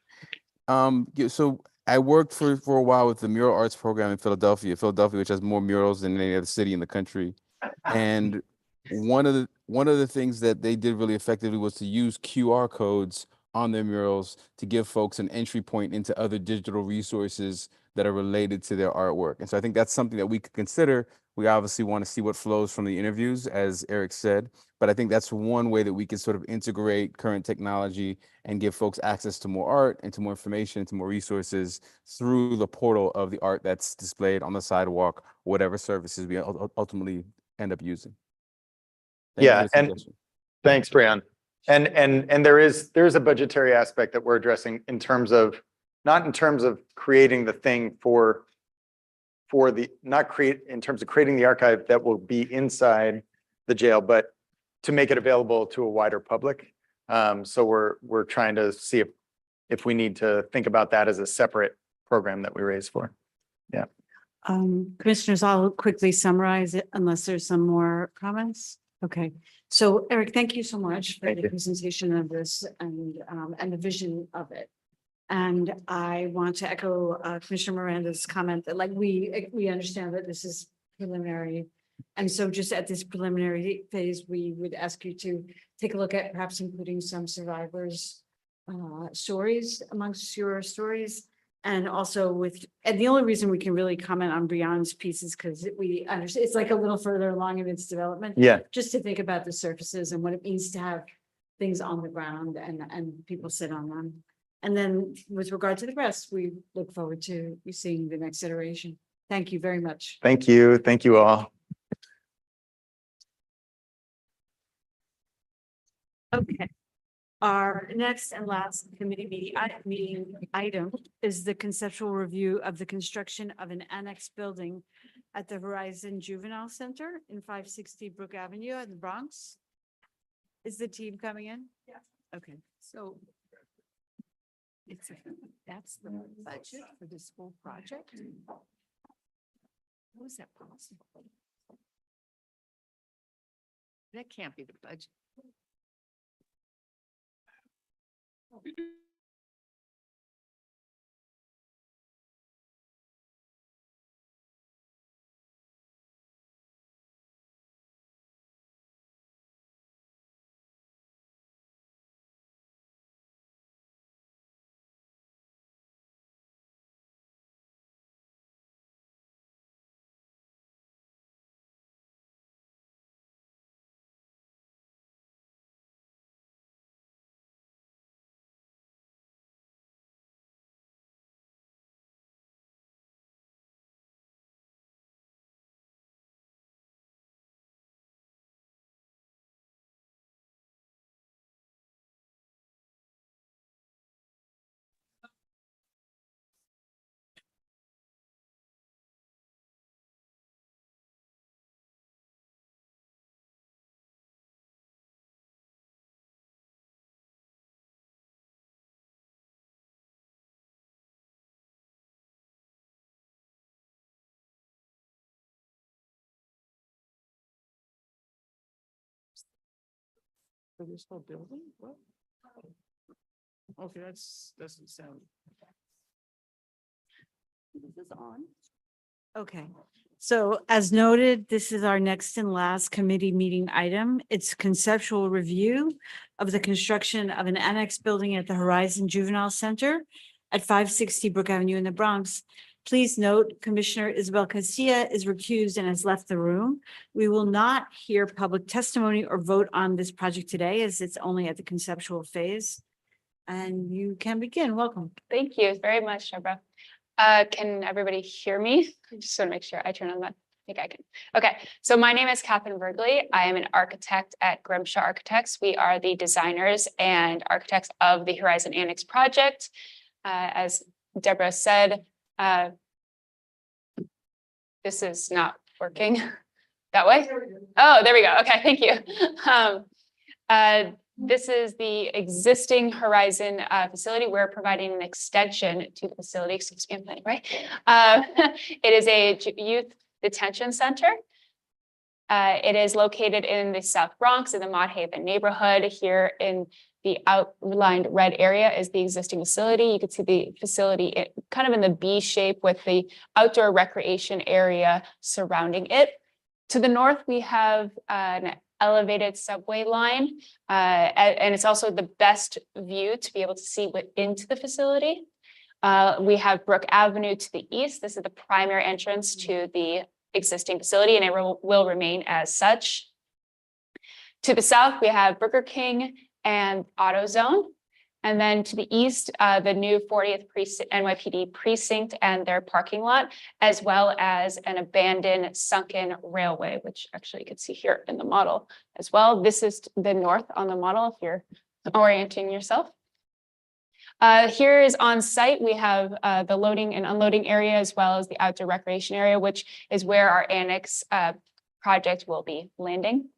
okay? So I worked for a while with the mural arts program in Philadelphia, which has more murals than any other city in the country. And one of the things that they did really effectively was to use QR codes on their murals to give folks an entry point into other digital resources that are related to their artwork. And so I think that's something that we could consider. We obviously want to see what flows from the interviews, as Eric said, but I think that's one way that we can sort of integrate current technology and give folks access to more art and to more information, to more resources through the portal of the art that's displayed on the sidewalk, whatever services we ultimately end up using. Yeah, and thanks, Brian. And there is a budgetary aspect that we're addressing in terms of, not in terms of creating the thing in terms of creating the archive that will be inside the jail, but to make it available to a wider public. So we're trying to see if we need to think about that as a separate program that we raise for. Yeah. Commissioners, I'll quickly summarize it unless there's some more comments. Okay, so Eric, thank you so much for the presentation of this and the vision of it. And I want to echo Commissioner Miranda's comment that we understand that this is preliminary. And so just at this preliminary phase, we would ask you to take a look at perhaps including some survivors' stories amongst your stories. And also and the only reason we can really comment on Brian's piece is because we understand it's like a little further along in its development. Yeah. Just to think about the surfaces and what it means to have things on the ground and people sit on them. And then with regard to the rest, we look forward to seeing the next iteration. Thank you very much. Thank you. Thank you all. Okay. Our next and last committee meeting item is the conceptual review of the construction of an annex building at the Horizon Juvenile Center in 560 Brook Avenue in the Bronx. Is the team coming in? Yes. Okay. So that's the budget for this whole project? How is that possible? That can't be the budget. For this whole building? What? Okay, doesn't sound. This is on. Okay, so as noted, this is our next and last committee meeting item. It's conceptual review of the construction of an annex building at the Horizon Juvenile Center at 560 Brook Avenue in the Bronx. Please note, Commissioner Isabel Castilla is recused and has left the room. We will not hear public testimony or vote on this project today, as it's only at the conceptual phase. And you can begin. Welcome. Thank you very much, Deborah. Can everybody hear me? I just want to make sure I turn on that. I think I can. Okay, so my name is Catherine Vergley. I am an architect at Grimshaw Architects. We are the designers and architects of the Horizon Annex project. As Deborah said, this is not working that way. Oh, there we go. Okay, thank you. This is the existing Horizon facility. We're providing an extension to the facility. Excuse me, I'm planning, right? It is a youth detention center. It is located in the South Bronx in the Mott Haven neighborhood. Here in the outlined red area is the existing facility. You can see the facility kind of in the B shape with the outdoor recreation area surrounding it. To the north, we have an elevated subway line, and it's also the best view to be able to see into the facility. We have Brook Avenue to the east. This is the primary entrance to the existing facility, and it will remain as such. To the south, we have Burger King and AutoZone. And then to the east, the new 40th NYPD precinct and their parking lot, as well as an abandoned sunken railway, which actually you can see here in the model as well. This is the north on the model if you're orienting yourself. Here is on site, we have the loading and unloading area, as well as the outdoor recreation area, which is where our annex project will be landing.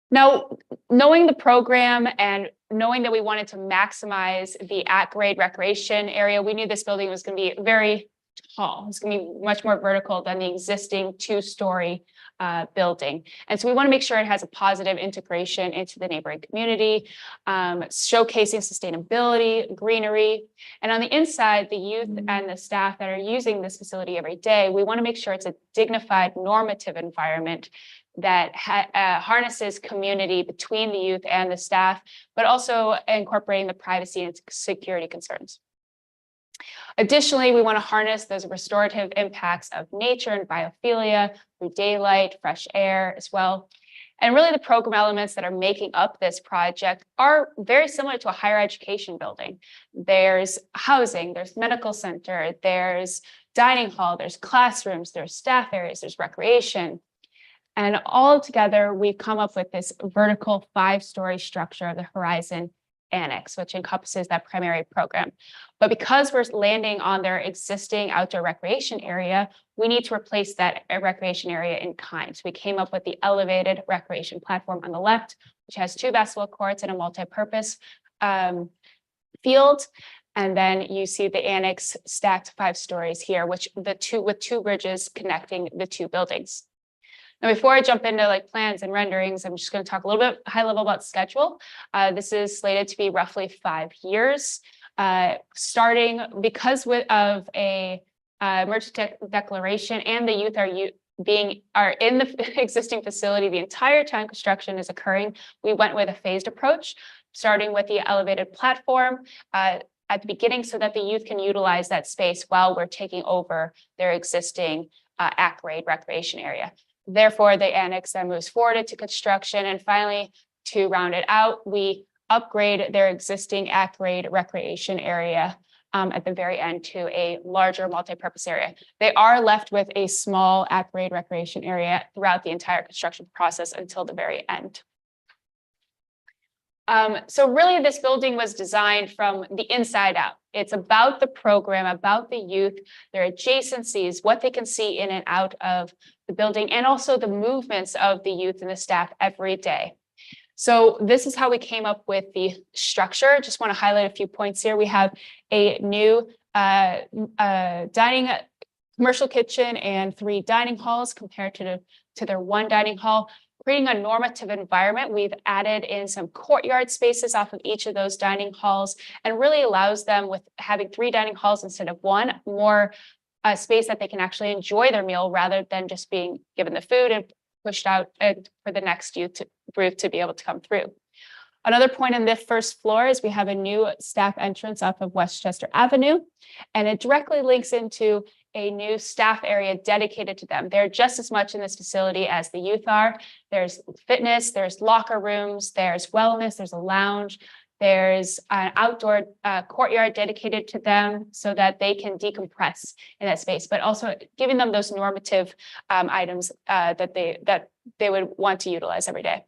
Now, knowing the program and knowing that we wanted to maximize the at-grade recreation area, we knew this building was going to be very tall. It's going to be much more vertical than the existing two-story building. And so we want to make sure it has a positive integration into the neighboring community, showcasing sustainability, greenery. And on the inside, the youth and the staff that are using this facility every day, we want to make sure it's a dignified, normative environment that harnesses community between the youth and the staff, but also incorporating the privacy and security concerns. Additionally, we want to harness those restorative impacts of nature and biophilia through daylight, fresh air as well. And really the program elements that are making up this project are very similar to a higher education building. There's housing, there's medical center, there's dining hall, there's classrooms, there's staff areas, there's recreation. And all together, we've come up with this vertical 5-story structure of the Horizon Annex, which encompasses that primary program. But because we're landing on their existing outdoor recreation area, we need to replace that recreation area in kind. So we came up with the elevated recreation platform on the left, which has 2 basketball courts and a multi-purpose field. And then you see the annex stacked 5 stories here, with 2 bridges connecting the 2 buildings. Now, before I jump into like plans and renderings, I'm just going to talk a little bit high level about schedule. This is slated to be roughly 5 years, starting because of a emergency declaration, and the youth are in the existing facility the entire time construction is occurring. We went with a phased approach, starting with the elevated platform at the beginning, so that the youth can utilize that space while we're taking over their existing at-grade recreation area. Therefore, the annex then moves forward into construction. And finally, to round it out, we upgrade their existing at-grade recreation area at the very end to a larger multi-purpose area. They are left with a small at-grade recreation area throughout the entire construction process until the very end. So really, this building was designed from the inside out. It's about the program, about the youth, their adjacencies, what they can see in and out of the building, and also the movements of the youth and the staff every day. So this is how we came up with the structure. Just want to highlight a few points here. We have a new commercial kitchen and 3 dining halls compared to their 1 dining hall. Creating a normative environment, we've added in some courtyard spaces off of each of those dining halls, and really allows them, with having 3 dining halls instead of 1, more space that they can actually enjoy their meal rather than just being given the food and pushed out for the next youth group to be able to come through. Another point on the first floor is we have a new staff entrance off of Westchester Avenue, and it directly links into a new staff area dedicated to them. They're just as much in this facility as the youth are. There's fitness, there's locker rooms, there's wellness, there's a lounge, there's an outdoor courtyard dedicated to them so that they can decompress in that space, but also giving them those normative items that they would want to utilize every day.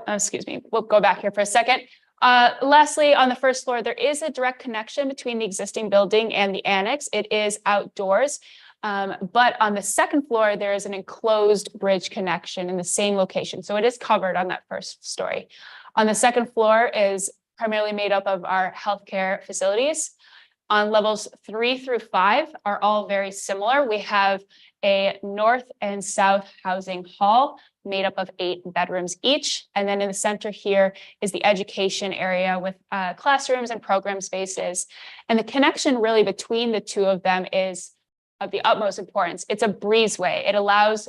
Excuse me, we'll go back here for a second. Lastly, on the first floor, there is a direct connection between the existing building and the annex. It is outdoors, but on the second floor, there is an enclosed bridge connection in the same location. So it is covered on that first story. On the second floor is primarily made up of our healthcare facilities. On levels 3 through 5 are all very similar. We have a north and south housing hall made up of 8 bedrooms each. And then in the center here is the education area with classrooms and program spaces. And the connection really between the 2 of them is of the utmost importance. It's a breezeway. It allows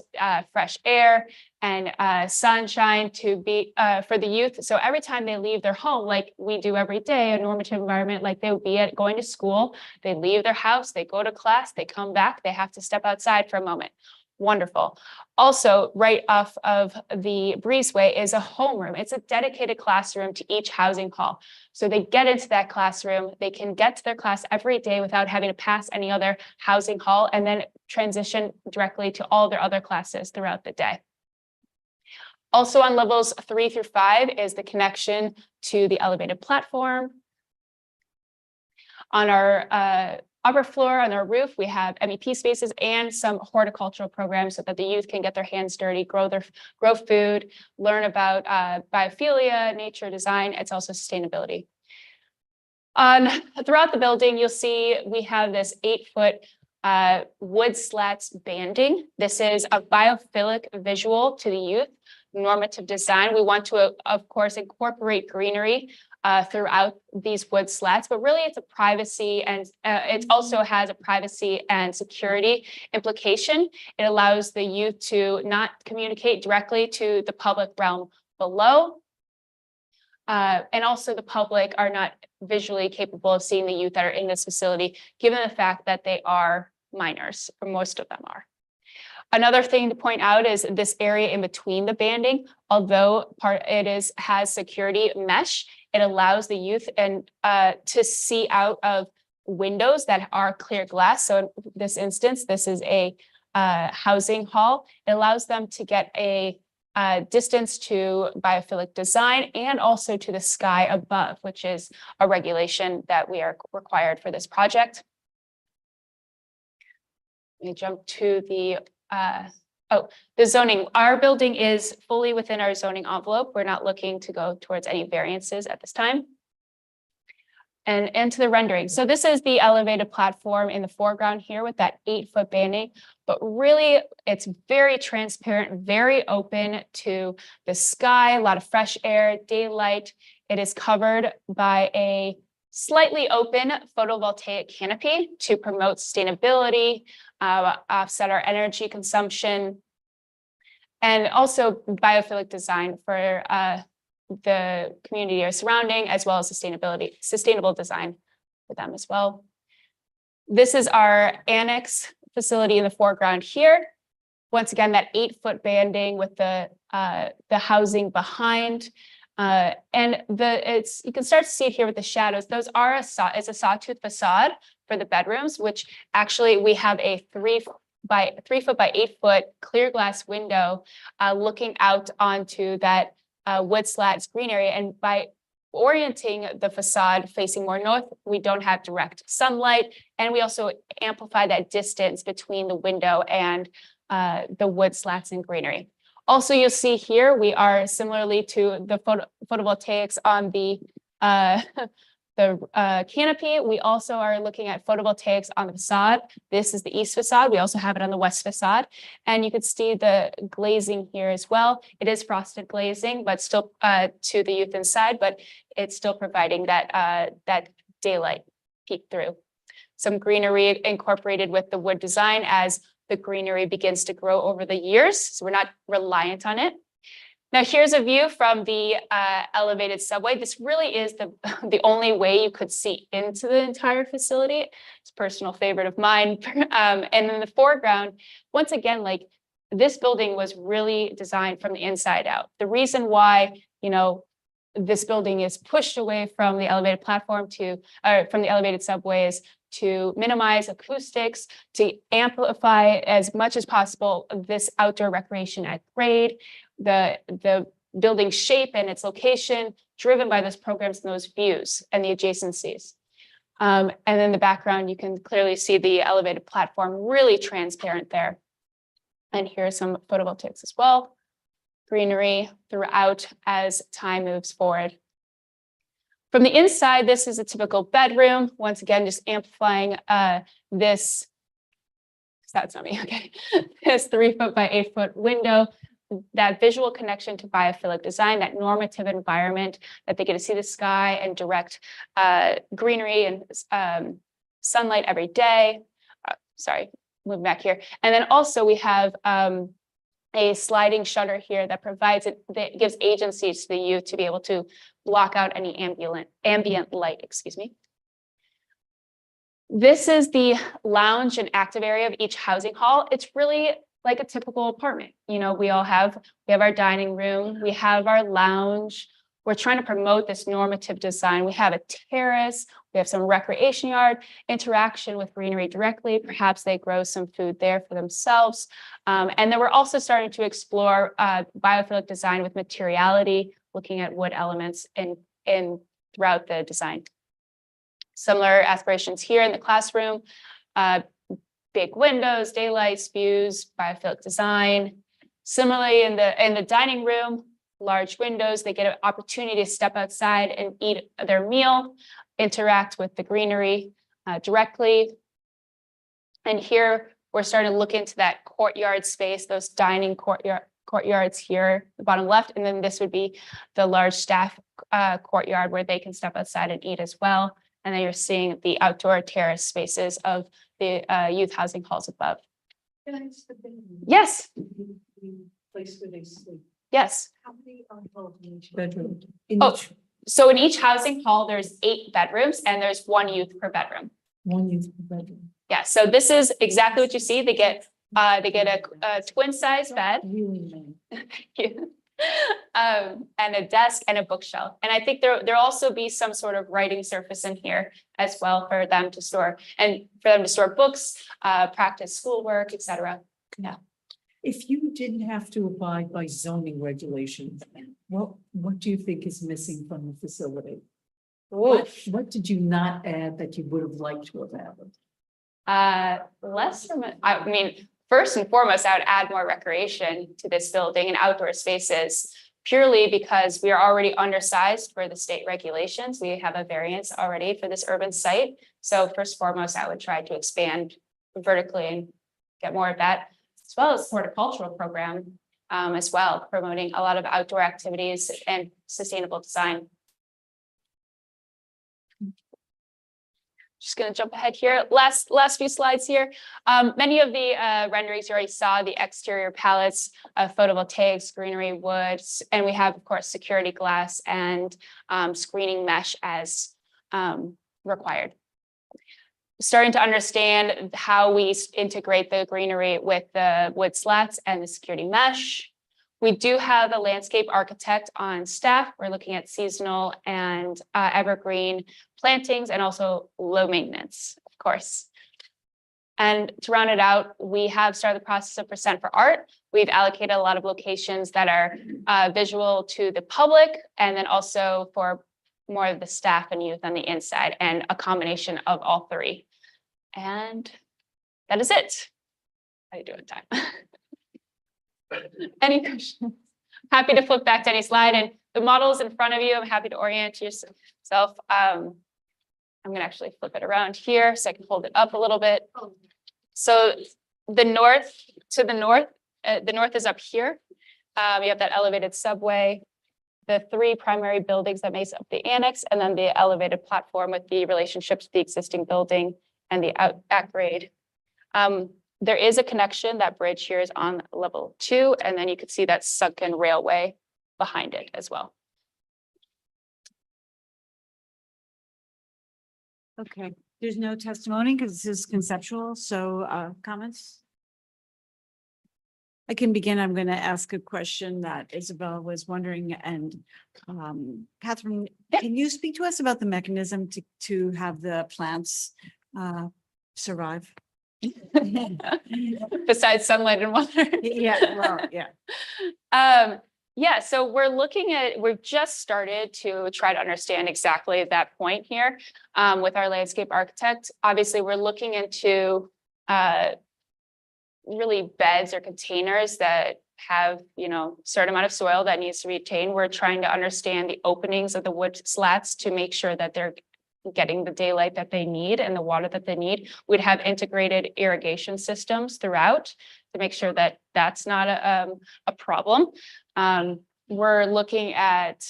fresh air and sunshine to be for the youth. So every time they leave their home, like we do every day, a normative environment, like they would be at going to school, they leave their house, they go to class, they come back, they have to step outside for a moment. Wonderful. Also, right off of the breezeway is a homeroom. It's a dedicated classroom to each housing hall. So they get into that classroom, they can get to their class every day without having to pass any other housing hall, and then transition directly to all their other classes throughout the day. Also on levels 3 through 5 is the connection to the elevated platform. On our upper floor, on our roof, we have MEP spaces and some horticultural programs so that the youth can get their hands dirty, grow food, learn about biophilia, nature design. It's also sustainability. Throughout the building, you'll see we have this 8-foot wood slats banding. This is a biophilic visual to the youth, normative design. We want to, of course, incorporate greenery throughout these wood slats, but really it's a privacy, and it also has a privacy and security implication. It allows the youth to not communicate directly to the public realm below. And also the public are not visually capable of seeing the youth that are in this facility, given the fact that they are minors, or most of them are. Another thing to point out is this area in between the banding, although has security mesh, it allows the youth to see out of windows that are clear glass. So in this instance, this is a housing hall. It allows them to get a distance to biophilic design and also to the sky above, which is a regulation that we are required for this project. Let me jump to the the zoning. Our building is fully within our zoning envelope. We're not looking to go towards any variances at this time. And to the rendering. So this is the elevated platform in the foreground here with that 8-foot banding, but really it's very transparent, very open to the sky, a lot of fresh air, daylight. It is covered by a slightly open photovoltaic canopy to promote sustainability, offset our energy consumption, and also biophilic design for the community or surrounding, as well as sustainable design for them as well. This is our annex facility in the foreground here. Once again, that 8-foot banding with the housing behind. And you can start to see it here with the shadows. Those are it's a sawtooth facade for the bedrooms, which actually we have a 3 foot by 8 foot clear glass window looking out onto that wood slats green area. And by orienting the facade facing more north, we don't have direct sunlight. And we also amplify that distance between the window and the wood slats and greenery. Also, you'll see here, we are similarly to the photovoltaics on the canopy. We also are looking at photovoltaics on the facade. This is the east facade. We also have it on the west facade. And you can see the glazing here as well. It is frosted glazing, but still to the youth inside, but it's still providing that, that daylight peek through. Some greenery incorporated with the wood design as the greenery begins to grow over the years. So we're not reliant on it. Now here's a view from the elevated subway. This really is the only way you could see into the entire facility. It's a personal favorite of mine. And in the foreground, once again, like this building was really designed from the inside out. The reason why, you know, this building is pushed away from the elevated platform from the elevated subways to minimize acoustics, to amplify as much as possible this outdoor recreation at grade, the building shape and its location driven by those programs and those views and the adjacencies. And in the background, you can clearly see the elevated platform really transparent there. And here are some photovoltaics as well. Greenery throughout as time moves forward. From the inside, this is a typical bedroom. Once again, just amplifying this, that's not me, okay. This 3 foot by 8 foot window, that visual connection to biophilic design, that normative environment that they get to see the sky and direct greenery and sunlight every day. Sorry, move back here. And then also we have a sliding shutter here that provides that gives agency to the youth to be able to block out any ambient light, excuse me. This is the lounge and active area of each housing hall. It's really like a typical apartment. You know, we have our dining room, we have our lounge. We're trying to promote this normative design. We have a terrace, we have some recreation yard, interaction with greenery directly. Perhaps they grow some food there for themselves. And then we're also starting to explore biophilic design with materiality, looking at wood elements in throughout the design. Similar aspirations here in the classroom, big windows, daylights, views, biophilic design. Similarly in the dining room, large windows, they get an opportunity to step outside and eat their meal, interact with the greenery directly. And here we're starting to look into that courtyard space, those dining courtyards here, the bottom left, and then this would be the large staff courtyard where they can step outside and eat as well. And then you're seeing the outdoor terrace spaces of the youth housing halls above. Yes. Place where they sleep. Yes. How many are involved in each bedroom? bedroom? So in each housing hall, there's 8 bedrooms and there's 1 youth per bedroom. 1 youth per bedroom. Yeah, so this is exactly what you see. They get a twin size bed. Really Thank you. And a desk and a bookshelf. And I think there'll also be some sort of writing surface in here as well for them to store books, practice schoolwork, etc. If you didn't have to abide by zoning regulations, what do you think is missing from the facility? What did you not add that you would have liked to have added? Less from, I mean, first and foremost, I would add more recreation to this building and outdoor spaces purely because we are already undersized for the state regulations. We have a variance already for this urban site. So first and foremost, I would try to expand vertically and get more of that, as well as horticultural program as well, promoting a lot of outdoor activities and sustainable design. Just going to jump ahead here. Last few slides here. Many of the renderings you already saw, the exterior palettes, photovoltaics, greenery, woods, and we have, of course, security glass and screening mesh as required. Starting to understand how we integrate the greenery with the wood slats and the security mesh. We do have a landscape architect on staff. We're looking at seasonal and evergreen plantings and also low maintenance, of course. And to round it out, we have started the process of Percent for Art. We've allocated a lot of locations that are visual to the public and then also for more of the staff and youth on the inside and a combination of all three. And that is it. How do you do it, time? Any questions? Happy to flip back to any slide, and the model is in front of you. I'm happy to orient yourself. I'm going to actually flip it around here so I can hold it up a little bit. So the north is up here. You have that elevated subway, the three primary buildings that makes up the annex, and then the elevated platform with the relationships to the existing building and the at grade. There is a connection. That bridge here is on level 2, and then you can see that sunken railway behind it as well. Okay, there's no testimony because this is conceptual, so comments? I can begin. I'm going to ask a question that Isabel was wondering, and Catherine, can you speak to us about the mechanism to have the plants survive? Besides sunlight and water. Yeah, well, yeah. Yeah, so we've just started to try to understand exactly that point here with our landscape architect. Obviously, we're looking into really beds or containers that have, certain amount of soil that needs to be retained. We're trying to understand the openings of the wood slats to make sure that they're getting the daylight that they need and the water that they need. We'd have integrated irrigation systems throughout to make sure that that's not a problem. We're looking at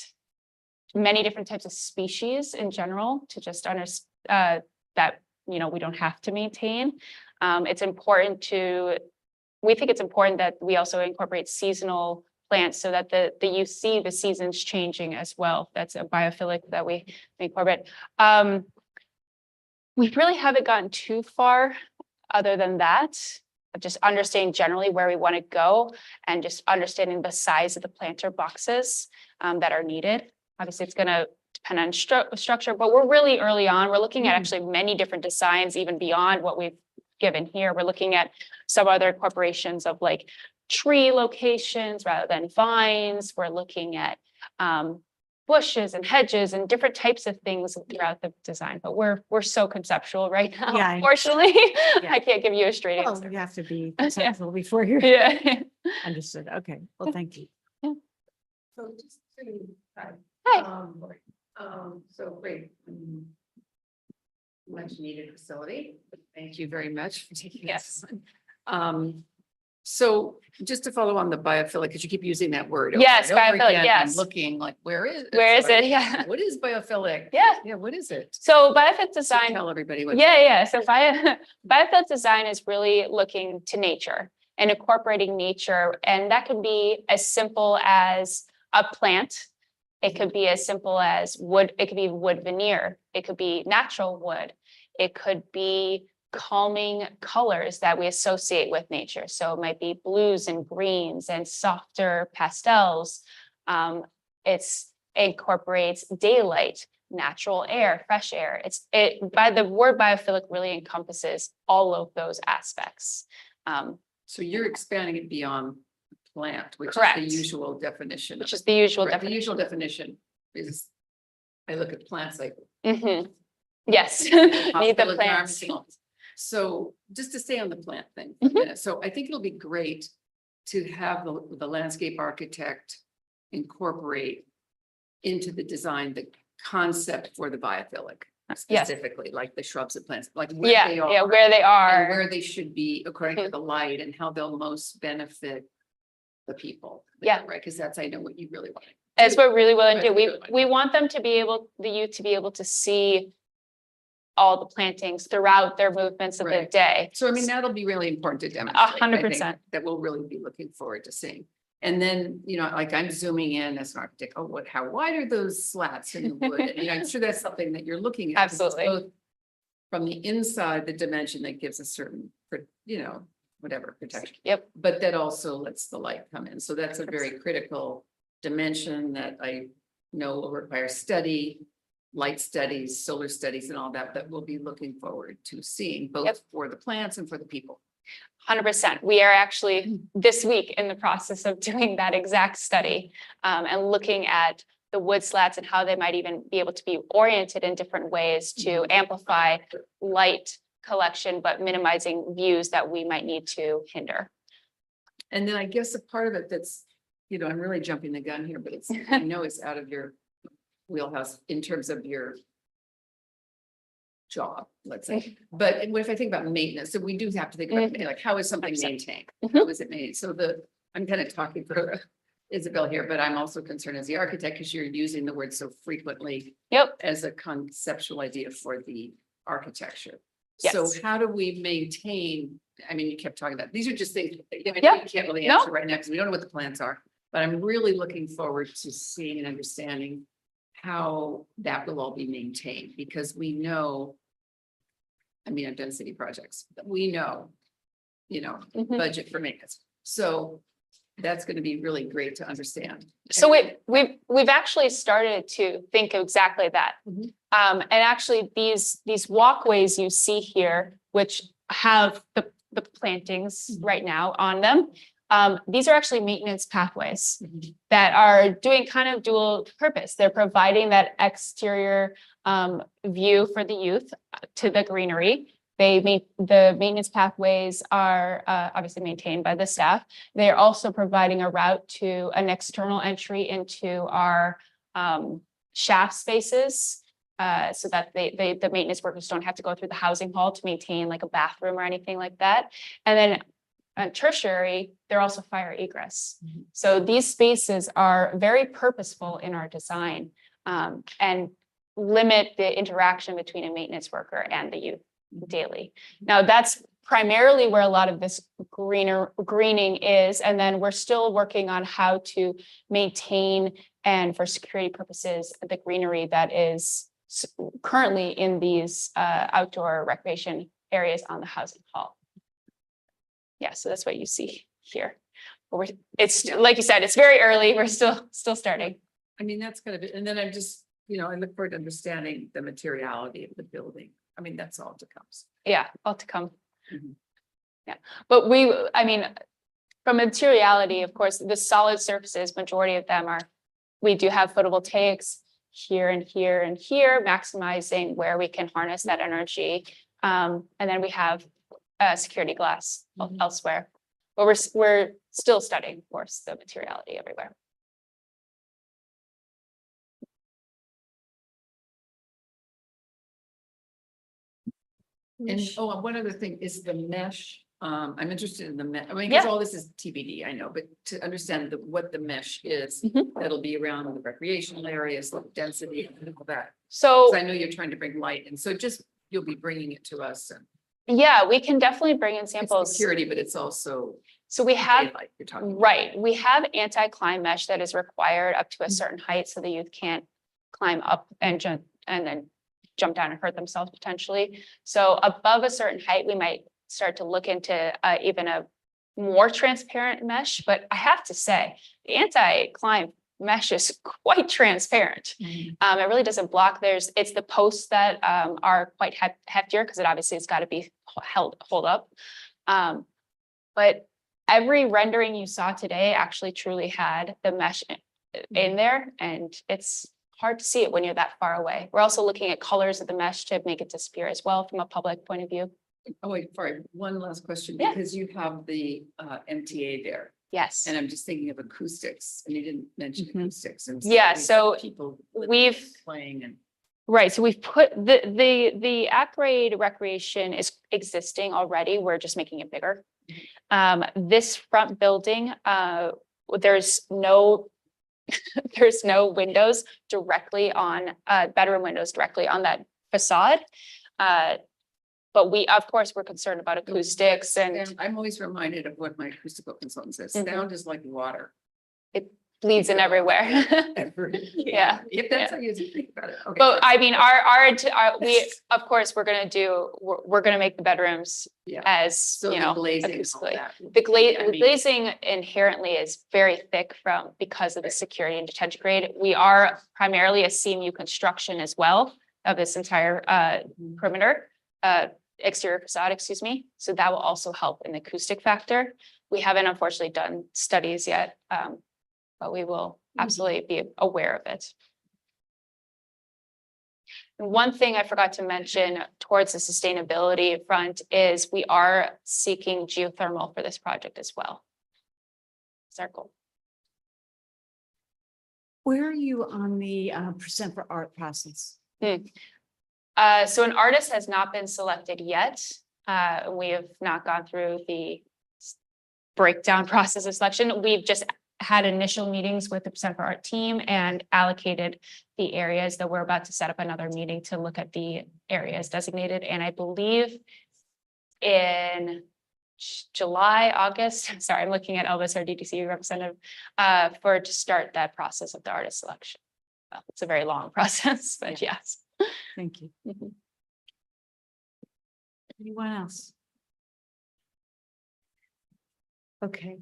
many different types of species in general to just understand that, we don't have to maintain. We think it's important that we also incorporate seasonal plants so that you see the seasons changing as well. That's a biophilic that we incorporate. We really haven't gotten too far other than that, of just understanding generally where we want to go and just understanding the size of the planter boxes that are needed. Obviously, it's going to depend on structure, but we're really early on. We're looking at actually many different designs, even beyond what we've given here. We're looking at some other incorporations of like tree locations rather than vines. We're looking at bushes and hedges and different types of things throughout the design, but we're so conceptual right now. Yeah, Unfortunately, yeah. I can't give you a straight Well, answer. you have to be conceptual before you're understood. Okay, well, thank you. So just to, Hi. So great. Much needed facility. Thank you very much for taking Yes. this. So just to follow on the biophilic, because you keep using that word. Yes, over and over biophilic, again, I'm yes. looking like, where is it? Yeah. What is biophilic? Yeah. Yeah, what is it? So biophilic design. Tell everybody what. Yeah. So biophilic design is really looking to nature and incorporating nature. And that can be as simple as a plant. It could be as simple as wood. It could be wood veneer. It could be natural wood. It could be calming colors that we associate with nature. So it might be blues and greens and softer pastels. It incorporates daylight, natural air, fresh air. By the word biophilic really encompasses all of those aspects. So you're expanding it beyond plant, which is Correct. the usual definition. Which of is it. the usual Right, the definition. usual definition is, I look at plants like. Mhm. Yes, need the hospital environments plants. and all this. So just to stay on the plant thing for a minute, so I think it'll be great to have the landscape architect incorporate into the design, the concept for the biophilic. Yes. Specifically, like the shrubs and plants, like where Yeah, they are. yeah, where they And are. where they should be according to the light and how they'll most benefit the people. Yeah. Right, because that's, I know what you really want. That's what we really want to do. Right, We, really want. we want them to be able, the youth to be able to see all the plantings throughout their movements of the Right. day. So I mean, that'll be really important to demonstrate. 100%. That we'll really be looking forward to seeing. And then, you know, like I'm zooming in as an architect, oh, what, how wide are those slats in the wood? And you know, I'm sure that's something that you're looking at. 'cause it's Absolutely. both from the inside, the dimension that gives a certain, you know, whatever protection. Yep. But that also lets the light come in. So that's a very critical dimension that I know will require study, light studies, solar studies and all that, that we'll be looking forward to seeing both Yep. for the plants and for the people. 100%. We are actually this week in the process of doing that exact study and looking at the wood slats and how they might even be able to be oriented in different ways to amplify light collection, but minimizing views that we might need to hinder. And then I guess a part of it that's, you know, I'm really jumping the gun here, but it's, I know it's out of your wheelhouse in terms of your job, let's say. But what if I think about maintenance? So we do have to think about, like, how is something 100%. maintained? How is it made? So I'm kind of talking for Isabel here, but I'm also concerned as the architect because you're using the word so frequently Yep. as a conceptual idea for the architecture. Yes. So how do we maintain, I mean, you kept talking about, these are just things that you know, Yeah. you can't really No. answer right now because we don't know what the plans are. But I'm really looking forward to seeing and understanding how that will all be maintained because we know. I mean, I've done city projects, but we know, you know, Mhm. budget for maintenance. So that's going to be really great to understand. So we've actually started to think of exactly that. Mhm. And actually these walkways you see here, which have the plantings right now on them. These are actually maintenance pathways that are doing kind of dual purpose. They're providing that exterior view for the youth to the greenery. The maintenance pathways are obviously maintained by the staff. They're also providing a route to an external entry into our shaft spaces. So that the maintenance workers don't have to go through the housing hall to maintain like a bathroom or anything like that. And then tertiary, they're also fire egress. So these spaces are very purposeful in our design and limit the interaction between a maintenance worker and the youth daily. Now that's primarily where a lot of this greening is. And then we're still working on how to maintain and for security purposes, the greenery that is currently in these outdoor recreation areas on the housing hall. Yeah, so that's what you see here. But it's like you said, it's very early. We're still starting. I mean, that's kind of it. And then I'm just, you know, I look forward to understanding the materiality of the building. I mean, that's all to come. Yeah, all to come. Mhm. Yeah, but I mean, from materiality, of course, the solid surfaces, majority of them are, we do have photovoltaics here and here and here, maximizing where we can harness that energy. And then we have security glass elsewhere. But we're still studying, of course, the materiality everywhere. And one other thing is the mesh. I'm interested in the mesh. I mean, because Yeah. all this is TBD, I know, but to understand what the mesh is, Mhm. that'll be around the recreational areas, the density and all that. So 'Cause I know you're trying to bring light, and so just you'll be bringing it to us. And yeah, we can definitely bring in it's samples. security, but it's also So we have, daylight you're talking about. right, we have anti-climb mesh that is required up to a certain height so the youth can't climb up and jump and then jump down and hurt themselves potentially. So above a certain height, we might start to look into even a more transparent mesh. But I have to say, the anti-climb mesh is quite transparent. It really doesn't block. It's the posts that are quite heftier because it obviously has got to be hold up. But every rendering you saw today actually truly had the mesh in there, and it's hard to see it when you're that far away. We're also looking at colors of the mesh to make it disappear as well from a public point of view. Oh, wait, sorry, one last question, Yeah. because you have the MTA there, Yes. and I'm just thinking of acoustics, and you didn't mention acoustics. And Yeah, these so people we've playing and. Right, so we've put the at-grade recreation is existing already. We're just making it bigger. This front building, there's no there's no windows directly on bedroom windows directly on that facade. But we, of course, we're concerned about acoustics and I'm always reminded of what my acoustical consultant says. Mhm. Sound is like water. it bleeds in everywhere. Yeah. If that's how you think about it. Okay, But sorry. I mean, we, of course, we're gonna make the bedrooms Yeah. as, So you the know, glazing and all acoustically. that. The I mean- glazing inherently is very thick because of the security and detention grade. We are primarily a CMU construction as well of this entire perimeter, exterior facade, excuse me. So that will also help in the acoustic factor. We haven't unfortunately done studies yet, but we will absolutely be aware of it. And one thing I forgot to mention towards the sustainability front is we are seeking geothermal for this project as well. It's our goal. Where are you on the percent for art process? So an artist has not been selected yet. We have not gone through the breakdown process of selection. We've just had initial meetings with the Percent for Art team and allocated the areas that we're about to set up another meeting to look at the areas designated. And I believe in July, August, sorry, I'm looking at Elvis, our DTC representative, to start that process of the artist selection. Well, it's a very long process, but yes. Thank you. Mhm. Anyone else? Okay.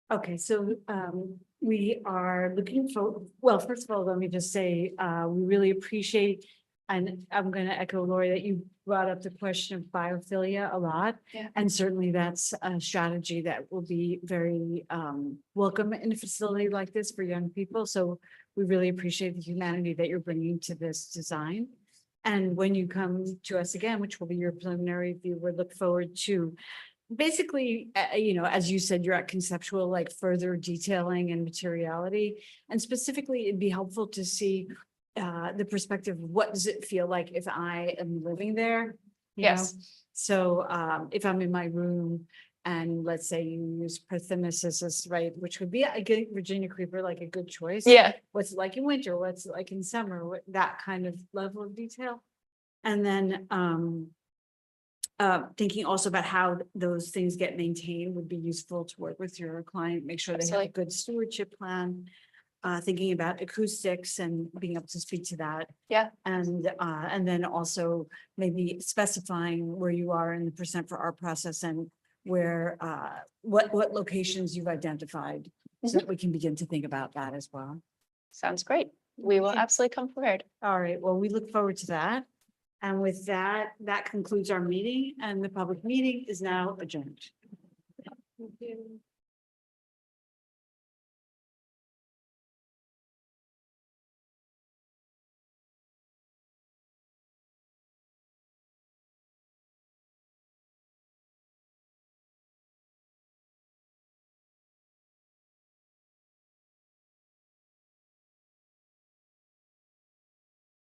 Okay, so we are looking for, well, first of all, let me just say, we really appreciate, and I'm going to echo Lori that you brought up the question of biophilia a lot. Yeah. And certainly that's a strategy that will be very welcome in a facility like this for young people. So we really appreciate the humanity that you're bringing to this design. And when you come to us again, which will be your preliminary view, we look forward to basically, you know, as you said, you're at conceptual, like further detailing and materiality. And specifically, it'd be helpful to see the perspective, what does it feel like if I am living there? You Yes. know? So if I'm in my room and let's say you use Parthenosis, right, which would be a good Virginia creeper, like a good choice. Yeah. What's it like in winter? What's it like in summer? That kind of level of detail. And then thinking also about how those things get maintained would be useful to work with your client, make sure they have a Absolutely. good stewardship plan. Thinking about acoustics and being up to speed to that. Yeah. And then also maybe specifying where you are in the percent for art process and where, what locations you've identified. So that we can begin to think about that as well. Sounds great. We will Okay. absolutely come prepared. All right, well, we look forward to that. And with that, that concludes our meeting and the public meeting is now adjourned. Thank you.